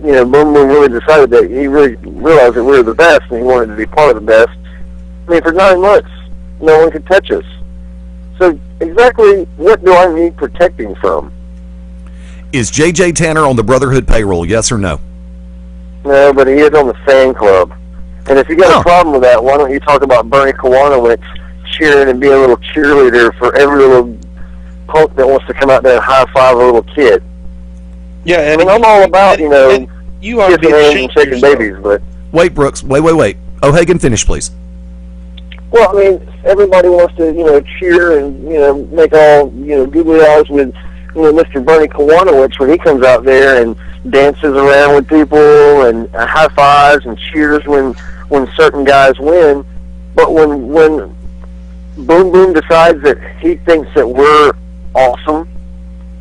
Boom Boom really decided that he really realized that we were the best and he wanted to be part of the best? I mean, for 9 months, no one could touch us. So exactly what do I need protecting from? Is JJ Tanner on the Brotherhood payroll, yes or no? No, but he is on the fan club. And if you got a problem with that, why don't you talk about Bernie Kowanowitz cheering and being a little cheerleader for every little punk that wants to come out there and high-five a little kid? Yeah, and I'm all about, you are kissing hands and shaking babies, but... Wait, Brooks, wait. O'Hagan, finish, please. Well, I mean, everybody wants to, cheer and, make all, googly eyes with, Mr. Bernie Kowanowitz when he comes out there and dances around with people and high fives and cheers when certain guys win. But when Boom Boom decides that he thinks that we're awesome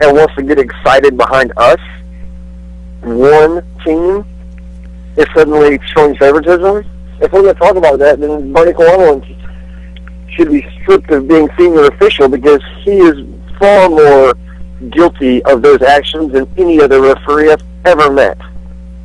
and wants to get excited behind us, one team is suddenly showing favoritism. If we're going to talk about that, then Bernie Kowanowitz should be stripped of being senior official because he is far more guilty of those actions than any other referee I've ever met.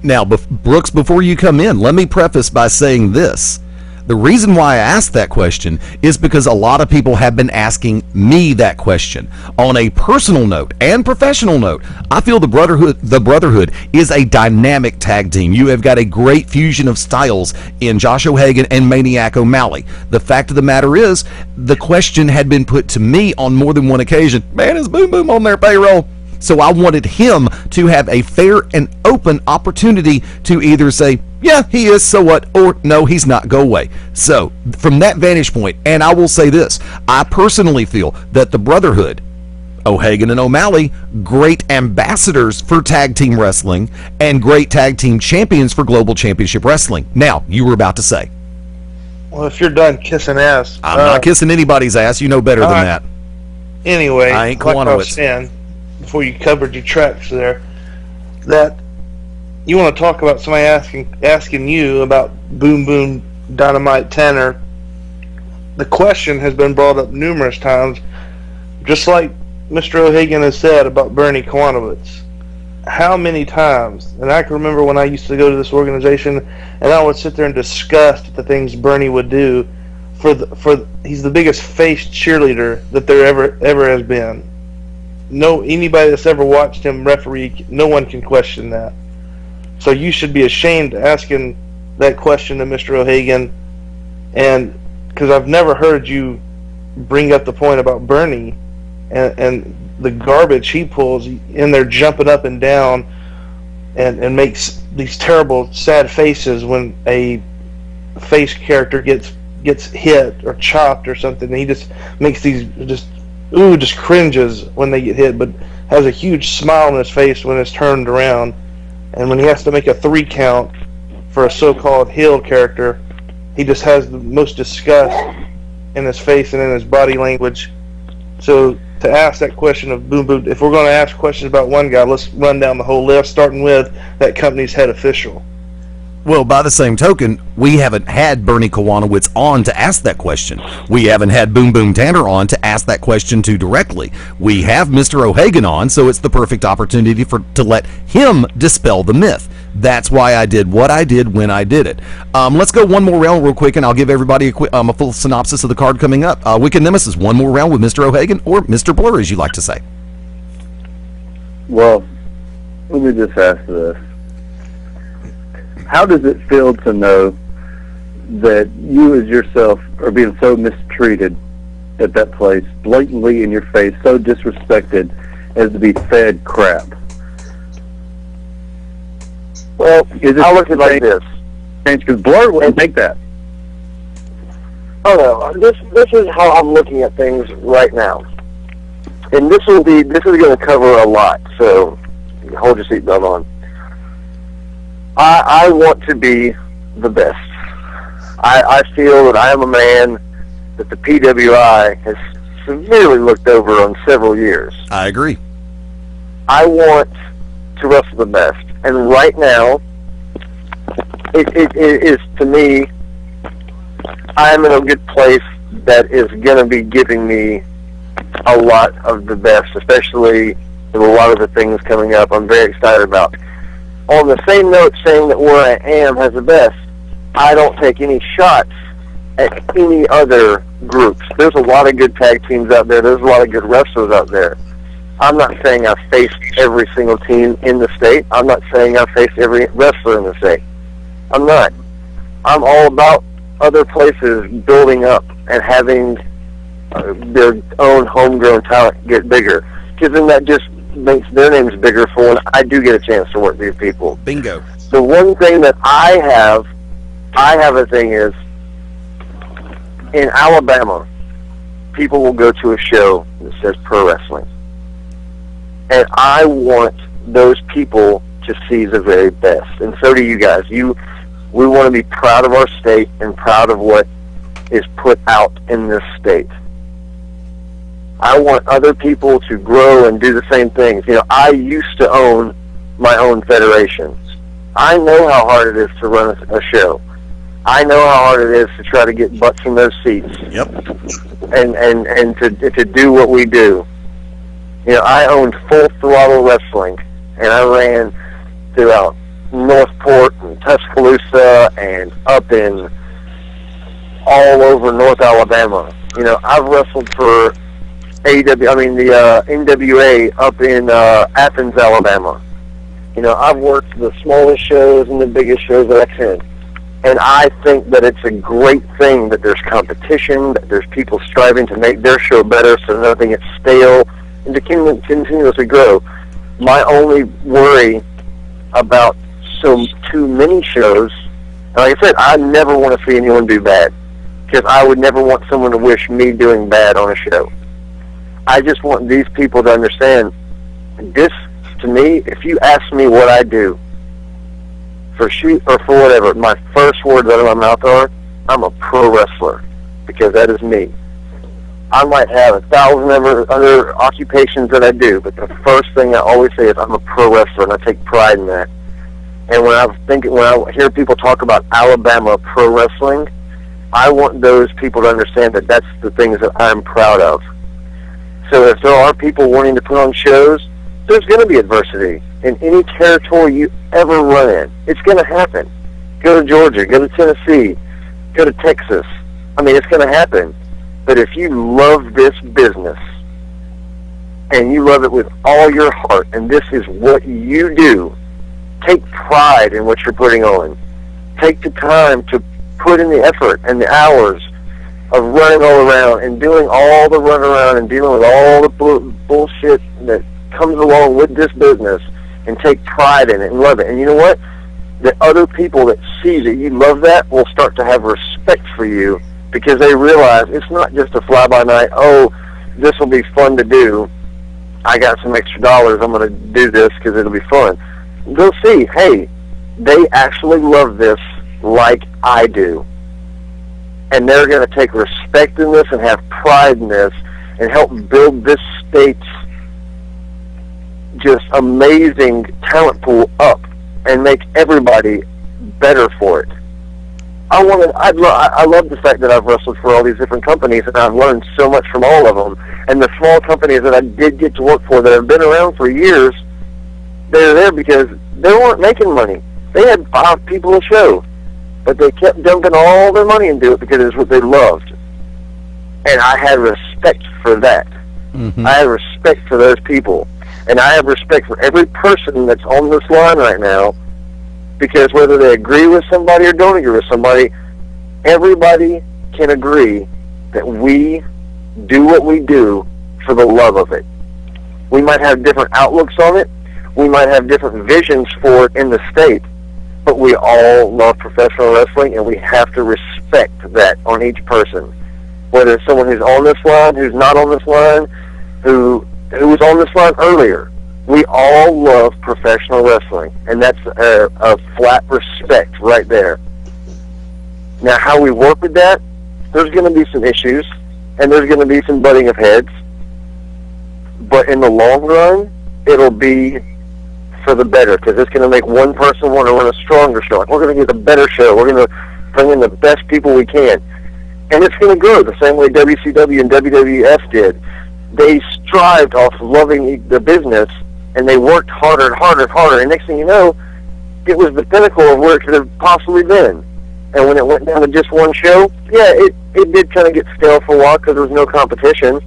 Now, Brooks, before you come in, let me preface by saying this. The reason why I asked that question is because a lot of people have been asking me that question. On a personal note and professional note, I feel the Brotherhood is a dynamic tag team. You have got a great fusion of styles in Josh O'Hagan and Maniac O'Malley. The fact of the matter is, the question had been put to me on more than one occasion. Man, is Boom Boom on their payroll? So I wanted him to have a fair and open opportunity to either say, yeah, he is, so what, or no, he's not, go away. So from that vantage point, and I will say this, I personally feel that the Brotherhood, O'Hagan and O'Malley, great ambassadors for tag team wrestling and great tag team champions for Global Championship Wrestling. Now, you were about to say. Well, if you're done kissing ass. I'm not kissing anybody's ass. You know better than that. Anyway, I ain't like I was Kowanowitz. saying, before you covered your tracks there, that you want to talk about somebody asking you about Boom Boom Dynamite Tanner. The question has been brought up numerous times, just like Mr. O'Hagan has said about Bernie Kowanowitz. How many times? And I can remember when I used to go to this organization and I would sit there and discuss the things Bernie would do he's the biggest face cheerleader that there ever has been. No, anybody that's ever watched him referee, no one can question that. So you should be ashamed asking that question to Mr. O'Hagan, and because I've never heard you bring up the point about Bernie and the garbage he pulls in there, jumping up and down and makes these terrible sad faces when a face character gets hit or chopped or something. He just makes these just cringes when they get hit, but has a huge smile on his face when it's turned around. And when he has to make a 3 count for a so-called heel character, he just has the most disgust in his face and in his body language. So to ask that question of Boom Boom, if we're going to ask questions about one guy, let's run down the whole list, starting with that company's head official. Well, by the same token, we haven't had Bernie Kowanowitz on to ask that question. We haven't had Boom Boom Tanner on to ask that question to directly. We have Mr. O'Hagan on, so it's the perfect opportunity to let him dispel the myth. That's why I did what I did when I did it. Let's go one more round real quick, and I'll give everybody a full synopsis of the card coming up. Wicked Nemesis, one more round with Mr. O'Hagan, or Mr. Blur, as you like to say. Well, let me just ask this. How does it feel to know that you as yourself are being so mistreated at that place, blatantly in your face, so disrespected as to be fed crap? Well, I'll look at it like this. Because Blur wouldn't take that. Oh no, this is how I'm looking at things right now, and this is going to cover a lot. So hold your seatbelt on. I want to be the best. I feel that I am a man that the PWI has severely looked over on several years. I agree. I want to wrestle the best. And right now, it is, to me, I am in a good place that is going to be giving me a lot of the best, especially with a lot of the things coming up I'm very excited about. On the same note, saying that where I am has the best, I don't take any shots at any other groups. There's a lot of good tag teams out there. There's a lot of good wrestlers out there. I'm not saying I've faced every single team in the state. I'm not saying I've faced every wrestler in the state. I'm not. I'm all about other places building up and having their own homegrown talent get bigger. Because then that just makes their names bigger for when I do get a chance to work with these people. Bingo. The one thing that I have a thing is, in Alabama, people will go to a show that says pro wrestling. And I want those people to see the very best. And so do you guys. We want to be proud of our state and proud of what is put out in this state. I want other people to grow and do the same things. You know, I used to own my own federations. I know how hard it is to run a show. I know how hard it is to try to get butts in those seats. Yep. And to do what we do. You know, I owned Full Throttle Wrestling, and I ran throughout Northport and Tuscaloosa and up in all over North Alabama. You know, I've wrestled for the NWA up in Athens, Alabama. You know, I've worked the smallest shows and the biggest shows that I can. And I think that it's a great thing that there's competition, that there's people striving to make their show better so nothing gets stale, and to continuously grow. My only worry about too many shows, and like I said, I never want to see anyone do bad, because I would never want someone to wish me doing bad on a show. I just want these people to understand this. To me, if you ask me what I do for shoot or for whatever, my first words out of my mouth are, I'm a pro wrestler, because that is me. I might have 1,000 other occupations that I do, but the first thing I always say is I'm a pro wrestler, and I take pride in that. And when I hear people talk about Alabama pro wrestling, I want those people to understand that that's the things that I'm proud of. So if there are people wanting to put on shows, there's going to be adversity in any territory you ever run in. It's going to happen. Go to Georgia, go to Tennessee, go to Texas. I mean, it's going to happen. But if you love this business, and you love it with all your heart, and this is what you do, take pride in what you're putting on. Take the time to put in the effort and the hours of running all around and doing all the run around and dealing with all the bullshit that comes along with this business, and take pride in it and love it. And you know what? The other people that see that you love that will start to have respect for you, because they realize it's not just a fly-by-night, oh, this will be fun to do. I got some extra dollars, I'm going to do this because it'll be fun. They'll see, hey, they actually love this like I do. And they're going to take respect in this and have pride in this and help build this state's just amazing talent pool up and make everybody better for it. I love the fact that I've wrestled for all these different companies, and I've learned so much from all of them. And the small companies that I did get to work for that have been around for years, they're there because they weren't making money. They had 5 people a show, but they kept dumping all their money into it because it's what they loved. And I had respect for that. Mm-hmm. I had respect for those people. And I have respect for every person that's on this line right now, because whether they agree with somebody or don't agree with somebody, everybody can agree that we do what we do for the love of it. We might have different outlooks on it. We might have different visions for it in the state, but we all love professional wrestling, and we have to respect that on each person. Whether it's someone who's on this line, who's not on this line, who was on this line earlier. We all love professional wrestling, and that's a flat respect right there. Now, how we work with that, there's going to be some issues, and there's going to be some butting of heads, but in the long run, it'll be for the better, because it's going to make one person want to run a stronger show. We're going to get a better show. We're going to bring in the best people we can, and it's going to grow the same way WCW and WWF did. They strived off loving the business, and they worked harder and harder and harder, and next thing you know, it was the pinnacle of where it could have possibly been. And when it went down to just one show, yeah, it did kind of get stale for a while because there was no competition.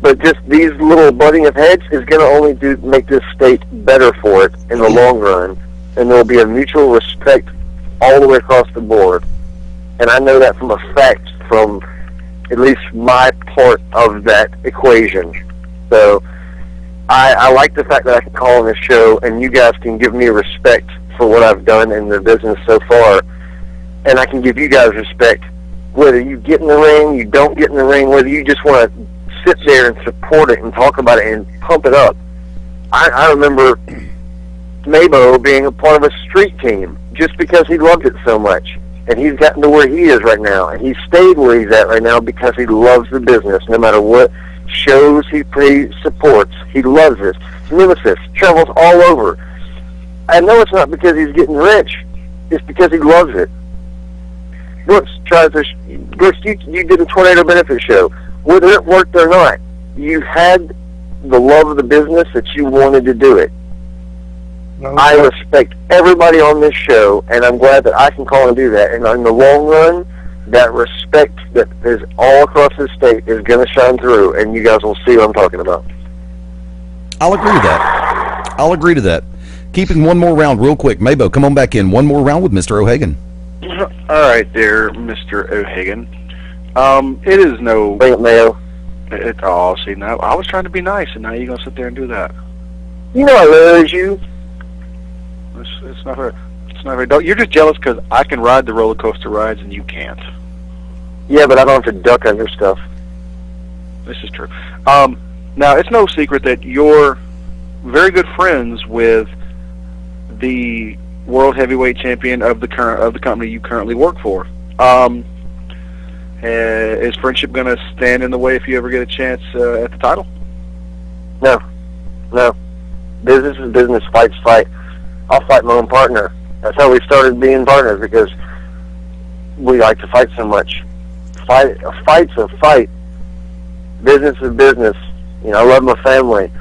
But just these little butting of heads is going to only make this state better for it in the long run, and there will be a mutual respect all the way across the board. And I know that from a fact from at least my part of that equation. So I like the fact that I can call on this show, and you guys can give me respect for what I've done in the business so far, and I can give you guys respect whether you get in the ring, you don't get in the ring, whether you just want to sit there and support it and talk about it and pump it up. I remember Mabo being a part of a street team just because he loved it so much, and he's gotten to where he is right now, and he stayed where he's at right now because he loves the business. No matter what shows he supports, he loves it. Nemesis travels all over. I know it's not because he's getting rich, it's because he loves it. Brooks, you did a tornado benefit show. Whether it worked or not, you had the love of the business that you wanted to do it. Okay. I respect everybody on this show, and I'm glad that I can call and do that. And in the long run, that respect that is all across the state is going to shine through, and you guys will see what I'm talking about. I'll agree to that. Keeping one more round real quick. Mabo, come on back in. One more round with Mr. O'Hagan. All right there, Mr. O'Hagan. It is no... Bring it, Mayo. Oh, see, now I was trying to be nice, and now you're going to sit there and do that. You know I love you. It's not very... You're just jealous because I can ride the roller coaster rides and you can't. Yeah, but I don't have to duck under stuff. This is true. Now, it's no secret that you're very good friends with the world heavyweight champion of the company you currently work for. Is friendship going to stand in the way if you ever get a chance at the title? No. Business is business. Fight's fight. I'll fight my own partner. That's how we started being partners, because we like to fight so much. A fight's a fight. Business is business. You know, I love my family.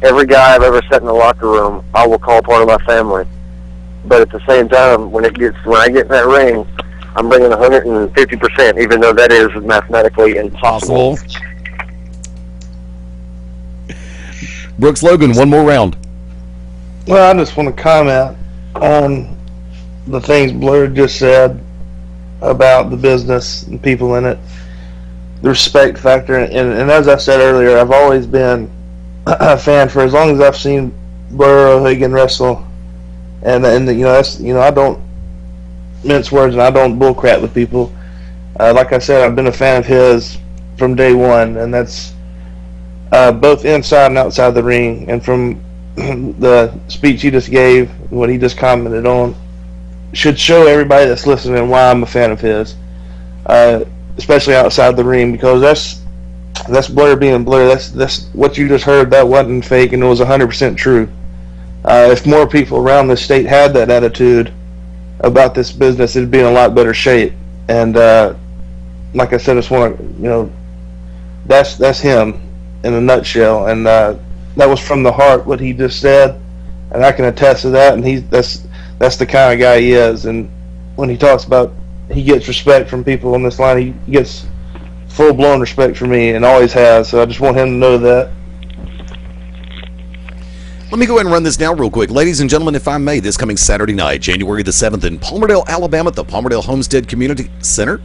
Every guy I've ever sat in the locker room, I will call part of my family. But at the same time, when I get in that ring, I'm bringing 150%, even though that is mathematically impossible. Brooks Logan, one more round. Well, I just want to comment on the things Blair just said about the business and people in it, the respect factor, and as I said earlier, I've always been a fan for as long as I've seen Blair O'Hagan wrestle, and that's I don't mince words and I don't bullcrap with people. Like I said, I've been a fan of his from day one, and that's both inside and outside the ring. And from the speech he just gave, what he just commented on, should show everybody that's listening why I'm a fan of his, especially outside the ring, because that's Blair being Blair. That's what you just heard. That wasn't fake, and it was 100% true. If more people around the state had that attitude about this business, it'd be in a lot better shape. And like I said, I just want to, that's him in a nutshell. And that was from the heart what he just said, and I can attest to that. And that's the kind of guy he is. And when he talks about he gets respect from people on this line, he gets full-blown respect from me and always has. So I just want him to know that. Let me go ahead and run this down real quick. Ladies and gentlemen, if I may, this coming Saturday night, January the 7th in Palmerdale, Alabama at the Palmerdale Homestead Community Center,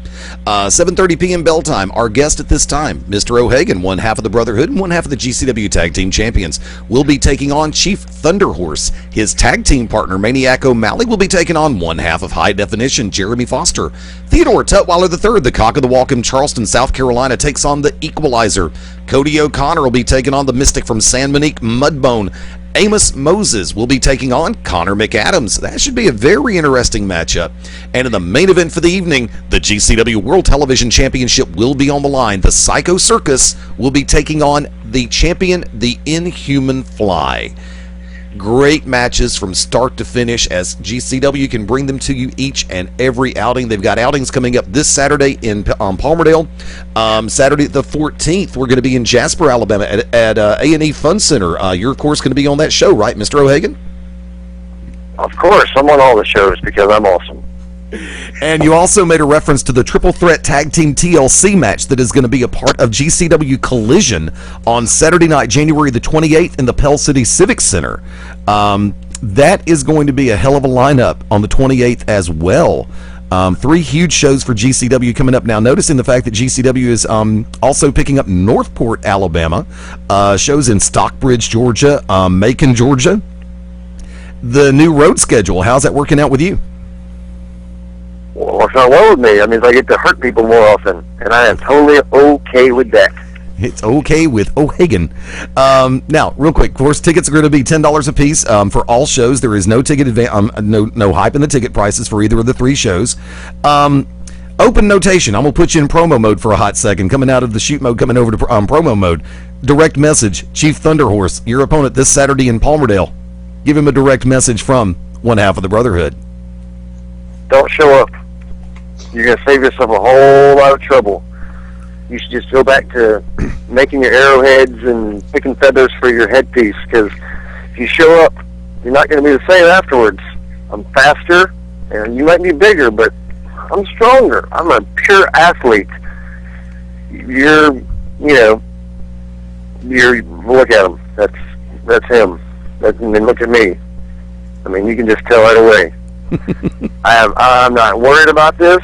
7:30 p.m. bell time. Our guest at this time, Mr. O'Hagan, one half of the Brotherhood and one half of the GCW Tag Team Champions, will be taking on Chief Thunderhorse. His tag team partner, Maniac O'Malley, will be taking on one half of High Definition, Jeremy Foster. Theodore Tutwiler III, the Cock of the Walk in Charleston, South Carolina, takes on the Equalizer. Cody O'Connor will be taking on the Mystic from San Monique, Mudbone. Amos Moses will be taking on Connor McAdams. That should be a very interesting matchup. And in the main event for the evening, the GCW World Television Championship will be on the line. The Psycho Circus will be taking on the champion, the Inhuman Fly. Great matches from start to finish, as GCW can bring them to you each and every outing. They've got outings coming up this Saturday in Palmerdale. Saturday the 14th, we're going to be in Jasper, Alabama at A&E Fun Center. You're, of course, going to be on that show, right, Mr. O'Hagan? Of course. I'm on all the shows because I'm awesome. And you also made a reference to the Triple Threat Tag Team TLC match that is going to be a part of GCW Collision on Saturday night, January the 28th in the Pell City Civic Center. That is going to be a hell of a lineup on the 28th as well. 3 huge shows for GCW coming up now. Noticing the fact that GCW is also picking up Northport, Alabama, shows in Stockbridge, Georgia, Macon, Georgia. The new road schedule, how's that working out with you? Well, it's not well with me. I mean, I get to hurt people more often, and I am totally okay with that. It's okay with O'Hagan. Now, real quick, of course, tickets are going to be $10 a piece for all shows. There is no ticket no hype in the ticket prices for either of the 3 shows. Open notation. I'm going to put you in promo mode for a hot second. Coming out of the shoot mode, coming over to promo mode. Direct message, Chief Thunderhorse, your opponent this Saturday in Palmerdale. Give him a direct message from one half of the Brotherhood. Don't show up. You're going to save yourself a whole lot of trouble. You should just go back to making your arrowheads and picking feathers for your headpiece, because if you show up, you're not going to be the same afterwards. I'm faster, and you might be bigger, but I'm stronger. I'm a pure athlete. You're look at him. That's him. And then look at me. I mean, you can just tell right away. I'm not worried about this.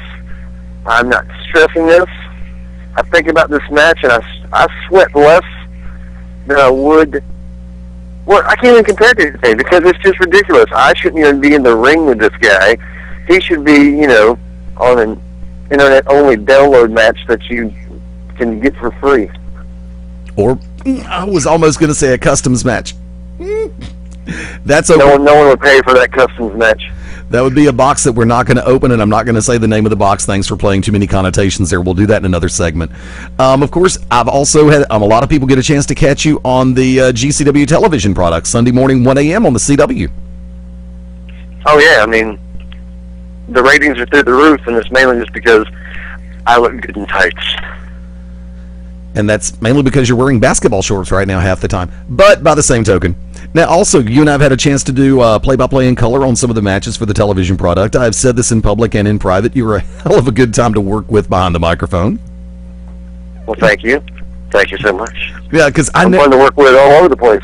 I'm not stressing this. I think about this match, and I sweat less than I would. Well, I can't even compare it to anything because it's just ridiculous. I shouldn't even be in the ring with this guy. He should be, on an internet-only download match that you can get for free. Or, I was almost going to say a customs match. That's okay. No one would pay for that customs match. That would be a box that we're not going to open, and I'm not going to say the name of the box. Thanks for playing too many connotations there. We'll do that in another segment. Of course, I've also had a lot of people get a chance to catch you on the GCW television product Sunday morning, 1 a.m. on the CW. Oh, yeah. I mean, the ratings are through the roof, and it's mainly just because I look good in tights. And that's mainly because you're wearing basketball shorts right now half the time. But by the same token, Now, also, you and I have had a chance to do play-by-play in color on some of the matches for the television product. I've said this in public and in private. You were a hell of a good time to work with behind the microphone. Well, thank you. Thank you so much. Yeah, because I'm fun to work with all over the place.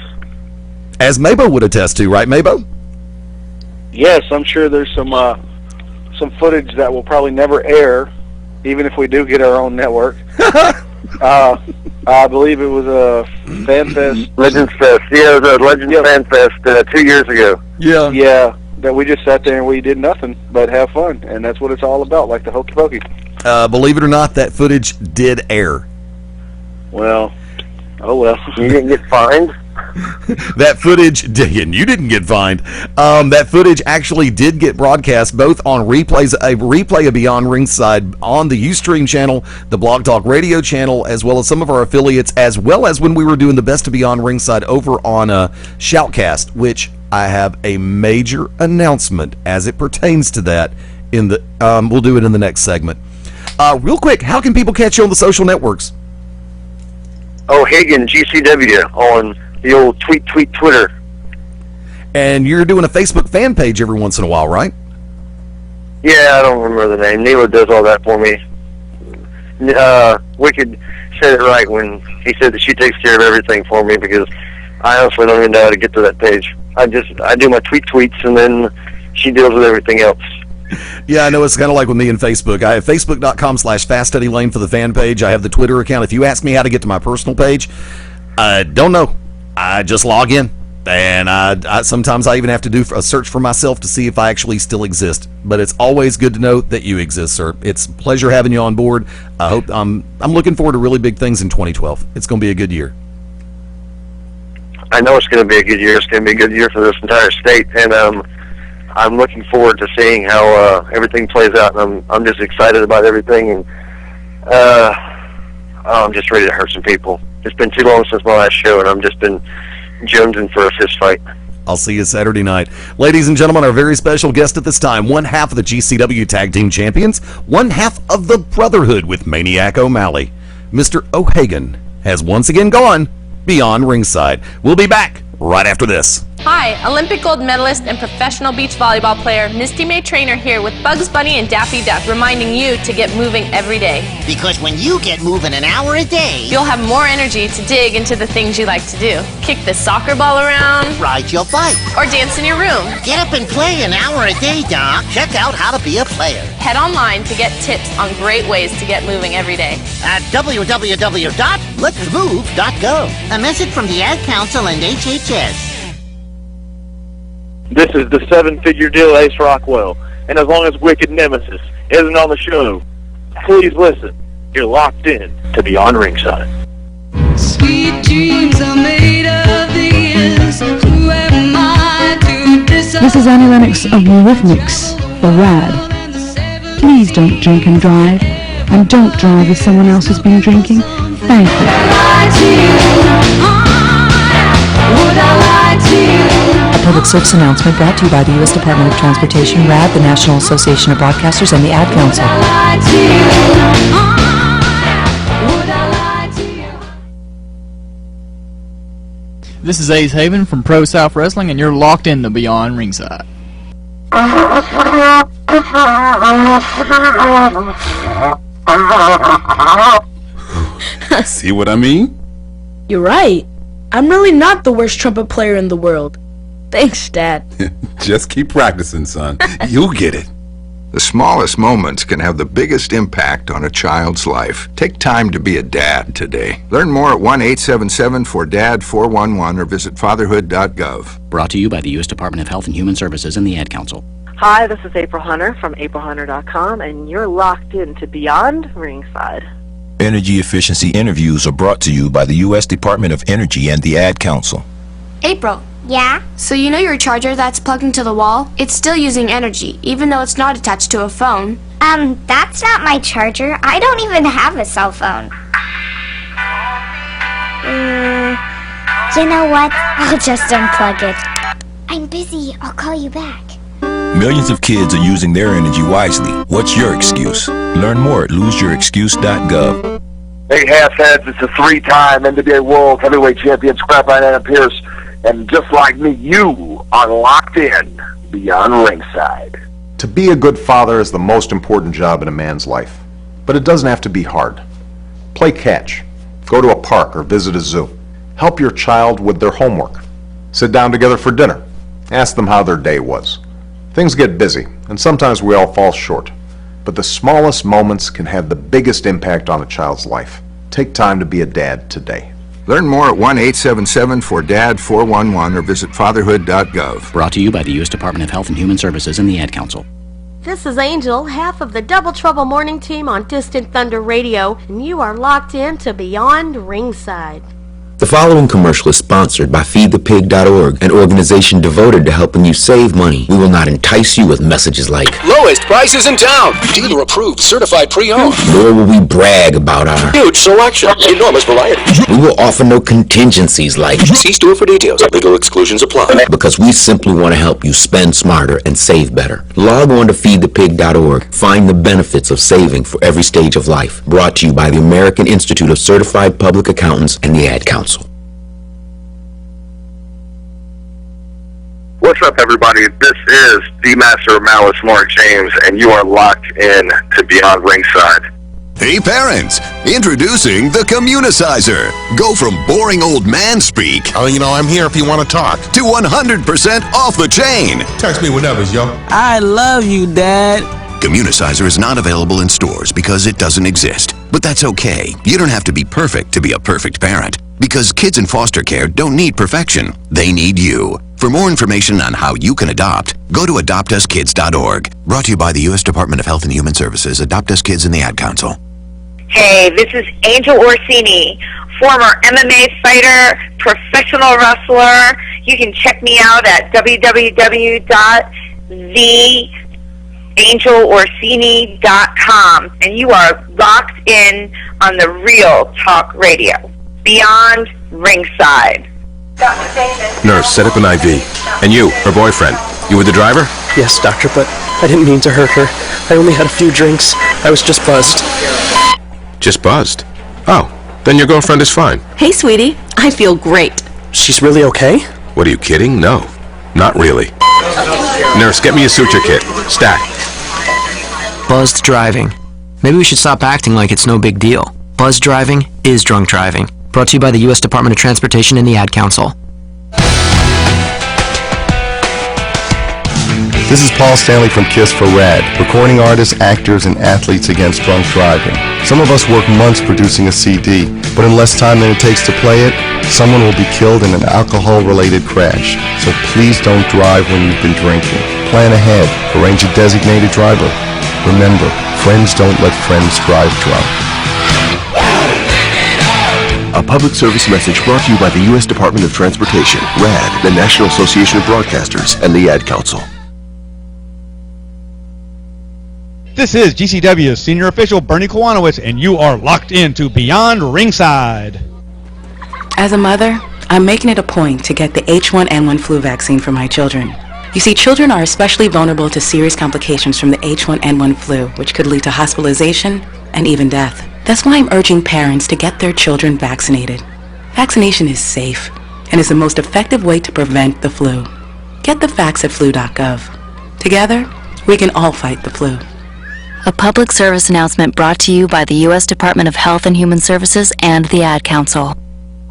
As Mabo would attest to, right, Mabo? Yes, I'm sure there's some footage that will probably never air, even if we do get our own network. I believe it was a Fan Fest. Legends Fest. Yeah, it was a Legends Fan Fest 2 years ago. Yeah. Yeah, that we just sat there and we did nothing but have fun, and that's what it's all about, like the Hokey Pokey. Believe it or not, that footage did air. Well, oh well. You didn't get fined? That footage, and you didn't get fined. That footage actually did get broadcast both on replays, a replay of Beyond Ringside on the Ustream channel, the Blog Talk Radio channel, as well as some of our affiliates, as well as when we were doing the Best of Beyond Ringside over on Shoutcast, which I have a major announcement as it pertains to that. We'll do it in the next segment. Real quick, how can people catch you on the social networks? O'Hagan GCW on the old Twitter. And you're doing a Facebook fan page every once in a while, right? Yeah, I don't remember the name. Neela does all that for me. Wicked said it right when he said that she takes care of everything for me, because I honestly don't even know how to get to that page. I do my tweets, and then she deals with everything else. Yeah, I know. It's kind of like with me and Facebook. I have facebook.com/FastEddieLane for the fan page. I have the Twitter account. If you ask me how to get to my personal page, I don't know. I just log in, and I sometimes I even have to do a search for myself to see if I actually still exist. But it's always good to know that you exist, sir. It's a pleasure having you on board. I hope I'm looking forward to really big things in 2012. It's going to be a good year. I know it's going to be a good year. It's going to be a good year for this entire state, and I'm looking forward to seeing how everything plays out. And I'm just excited about everything, and I'm just ready to hurt some people. It's been too long since my last show, and I've just been jonesing for a fist fight. I'll see you Saturday night. Ladies and gentlemen, our very special guest at this time, one half of the GCW Tag Team Champions, one half of the Brotherhood with Maniac O'Malley. Mr. O'Hagan has once again gone beyond ringside. We'll be back right after this. Hi, Olympic gold medalist and professional beach volleyball player Misty May Trainer here with Bugs Bunny and Daffy Duck, reminding you to get moving every day. Because when you get moving an hour a day, you'll have more energy to dig into the things you like to do. Kick the soccer ball around, ride your bike, or dance in your room. Get up and play an hour a day, Doc. Check out how to be a player. Head online to get tips on great ways to get moving every day at www.letsmove.gov. A message from the Ad Council and HHS. This is the seven-figure deal Ace Rockwell, and as long as Wicked Nemesis isn't on the show, please listen. You're locked in to Beyond Ringside. Sweet dreams are made of these. Who am I to decide? This is Annie Lennox of Eurythmics for RAD. Please don't drink and drive, and don't drive if someone else has been drinking. Thank you. A public service announcement brought to you by the U.S. Department of Transportation, RAD, the National Association of Broadcasters, and the Ad Council. This is Ace Haven from Pro South Wrestling, and you're locked in to Beyond Ringside. See what I mean? You're right. I'm really not the worst trumpet player in the world. Thanks, Dad. Just keep practicing, son. You'll get it. The smallest moments can have the biggest impact on a child's life. Take time to be a dad today. Learn more at 1-877-4DAD-411 or visit fatherhood.gov. Brought to you by the U.S. Department of Health and Human Services and the Ad Council. Hi, this is April Hunter from aprilhunter.com, and you're locked in to Beyond Ringside. Energy efficiency interviews are brought to you by the U.S. Department of Energy and the Ad Council. April. Yeah? So you know your charger that's plugged into the wall? It's still using energy, even though it's not attached to a phone. That's not my charger. I don't even have a cell phone. You know what? I'll just unplug it. I'm busy. I'll call you back. Millions of kids are using their energy wisely. What's your excuse? Learn more at loseyourexcuse.gov. Hey, half-heads, it's a three-time NWA World Heavyweight Champion, Scrapline Adam Pearce, And just like me, you are locked in beyond ringside. To be a good father is the most important job in a man's life. But it doesn't have to be hard. Play catch. Go to a park or visit a zoo. Help your child with their homework. Sit down together for dinner. Ask them how their day was. Things get busy, and sometimes we all fall short. But the smallest moments can have the biggest impact on a child's life. Take time to be a dad today. Learn more at 1-877-4DAD-411 or visit fatherhood.gov. Brought to you by the U.S. Department of Health and Human Services and the Ad Council. This is Angel, half of the Double Trouble Morning Team on Distant Thunder Radio, and you are locked in to Beyond Ringside. The following commercial is sponsored by FeedThePig.org, an organization devoted to helping you save money. We will not entice you with messages like lowest prices in town, dealer approved, certified pre-owned. Nor will we brag about our huge selection, enormous variety. We will offer no contingencies like see store for details. Legal exclusions apply. Because we simply want to help you spend smarter and save better. Log on to FeedThePig.org. Find the benefits of saving for every stage of life. Brought to you by the American Institute of Certified Public Accountants and the Ad Council. What's up, everybody? This is the Master of Malice, Mark James, and you are locked in to Beyond Ringside. Hey parents, introducing the Communicizer. Go from boring old man speak, I'm here if you want to talk, to 100% off the chain. Text me whenever, yo. I love you, Dad. Communicizer is not available in stores because it doesn't exist. But that's okay. You don't have to be perfect to be a perfect parent. Because kids in foster care don't need perfection. They need you. For more information on how you can adopt, go to adoptuskids.org. Brought to you by the U.S. Department of Health and Human Services, Adopt Us Kids, and the Ad Council. Hey, this is Angel Orsini, former MMA fighter, professional wrestler. You can check me out at www.theangelorsini.com. And you are locked in on the Real Talk Radio. Beyond Ringside. Nurse, set up an IV. And you, her boyfriend, you were the driver? Yes, doctor, but I didn't mean to hurt her. I only had a few drinks. I was just buzzed. Just buzzed? Oh, then your girlfriend is fine. Hey, sweetie. I feel great. She's really okay? What, are you kidding? No, not really. Nurse, get me a suture kit. Stat. Buzzed driving. Maybe we should stop acting like it's no big deal. Buzzed driving is drunk driving. Brought to you by the U.S. Department of Transportation and the Ad Council. This is Paul Stanley from KISS for RAD, recording artists, actors, and athletes against drunk driving. Some of us work months producing a CD, but in less time than it takes to play it, someone will be killed in an alcohol-related crash. So please don't drive when you've been drinking. Plan ahead. Arrange a designated driver. Remember, friends don't let friends drive drunk. A public service message brought to you by the U.S. Department of Transportation, RAD, the National Association of Broadcasters, and the Ad Council. This is GCW's senior official Bernie Kowanowitz, and you are locked into Beyond Ringside. As a mother, I'm making it a point to get the H1N1 flu vaccine for my children. You see, children are especially vulnerable to serious complications from the H1N1 flu, which could lead to hospitalization and even death. That's why I'm urging parents to get their children vaccinated. Vaccination is safe and is the most effective way to prevent the flu. Get the facts at flu.gov. Together, we can all fight the flu. A public service announcement brought to you by the U.S. Department of Health and Human Services and the Ad Council.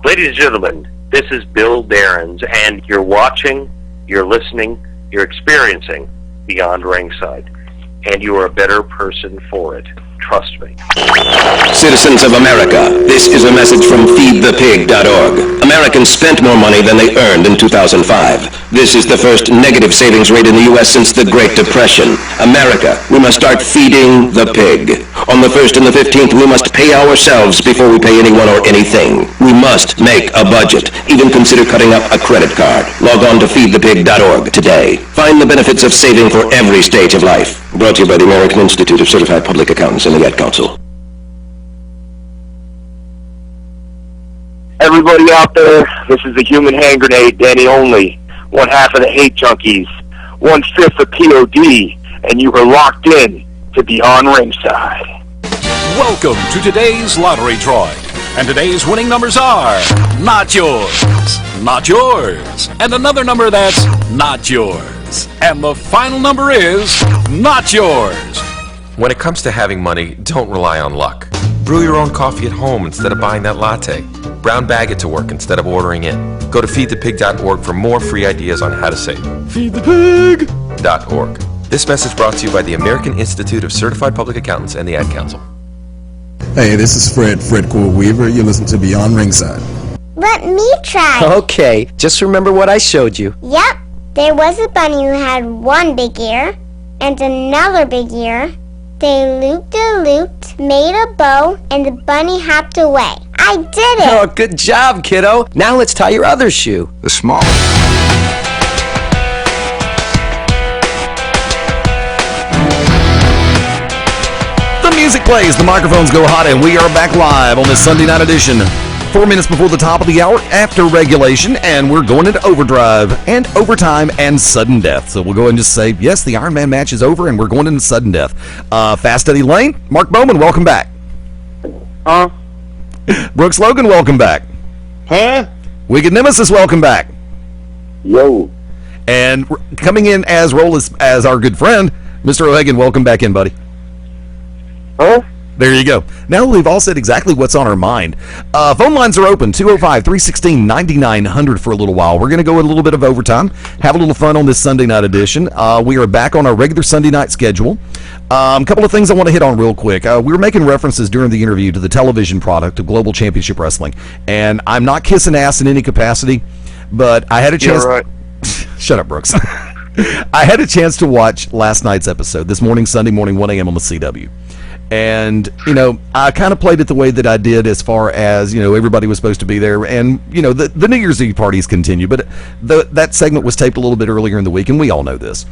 Ladies and gentlemen, this is Bill Behrens, and you're watching, you're listening, you're experiencing Beyond Ringside, and you are a better person for it. Trust me. Citizens of America, this is a message from FeedThePig.org. Americans spent more money than they earned in 2005. This is the first negative savings rate in the U.S. since the Great Depression. America, we must start feeding the pig. On the 1st and the 15th, we must pay ourselves before we pay anyone or anything. We must make a budget. Even consider cutting up a credit card. Log on to FeedThePig.org today. Find the benefits of saving for every stage of life. Brought to you by the American Institute of Certified Public Accountants and the Ad Council. Everybody out there, this is the human hand grenade, Danny Only, one half of the Hate Junkies, 1/5 of POD, and you are locked in to Beyond Ringside. Welcome to today's lottery drawing. And today's winning numbers are not yours, not yours, and another number that's not yours. And the final number is not yours. When it comes to having money, don't rely on luck. Brew your own coffee at home instead of buying that latte. Brown bag it to work instead of ordering it. Go to feedthepig.org for more free ideas on how to save. Feedthepig.org. This message brought to you by the American Institute of Certified Public Accountants and the Ad Council. Hey, this is Fred Core Weaver. You listen to Beyond Ringside. Let me try. Okay, just remember what I showed you. Yep. There was a bunny who had one big ear and another big ear. They looped-a-looped, made a bow, and the bunny hopped away. I did it! Oh, good job, kiddo. Now let's tie your other shoe. The small... The music plays, the microphones go hot, and we are back live on this Sunday night edition. 4 minutes before the top of the hour, after regulation, and we're going into overdrive and overtime and sudden death. So we'll go ahead and just say, yes, the Iron Man match is over, and we're going into sudden death. Fast Eddie Lane, Mark Bowman, welcome back. Brooks Logan, welcome back. Wicked Nemesis, welcome back. Yo. And coming in as our good friend, Mr. O'Hagan, welcome back in, buddy. There you go. Now we've all said exactly what's on our mind. Phone lines are open, 205-316-9900 for a little while. We're going to go a little bit of overtime, have a little fun on this Sunday night edition. We are back on our regular Sunday night schedule. A couple of things I want to hit on real quick. We were making references during the interview to the television product of Global Championship Wrestling, and I'm not kissing ass in any capacity, but I had a chance... Yeah, right. Shut up, Brooks. I had a chance to watch last night's episode, this morning, Sunday morning, 1 a.m. on the CW. And, I kind of played it the way that I did as far as, everybody was supposed to be there. And, the New Year's Eve parties continue. But that segment was taped a little bit earlier in the week, and we all know this.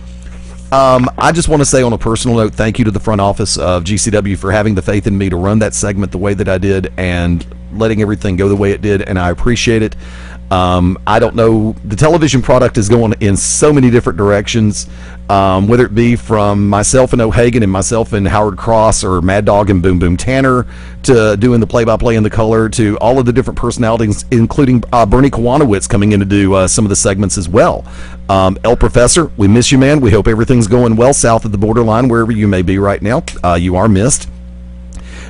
I just want to say on a personal note, thank you to the front office of GCW for having the faith in me to run that segment the way that I did and letting everything go the way it did, and I appreciate it. I don't know, the television product is going in so many different directions, whether it be from myself and O'Hagan and myself and Howard Cross or Mad Dog and Boom Boom Tanner to doing the play-by-play and the color to all of the different personalities, including Bernie Kowanowitz coming in to do some of the segments as well. El Professor, we miss you, man. We hope everything's going well south of the borderline, wherever you may be right now. You are missed.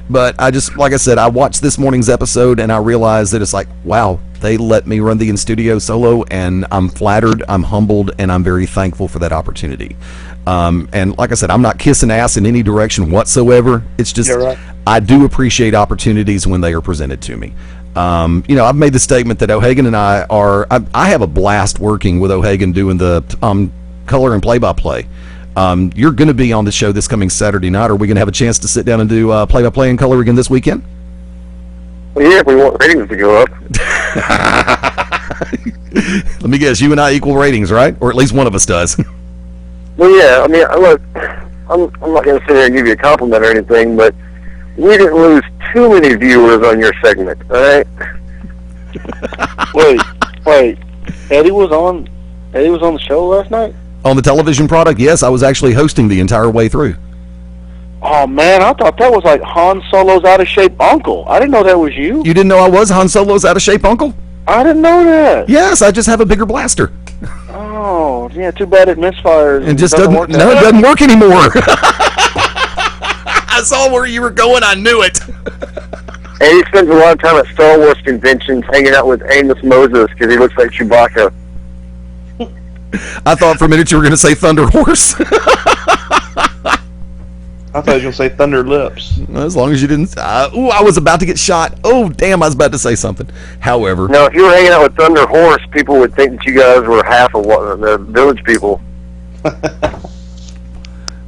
But like I said, I watched this morning's episode and I realized that it's like, wow, they let me run the in-studio solo, and I'm flattered, I'm humbled, and I'm very thankful for that opportunity. And like I said, I'm not kissing ass in any direction whatsoever. It's just, I do appreciate opportunities when they are presented to me. I've made the statement that O'Hagan and I have a blast working with O'Hagan doing the color and play-by-play. You're going to be on the show this coming Saturday night. Are we going to have a chance to sit down and do play-by-play and color again this weekend? Well, yeah, if we want ratings to go up. Let me guess, you and I equal ratings, right? Or at least one of us does. Well, yeah, I mean, look, I'm not going to sit here and give you a compliment or anything, but we didn't lose too many viewers on your segment, all right? Wait. Eddie was on the show last night? On the television product, yes. I was actually hosting the entire way through. Oh, man, I thought that was like Han Solo's out-of-shape uncle. I didn't know that was you. You didn't know I was Han Solo's out-of-shape uncle? I didn't know that. Yes, I just have a bigger blaster. Oh, yeah, too bad it misfires. It just doesn't work. No, it doesn't work anymore. I saw where you were going. I knew it. And he spends a lot of time at Star Wars conventions hanging out with Amos Moses because he looks like Chewbacca. I thought for a minute you were going to say Thunder Horse. I thought you were going to say Thunder Lips. As long as you didn't... I was about to get shot. Oh, damn, I was about to say something. However... No, if you were hanging out with Thunder Horse, people would think that you guys were half of what the village people.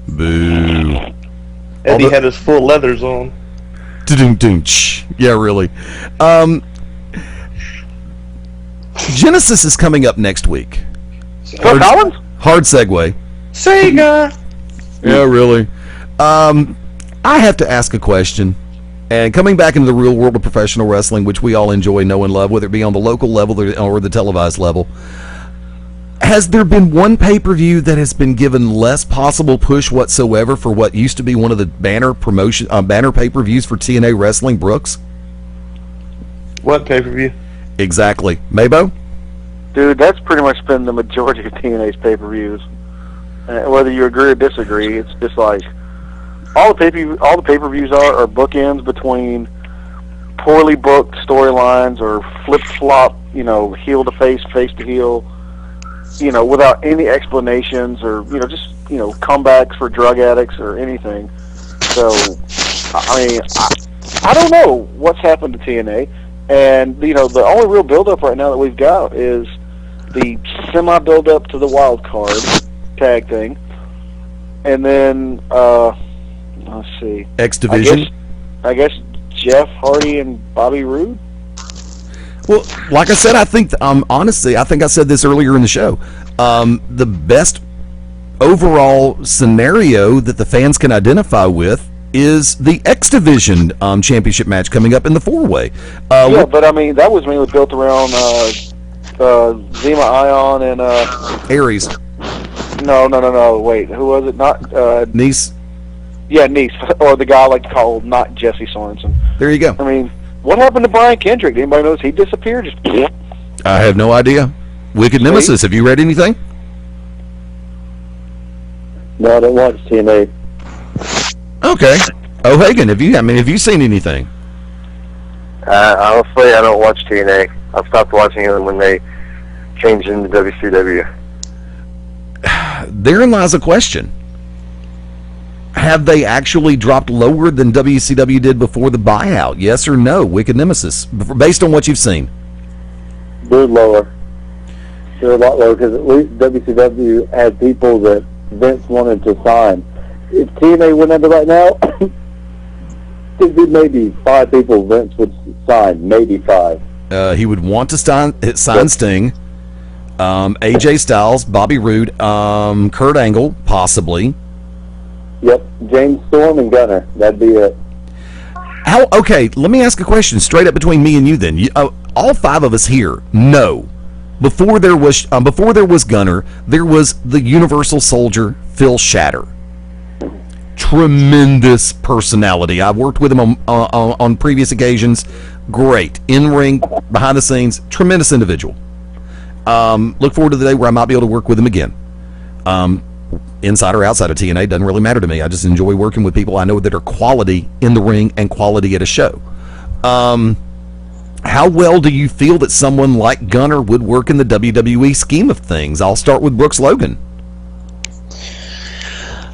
Boo. Eddie had his full leathers on. Yeah, really. Genesis is coming up next week. Hard segue. Sega! Yeah, really. I have to ask a question. And coming back into the real world of professional wrestling, which we all enjoy, know, and love, whether it be on the local level or the televised level, has there been one pay-per-view that has been given less possible push whatsoever for what used to be one of the banner pay-per-views for TNA Wrestling, Brooks? What pay-per-view? Exactly. Mabo? Dude, that's pretty much been the majority of TNA's pay-per-views. Whether you agree or disagree, it's just like all the pay-per-views are bookends between poorly booked storylines or flip-flop, heel to face, face to heel, without any explanations or just comebacks for drug addicts or anything. So, I mean, I don't know what's happened to TNA, and the only real build-up right now that we've got is the semi-build-up to the wild card tag thing, and then let's see, X Division. I guess Jeff Hardy and Bobby Roode. Well, like I said, I think honestly, I think I said this earlier in the show. The best overall scenario that the fans can identify with is the X Division championship match coming up in the 4-way. Yeah, but I mean that was mainly built around Zema Ion and Aries. No. Wait, who was it? Not Nice. Yeah, Nice, or the guy I like to call not Jesse Sorensen. There you go. I mean, what happened to Brian Kendrick? Anybody knows he disappeared? Just I have no idea. Wicked Nemesis, have you read anything? No, I don't watch TNA. Okay. O'Hagan, have you seen anything? Honestly, I don't watch TNA. I stopped watching it when they changed into WCW. Therein lies a question. Have they actually dropped lower than WCW did before the buyout? Yes or no, Wicked Nemesis, based on what you've seen? They're lower. They're a lot lower because at least WCW had people that Vince wanted to sign. If TNA went under right now, there'd be maybe 5 people Vince would sign, maybe 5. He would want to sign Sting, AJ Styles, Bobby Roode, Kurt Angle, possibly. Yep, James Storm and Gunner. That'd be it. Okay, let me ask a question straight up between me and you then. All 5 of us here know before there was Gunner, there was the Universal Soldier, Phil Shatter. Tremendous personality. I've worked with him on previous occasions. Great. In-ring, behind the scenes, tremendous individual. Look forward to the day where I might be able to work with him again. Inside or outside of TNA, doesn't really matter to me. I just enjoy working with people I know that are quality in the ring and quality at a show. How well do you feel that someone like Gunner would work in the WWE scheme of things? I'll start with Brooks Logan.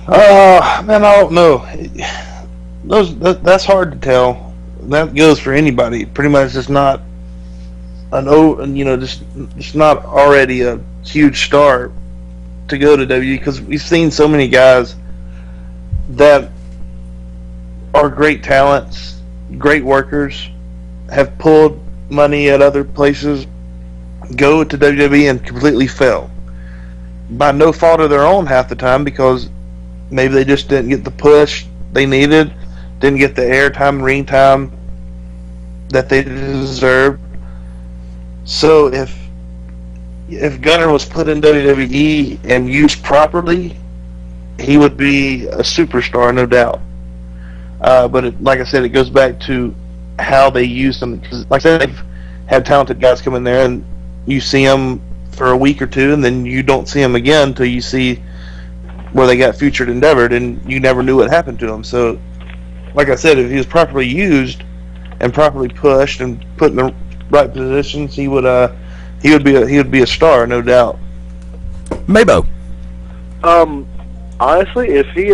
Man, I don't know. That's hard to tell. That goes for anybody. Pretty much, it's not just not already a huge star to go to WWE, because we've seen so many guys that are great talents, great workers, have pulled money at other places, go to WWE and completely fail by no fault of their own half the time, because maybe they just didn't get the push they needed, didn't get the airtime, ring time that they deserved. So if Gunner was put in WWE and used properly, he would be a superstar, no doubt. But like I said, it goes back to how they use them. Like I said, they've had talented guys come in there, and you see them for a week or two, and then you don't see them again until you see where they got featured endeavored, and you never knew what happened to them. So, like I said, if he was properly used and properly pushed and put in the right positions, he would be a star, no doubt. Mabo. Honestly, if he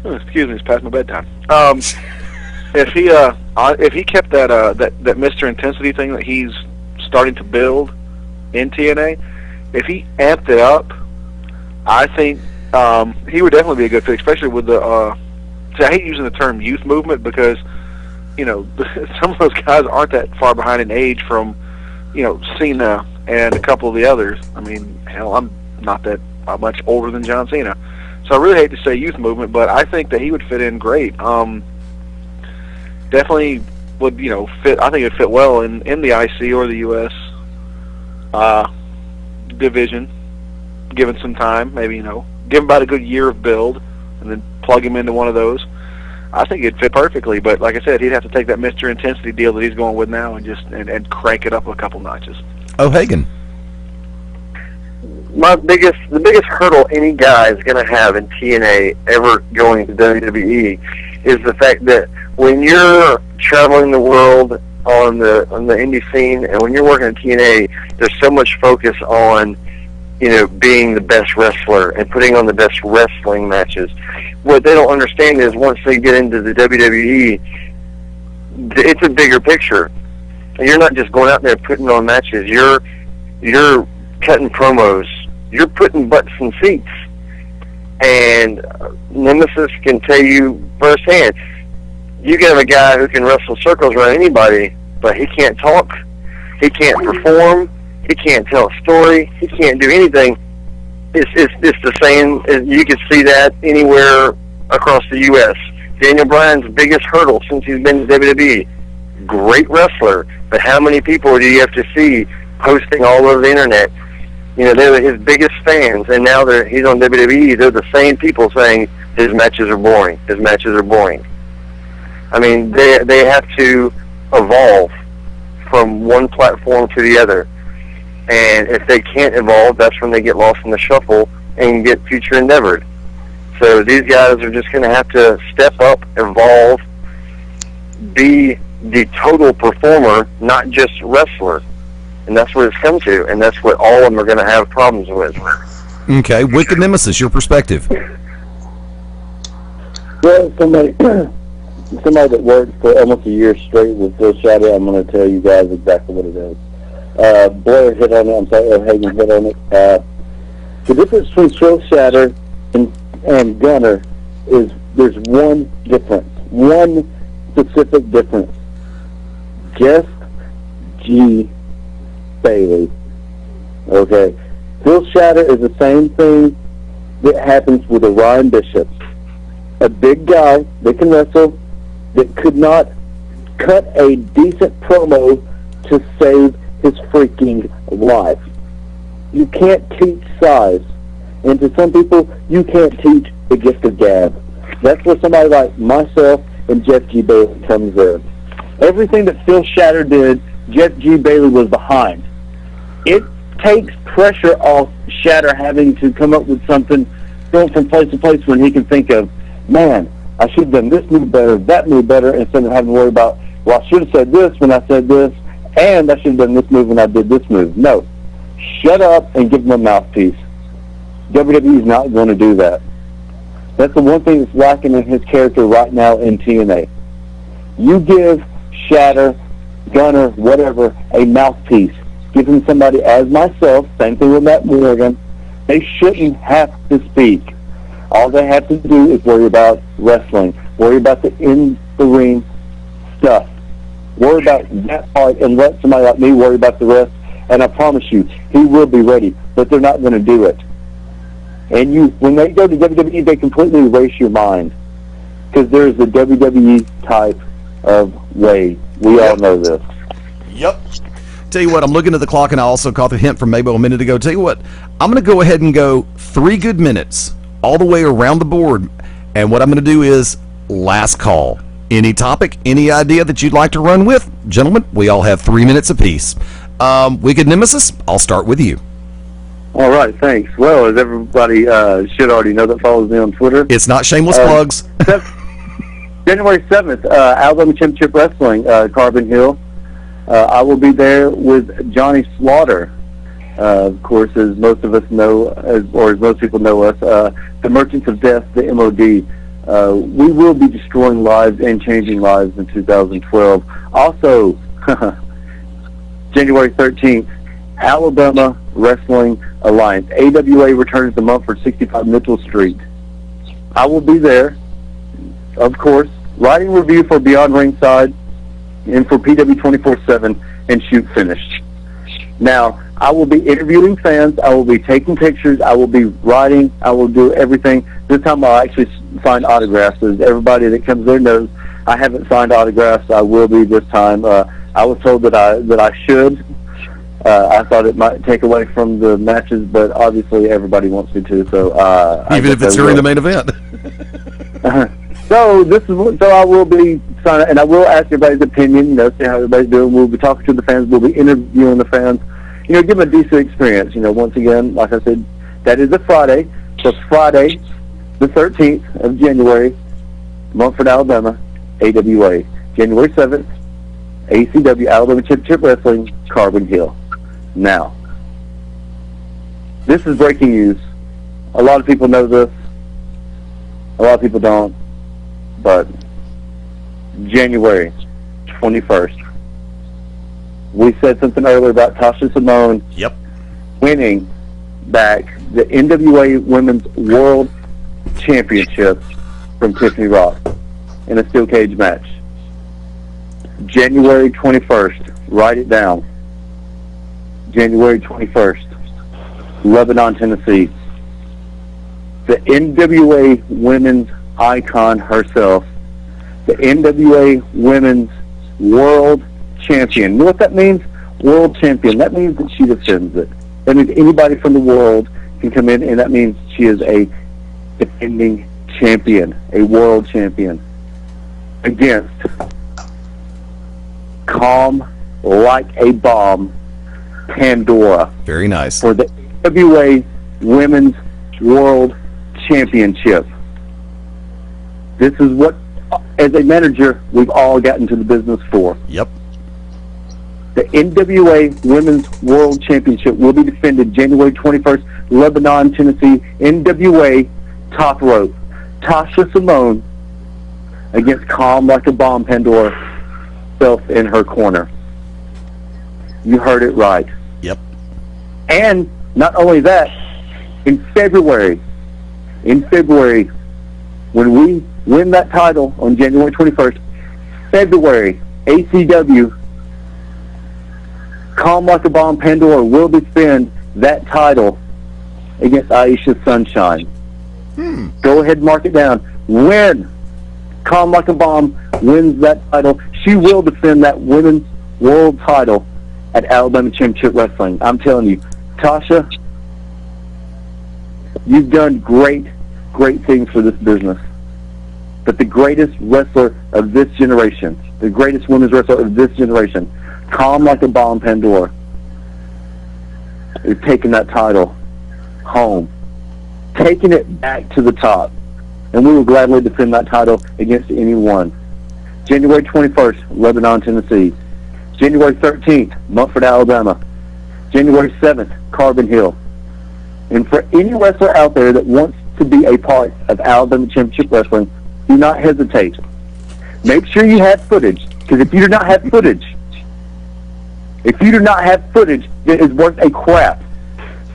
excuse me, it's past my bedtime. If he kept that Mr. Intensity thing that he's starting to build in TNA, if he amped it up, I think he would definitely be a good fit, especially with the. I hate using the term youth movement because, some of those guys aren't that far behind in age from, Cena and a couple of the others. I mean, hell, I'm not that much older than John Cena, so I really hate to say youth movement, but I think that he would fit in great. Definitely would, fit. I think it'd fit well in the IC or the US division, given some time. Maybe give him about a good year of build, and then plug him into one of those. I think it'd fit perfectly. But like I said, he'd have to take that Mr. Intensity deal that he's going with now and just and crank it up a couple notches. O'Hagan. The biggest hurdle any guy is going to have in TNA ever going to WWE is the fact that when you're traveling the world on the indie scene, and when you're working at TNA, there's so much focus on, being the best wrestler and putting on the best wrestling matches. What they don't understand is once they get into the WWE, it's a bigger picture. You're not just going out there putting on matches. You're cutting promos. You're putting butts in seats. And Nemesis can tell you firsthand, you can have a guy who can wrestle circles around anybody, but he can't talk, he can't perform, he can't tell a story, he can't do anything. It's the same. You can see that anywhere across the U.S. Daniel Bryan's biggest hurdle since he's been to WWE, great wrestler, but how many people do you have to see posting all over the internet? They're his biggest fans, and now he's on WWE. They're the same people saying his matches are boring. His matches are boring. I mean, they have to evolve from one platform to the other. And if they can't evolve, that's when they get lost in the shuffle and get future endeavored. So these guys are just going to have to step up, evolve, be the total performer, not just wrestler. And that's what it's come to, and that's what all of them are going to have problems with. Okay, Wicked Nemesis, your perspective. Well, somebody that worked for almost a year straight with Phil Shatter, I'm going to tell you guys exactly what it is. Blair hit on it. I'm sorry, O'Hagan hit on it. The difference between Phil Shatter and Gunner is there's one difference, one specific difference. Jeff G. Bailey. Okay. Phil Shatter is the same thing that happens with Orion Bishop. A big guy that can wrestle that could not cut a decent promo to save his freaking life. You can't teach size. And to some people, you can't teach the gift of gab. That's where somebody like myself and Jeff G. Bailey comes in. Everything that Phil Shatter did, Jeff G. Bailey was behind. It takes pressure off Shatter having to come up with something, going from place to place when he can think of, man, I should have done this move better, that move better, instead of having to worry about, well, I should have said this when I said this, and I should have done this move when I did this move. No. Shut up and give him a mouthpiece. WWE is not going to do that. That's the one thing that's lacking in his character right now in TNA. You give Shatter, Gunner, whatever, a mouthpiece. Give him somebody as myself, same thing with Matt Morgan. They shouldn't have to speak. All they have to do is worry about wrestling, worry about the in-the-ring stuff, worry about that part, and let somebody like me worry about the rest. And I promise you, he will be ready, but they're not going to do it. And when they go to WWE, they completely erase your mind, because there's a WWE type of way. We all know this. Yep. Tell you what, I'm looking at the clock, and I also caught the hint from Mabel a minute ago. Tell you what, I'm going to go ahead and go 3 good minutes all the way around the board, and what I'm going to do is last call. Any topic, any idea that you'd like to run with? Gentlemen, we all have 3 minutes apiece. Wicked Nemesis, I'll start with you. All right, thanks. Well, as everybody should already know that follows me on Twitter. It's not shameless plugs. January 7th, Alabama Championship Wrestling, Carbon Hill. I will be there with Johnny Slaughter. Of course, as most of us know, or as most people know us, the Merchants of Death, the MOD. We will be destroying lives and changing lives in 2012. Also, January 13th, Alabama Wrestling Alliance. AWA returns to Mumford, 65 Mitchell Street. I will be there, of course, writing review for Beyond Ringside and for PW 24/7 and Shoot Finished. Now, I will be interviewing fans. I will be taking pictures. I will be writing. I will do everything. This time I'll actually sign autographs. As everybody that comes there knows, I haven't signed autographs. I will be this time. I was told that I should. I thought it might take away from the matches, but obviously everybody wants me to. So even if it's during the main event. So I will be signing, and I will ask everybody's opinion. See how everybody's doing. We'll be talking to the fans. We'll be interviewing the fans. Give them a decent experience. Once again, like I said, that is a Friday. So Friday, the 13th of January, Montford, Alabama, AWA. January 7th, ACW, Alabama Championship Wrestling, Carbon Hill. Now, this is breaking news. A lot of people know this. A lot of people don't. But January 21st, we said something earlier about Tasha Simone winning back the NWA Women's World Championship from Tiffany Rock in a steel cage match. January 21st, write it down. January 21st, Lebanon, Tennessee. The NWA Women's icon herself, the NWA Women's World Champion. You know what that means? World Champion. That means that she defends it. That means anybody from the world can come in, and that means she is a defending champion, a world champion, against Calm Like a Bomb Pandora. Very nice. For the NWA Women's World Championship. This is what, as a manager, we've all gotten into the business for. Yep. The NWA Women's World Championship will be defended January 21st, Lebanon, Tennessee. NWA top rope. Tasha Simone against Calm Like a Bomb Pandora, self in her corner. You heard it right. Yep. And not only that, in February, when we win that title on January 21st, February, ACW, Calm Like a Bomb Pandora will defend that title against Aisha Sunshine. Go ahead and mark it down. When Calm Like a Bomb wins that title, she will defend that women's world title at Alabama Championship Wrestling. I'm telling you, Tasha, you've done great things for this business. But the greatest wrestler of this generation, the greatest women's wrestler of this generation, Calm Like a Bomb Pandora, is taking that title home, taking it back to the top. And we will gladly defend that title against anyone. January 21st, Lebanon, Tennessee. January 13th, Montford, Alabama. January 7th, Carbon Hill. And for any wrestler out there that wants to be a part of Alabama Championship Wrestling, do not hesitate. Make sure you have footage, because if you do not have footage, it is worth a crap.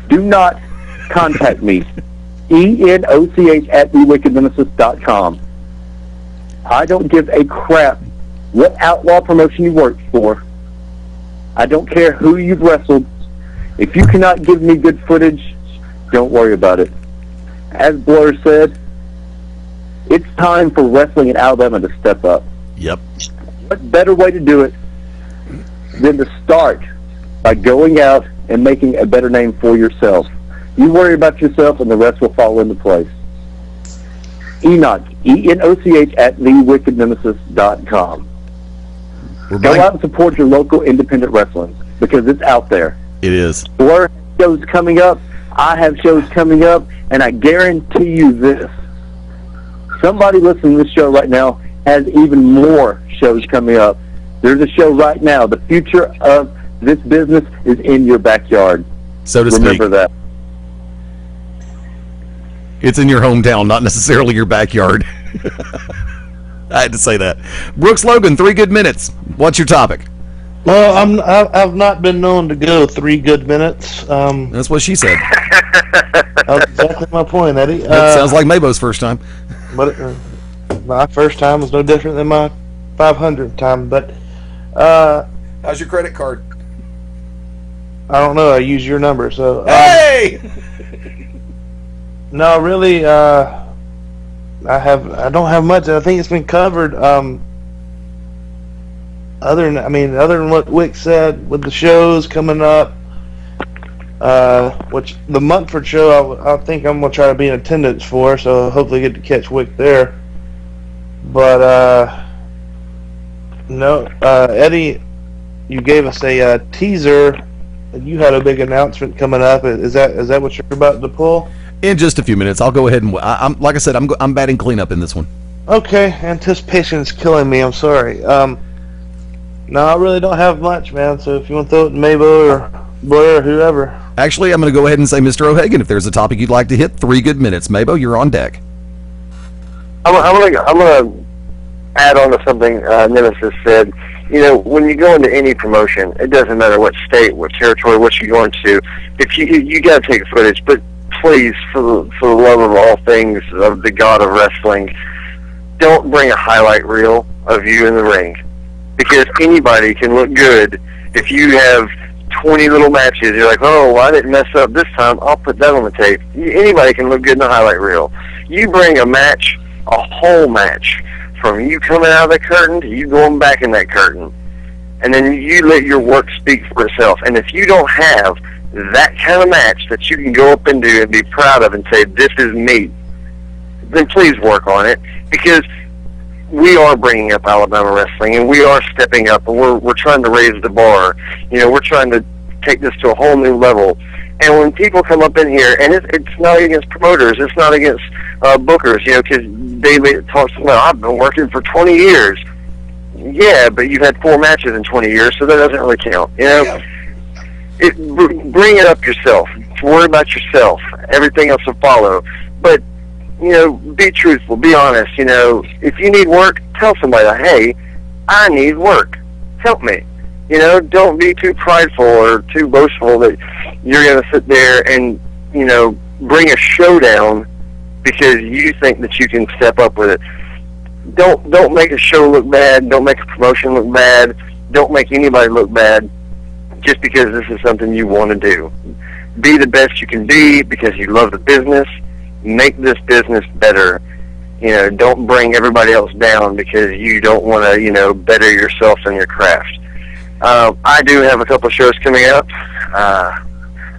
Do not contact me. ENOCH@thewickednemesis.com. I don't give a crap what outlaw promotion you work for. I don't care who you've wrestled. If you cannot give me good footage, don't worry about it. As Blair said, it's time for wrestling in Alabama to step up. Yep. What better way to do it than to start by going out and making a better name for yourself? You worry about yourself and the rest will fall into place. Enoch, ENOCH@thewickednemesis.com. Go out and support your local independent wrestling, because it's out there. It is. Blur has shows coming up, I have shows coming up, and I guarantee you this. Somebody listening to this show right now has even more shows coming up. There's a show right now. The future of this business is in your backyard. So to speak. Remember that. It's in your hometown, not necessarily your backyard. I had to say that. Brooks Logan, 3 good minutes. What's your topic? Well, I've not been known to go 3 good minutes. That's what she said. That's exactly my point, Eddie. That sounds like Mabo's first time. But my first time was no different than my 500th time. But how's your credit card? I don't know. I use your number, so. Hey! No, really. I don't have much. I think it's been covered. Other than what Wick said with the shows coming up, which the Montford show I think I'm gonna try to be in attendance for, so hopefully get to catch Wick there. But no, Eddie, you gave us a teaser, and you had a big announcement coming up. Is that what you're about to pull? In just a few minutes, I'll go ahead and I'm like I said, I'm batting cleanup in this one. Okay, anticipation is killing me. I'm sorry. No, I really don't have much, man. So if you want to throw it to Mabo or Blair or whoever. Actually, I'm going to go ahead and say, Mr. O'Hagan, if there's a topic you'd like to hit, 3 good minutes. Mabo, you're on deck. I'm gonna add on to something Nemesis said. You know, when you go into any promotion, it doesn't matter what state, what territory, what you're going to. If you got to take footage, but please, for the love of all things, of the god of wrestling, don't bring a highlight reel of you in the ring, because anybody can look good. If you have 20 little matches, you're like, oh, well, I didn't mess up this time, I'll put that on the tape. Anybody can look good in a highlight reel. You bring a match, a whole match, from you coming out of the curtain to you going back in that curtain, and then you let your work speak for itself. And if you don't have that kind of match that you can go up and do and be proud of and say, this is me, then please work on it, because we are bringing up Alabama wrestling, and we are stepping up, and we're trying to raise the bar. You know, we're trying to take this to a whole new level. And when people come up in here, and it's not against promoters, it's not against bookers, you know, because David talks about, I've been working for 20 years. Yeah, but you've had 4 matches in 20 years, so that doesn't really count, you know? Yeah. Bring it up yourself. Worry about yourself. Everything else will follow. But, you know, be truthful, be honest. You know, if you need work, tell somebody, hey, I need work. Help me. You know, don't be too prideful or too boastful that you're going to sit there and, you know, bring a show down because you think that you can step up with it. Don't make a show look bad. Don't make a promotion look bad. Don't make anybody look bad just because this is something you want to do. Be the best you can be because you love the business. Make this business better. You know, don't bring everybody else down because you don't want to, you know, better yourself in your craft. I do have a couple of shows coming up. I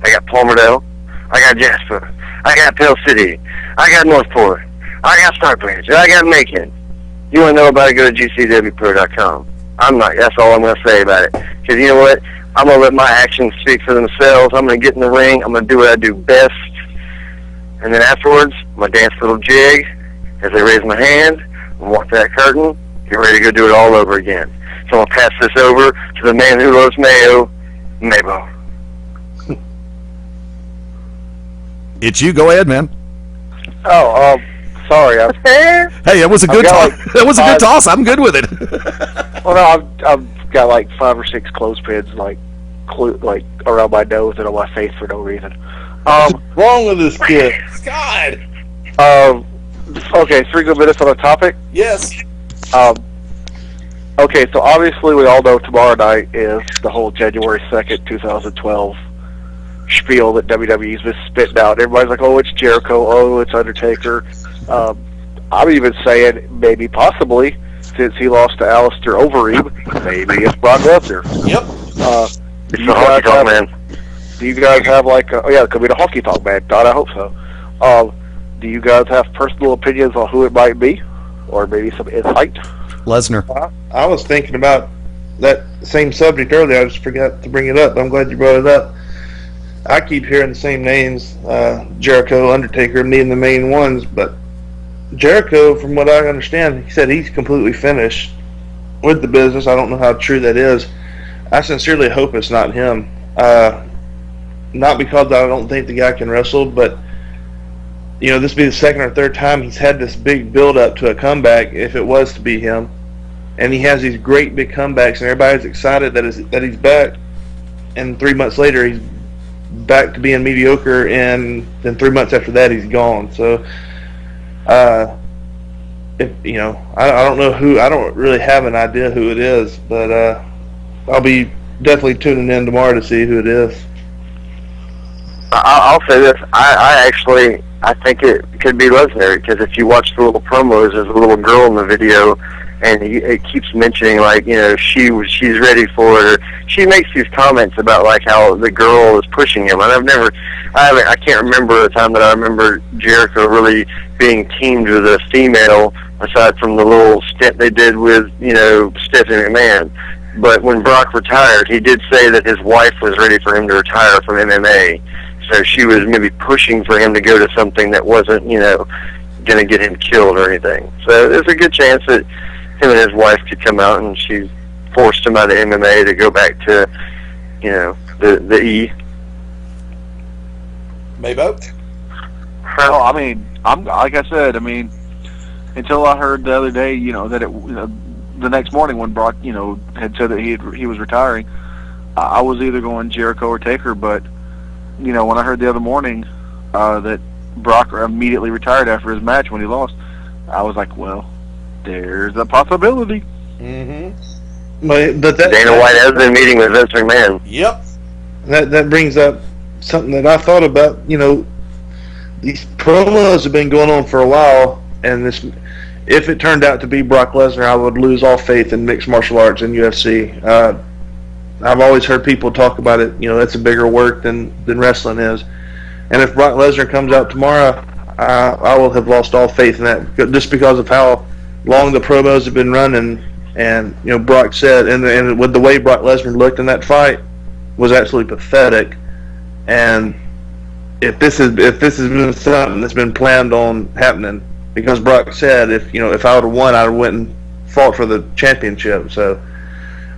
got Palmerdale. I got Jasper. I got Pell City. I got Northport. I got Stockbridge. I got Macon. You want to know about it, go to gcwpro.com. That's all I'm going to say about it. Because you know what? I'm going to let my actions speak for themselves. I'm going to get in the ring. I'm going to do what I do best. And then afterwards, I'm going to dance a little jig as I raise my hand and walk to that curtain, get ready to go do it all over again. So I'm going to pass this over to the man who loves Mayo, Mabo. It's you. Go ahead, man. Oh, sorry. Hey, that was a good toss. That was a good toss. I'm good with it. Well, no, I've got like 5 or 6 clothespins like around my nose and on my face for no reason. What's wrong with this kid? God. Okay, 3 good minutes on a topic. Yes. Okay, so obviously we all know tomorrow night is the whole January 2nd, 2012 spiel that WWE's been spitting out. Everybody's like, oh, it's Jericho, oh, it's Undertaker. I'm even saying maybe possibly, since he lost to Alistair Overeem, maybe it's Brock Lesnar. Yep. It's the Hockey Talk Man. Do you guys have like, it could be the Hockey Talk Man. God, I hope so. Do you guys have personal opinions on who it might be? Or maybe some insight? Lesnar. I was thinking about that same subject earlier. I just forgot to bring it up. I'm glad you brought it up. I keep hearing the same names, Jericho, Undertaker, being the main ones, but Jericho, from what I understand, he said he's completely finished with the business. I don't know how true that is. I sincerely hope it's not him. Not because I don't think the guy can wrestle, but you know, this will be the 2nd or 3rd time he's had this big build-up to a comeback, if it was to be him. And he has these great big comebacks, and everybody's excited that he's back. And 3 months later, he's back to being mediocre, and then 3 months after that, he's gone. So, if you know, I don't know who. I don't really have an idea who it is, but I'll be definitely tuning in tomorrow to see who it is. I'll say this. I think it could be Lesnar, because if you watch the little promos, there's a little girl in the video and it keeps mentioning like, you know, she's ready for it. She makes these comments about like how the girl is pushing him, and I can't remember a time that I remember Jericho really being teamed with a female, aside from the little stint they did with, you know, Stephanie McMahon. But when Brock retired, he did say that his wife was ready for him to retire from MMA. So she was maybe pushing for him to go to something that wasn't, you know, going to get him killed or anything. So there's a good chance that him and his wife could come out and she forced him out of MMA to go back to, you know, the E. Maybe. Well, I mean, I'm like I said. I mean, until I heard the other day, you know, that the next morning when Brock, you know, had said that he was retiring, I was either going Jericho or Taker. But you know, when I heard the other morning that Brock immediately retired after his match when he lost, I was like, well, there's a possibility. Mm-hmm. But Dana White has been meeting with Vince McMahon. Yep. That brings up something that I thought about. You know, these promos have been going on for a while, and this, if it turned out to be Brock Lesnar, I would lose all faith in mixed martial arts and UFC. I've always heard people talk about it. You know, that's a bigger work than wrestling is. And if Brock Lesnar comes out tomorrow, I will have lost all faith in that, just because of how long the promos have been running. And you know, Brock said, and with the way Brock Lesnar looked in that fight was absolutely pathetic. And if this has been something that's been planned on happening, because Brock said, if I would have won, I would have went and fought for the championship. So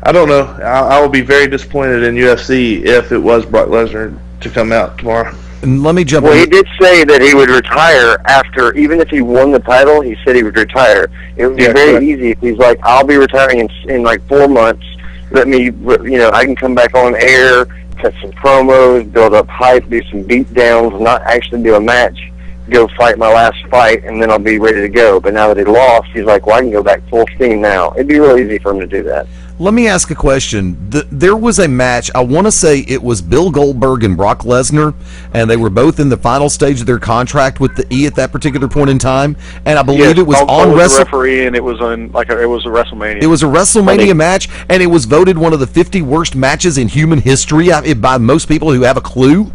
I don't know. I will be very disappointed in UFC if it was Brock Lesnar to come out tomorrow. And let me jump Well, in. he did say that he would retire after, even if he won the title, he said he would retire. It would be very easy if he's like, I'll be retiring in like 4 months. Let me, you know, I can come back on air, cut some promos, build up hype, do some beat downs, not actually do a match, go fight my last fight, and then I'll be ready to go. But now that he lost, he's like, well, I can go back full steam now. It'd be real easy for him to do that. Let me ask a question. There was a match, I want to say it was Bill Goldberg and Brock Lesnar, and they were both in the final stage of their contract with the E at that particular point in time, and I believe it was on referee, and it was on it was a WrestleMania. It was a WrestleMania match, and it was voted one of the 50 worst matches in human history by most people who have a clue.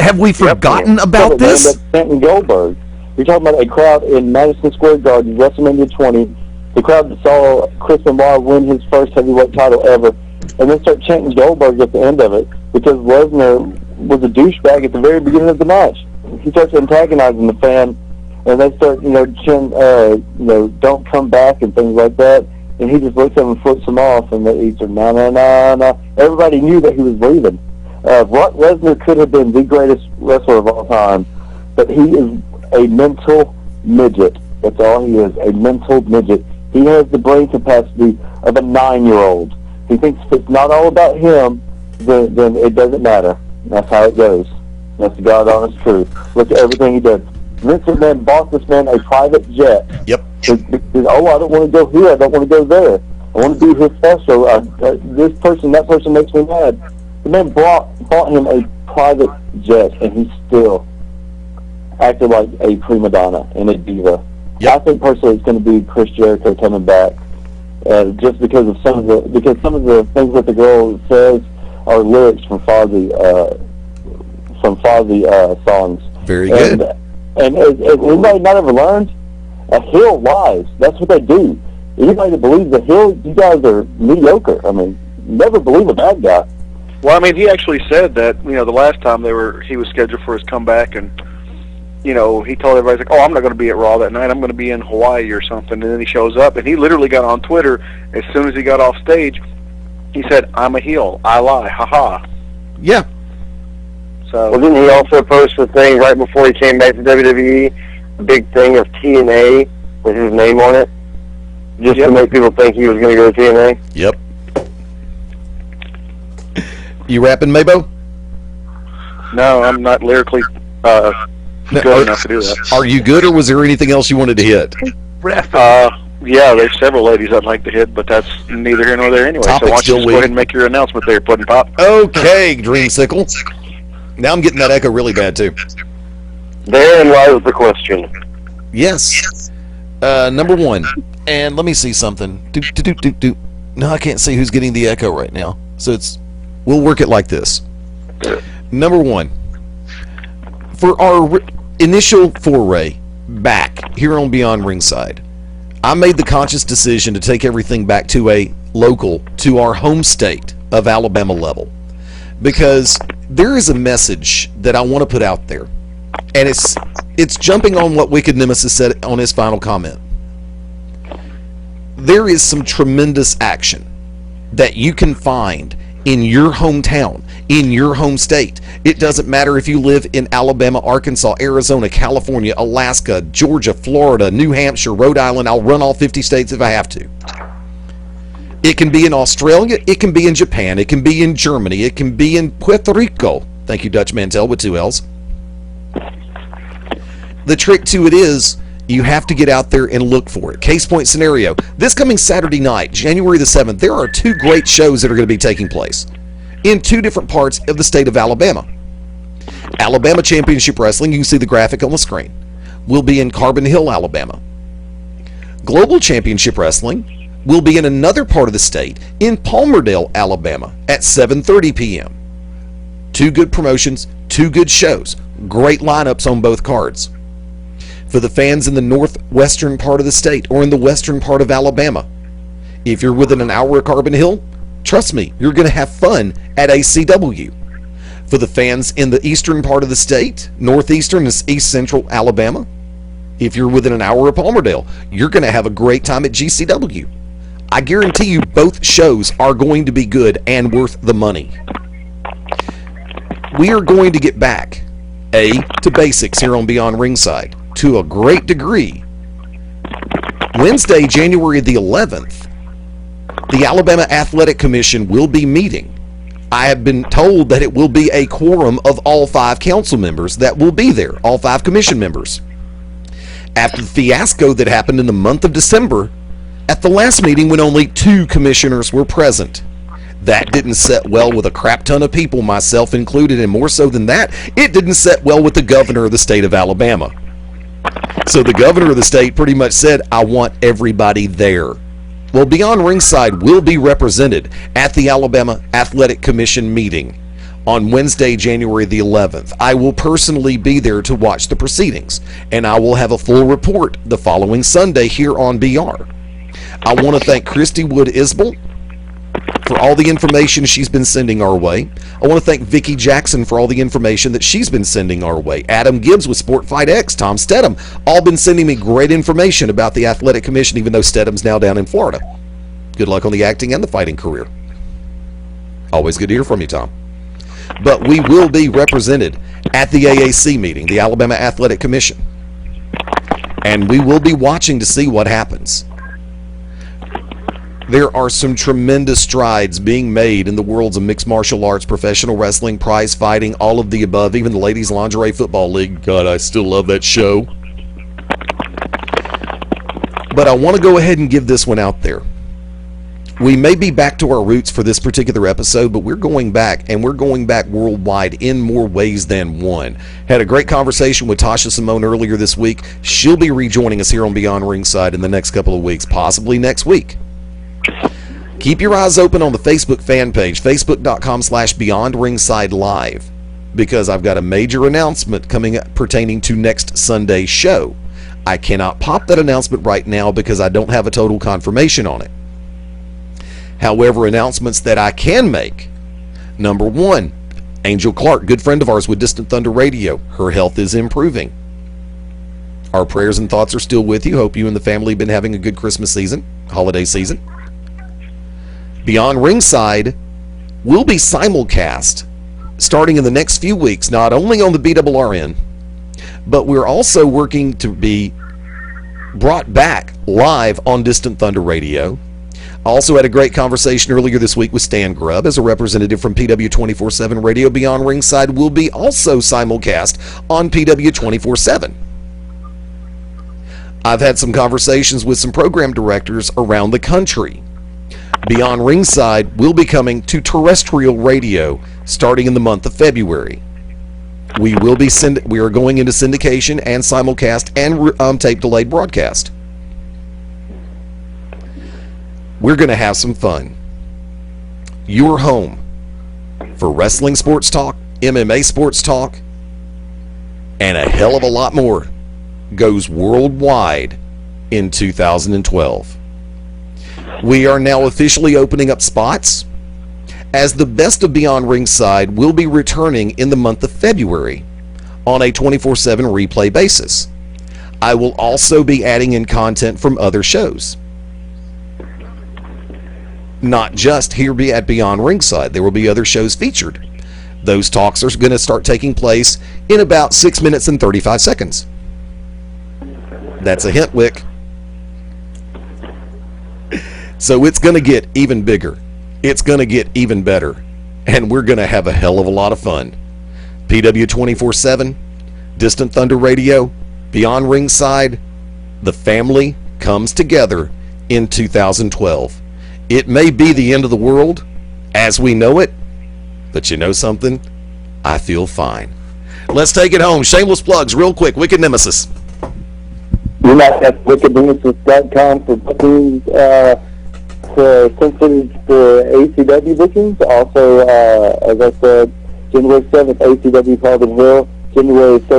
Have we forgotten about this? Stanton Goldberg. You're talking about a crowd in Madison Square Garden, WrestleMania 20. The crowd that saw Chris Benoit win his first heavyweight title ever, and then start chanting Goldberg at the end of it because Lesnar was a douchebag at the very beginning of the match. He starts antagonizing the fan, and they start, chanting, don't come back and things like that. And he just looks at them and flips them off, and he said, no. Everybody knew that he was leaving. Brock Lesnar could have been the greatest wrestler of all time, but he is a mental midget. That's all he is, a mental midget. He has the brain capacity of a 9-year-old. He thinks if it's not all about him, then it doesn't matter. That's how it goes. That's the God honest truth. Look at everything he does. Vince McMahon bought this man a private jet. Yep. Because, I don't want to go here. I don't want to go there. I want to do his special. This person, that person makes me mad. The man bought him a private jet, and he still acted like a prima donna and a diva. Yep. I think personally it's going to be Chris Jericho coming back, just because of some of the things that the girl says are lyrics from Fozzy songs. Very good. And has anybody not ever learned? A heel lies. That's what they do. Anybody that believes a heel, you guys are mediocre. I mean, never believe a bad guy. Well, I mean, he actually said that, the last time he was scheduled for his comeback, and he told everybody, like, oh, I'm not going to be at Raw that night. I'm going to be in Hawaii or something. And then he shows up, and he literally got on Twitter as soon as he got off stage. He said, I'm a heel. I lie. Ha-ha. Yeah. So, well, didn't he also post the thing right before he came back to WWE, a big thing of TNA with his name on it, just to make people think he was going to go to TNA? Yep. You rapping, Mabo? No, I'm not lyrically good enough to do that. Are you good, or was there anything else you wanted to hit? Yeah, there's several ladies I'd like to hit, but that's neither here nor there anyway. Topic so why don't you still just go ahead and make your announcement there, Puddin' Pop? Okay, Dreamsicle. Now I'm getting that echo really bad, too. Therein lies the question. Yes. Number one, and let me see something. No, I can't see who's getting the echo right now. So we'll work it like this. Number one, for our initial foray back here on Beyond Ringside, I made the conscious decision to take everything back to our home state of Alabama level, because there is a message that I want to put out there, and it's jumping on what Wicked Nemesis said on his final comment. There is some tremendous action that you can find in your hometown, in your home state. It doesn't matter if you live in Alabama, Arkansas, Arizona, California, Alaska, Georgia, Florida, New Hampshire, Rhode Island. I'll run all 50 states if I have to. It can be in Australia, it can be in Japan, it can be in Germany, it can be in Puerto Rico. Thank you, Dutch Mantel, with 2 L's. The trick to it is you have to get out there and look for it. Case point scenario. This coming Saturday night, January the 7th, there are 2 great shows that are going to be taking place in 2 different parts of the state of Alabama. Alabama Championship Wrestling, you can see the graphic on the screen, will be in Carbon Hill, Alabama. Global Championship Wrestling will be in another part of the state in Palmerdale, Alabama at 7:30 p.m. 2 good promotions, 2 good shows, great lineups on both cards. For the fans in the northwestern part of the state or in the western part of Alabama, if you're within an hour of Carbon Hill, trust me, you're going to have fun at ACW. For the fans in the eastern part of the state, northeastern and east central Alabama, if you're within an hour of Palmerdale, you're going to have a great time at GCW. I guarantee you both shows are going to be good and worth the money. We are going to get back, to basics here on Beyond Ringside to a great degree. Wednesday, January the 11th, the Alabama Athletic Commission will be meeting. I have been told that it will be a quorum of all 5 council members that will be there, all 5 commission members. After the fiasco that happened in the month of December, at the last meeting when only 2 commissioners were present. That didn't set well with a crap ton of people, myself included, and more so than that, it didn't set well with the governor of the state of Alabama. So the governor of the state pretty much said, I want everybody there. Well, Beyond Ringside will be represented at the Alabama Athletic Commission meeting on Wednesday, January the 11th. I will personally be there to watch the proceedings, and I will have a full report the following Sunday here on BR. I want to thank Christy Wood Isbell for all the information she's been sending our way. I want to thank Vicki Jackson for all the information that she's been sending our way. Adam Gibbs with Sport Fight X, Tom Stedham, all been sending me great information about the Athletic Commission, even though Stedham's now down in Florida. Good luck on the acting and the fighting career. Always good to hear from you, Tom. But we will be represented at the AAC meeting, the Alabama Athletic Commission. And we will be watching to see what happens. There are some tremendous strides being made in the worlds of mixed martial arts, professional wrestling, prize fighting, all of the above, even the Ladies Lingerie Football League. God, I still love that show. But I want to go ahead and give this one out there. We may be back to our roots for this particular episode, but we're going back, and we're going back worldwide in more ways than one. Had a great conversation with Tasha Simone earlier this week. She'll be rejoining us here on Beyond Ringside in the next couple of weeks, possibly next week. Keep your eyes open on the Facebook fan page, facebook.com/Beyond Ringside Live, because I've got a major announcement coming up pertaining to next Sunday's show. I cannot pop that announcement right now because I don't have a total confirmation on it. However, announcements that I can make. Number 1, Angel Clark, good friend of ours with Distant Thunder Radio. Her health is improving. Our prayers and thoughts are still with you. Hope you and the family have been having a good Christmas season, holiday season. Beyond Ringside will be simulcast starting in the next few weeks, not only on the BRRN, but we're also working to be brought back live on Distant Thunder Radio. I also had a great conversation earlier this week with Stan Grubb as a representative from PW 24/7 Radio. Beyond Ringside will be also simulcast on PW 24/7. I've had some conversations with some program directors around the country. Beyond Ringside will be coming to terrestrial radio starting in the month of February. We are going into syndication and simulcast and tape delayed broadcast. we're going to have some fun. Your home for wrestling sports talk, MMA sports talk, and a hell of a lot more goes worldwide in 2012. We are now officially opening up spots, as the Best of Beyond Ringside will be returning in the month of February on a 24/7 replay basis. I will also be adding in content from other shows. Not just here at Beyond Ringside. There will be other shows featured. Those talks are going to start taking place in about 6 minutes and 35 seconds. That's a hint, Wick. So it's going to get even bigger. It's going to get even better. And we're going to have a hell of a lot of fun. PW 24/7, Distant Thunder Radio, Beyond Ringside, the family comes together in 2012. It may be the end of the world as we know it, but you know something? I feel fine. Let's take it home. Shameless plugs real quick. Wicked Nemesis. You might have wickednemesis.com for bookings, for sensitive for ACW bookings. Also, as I said, January 7th, ACW Carbon Hill. January 3rd,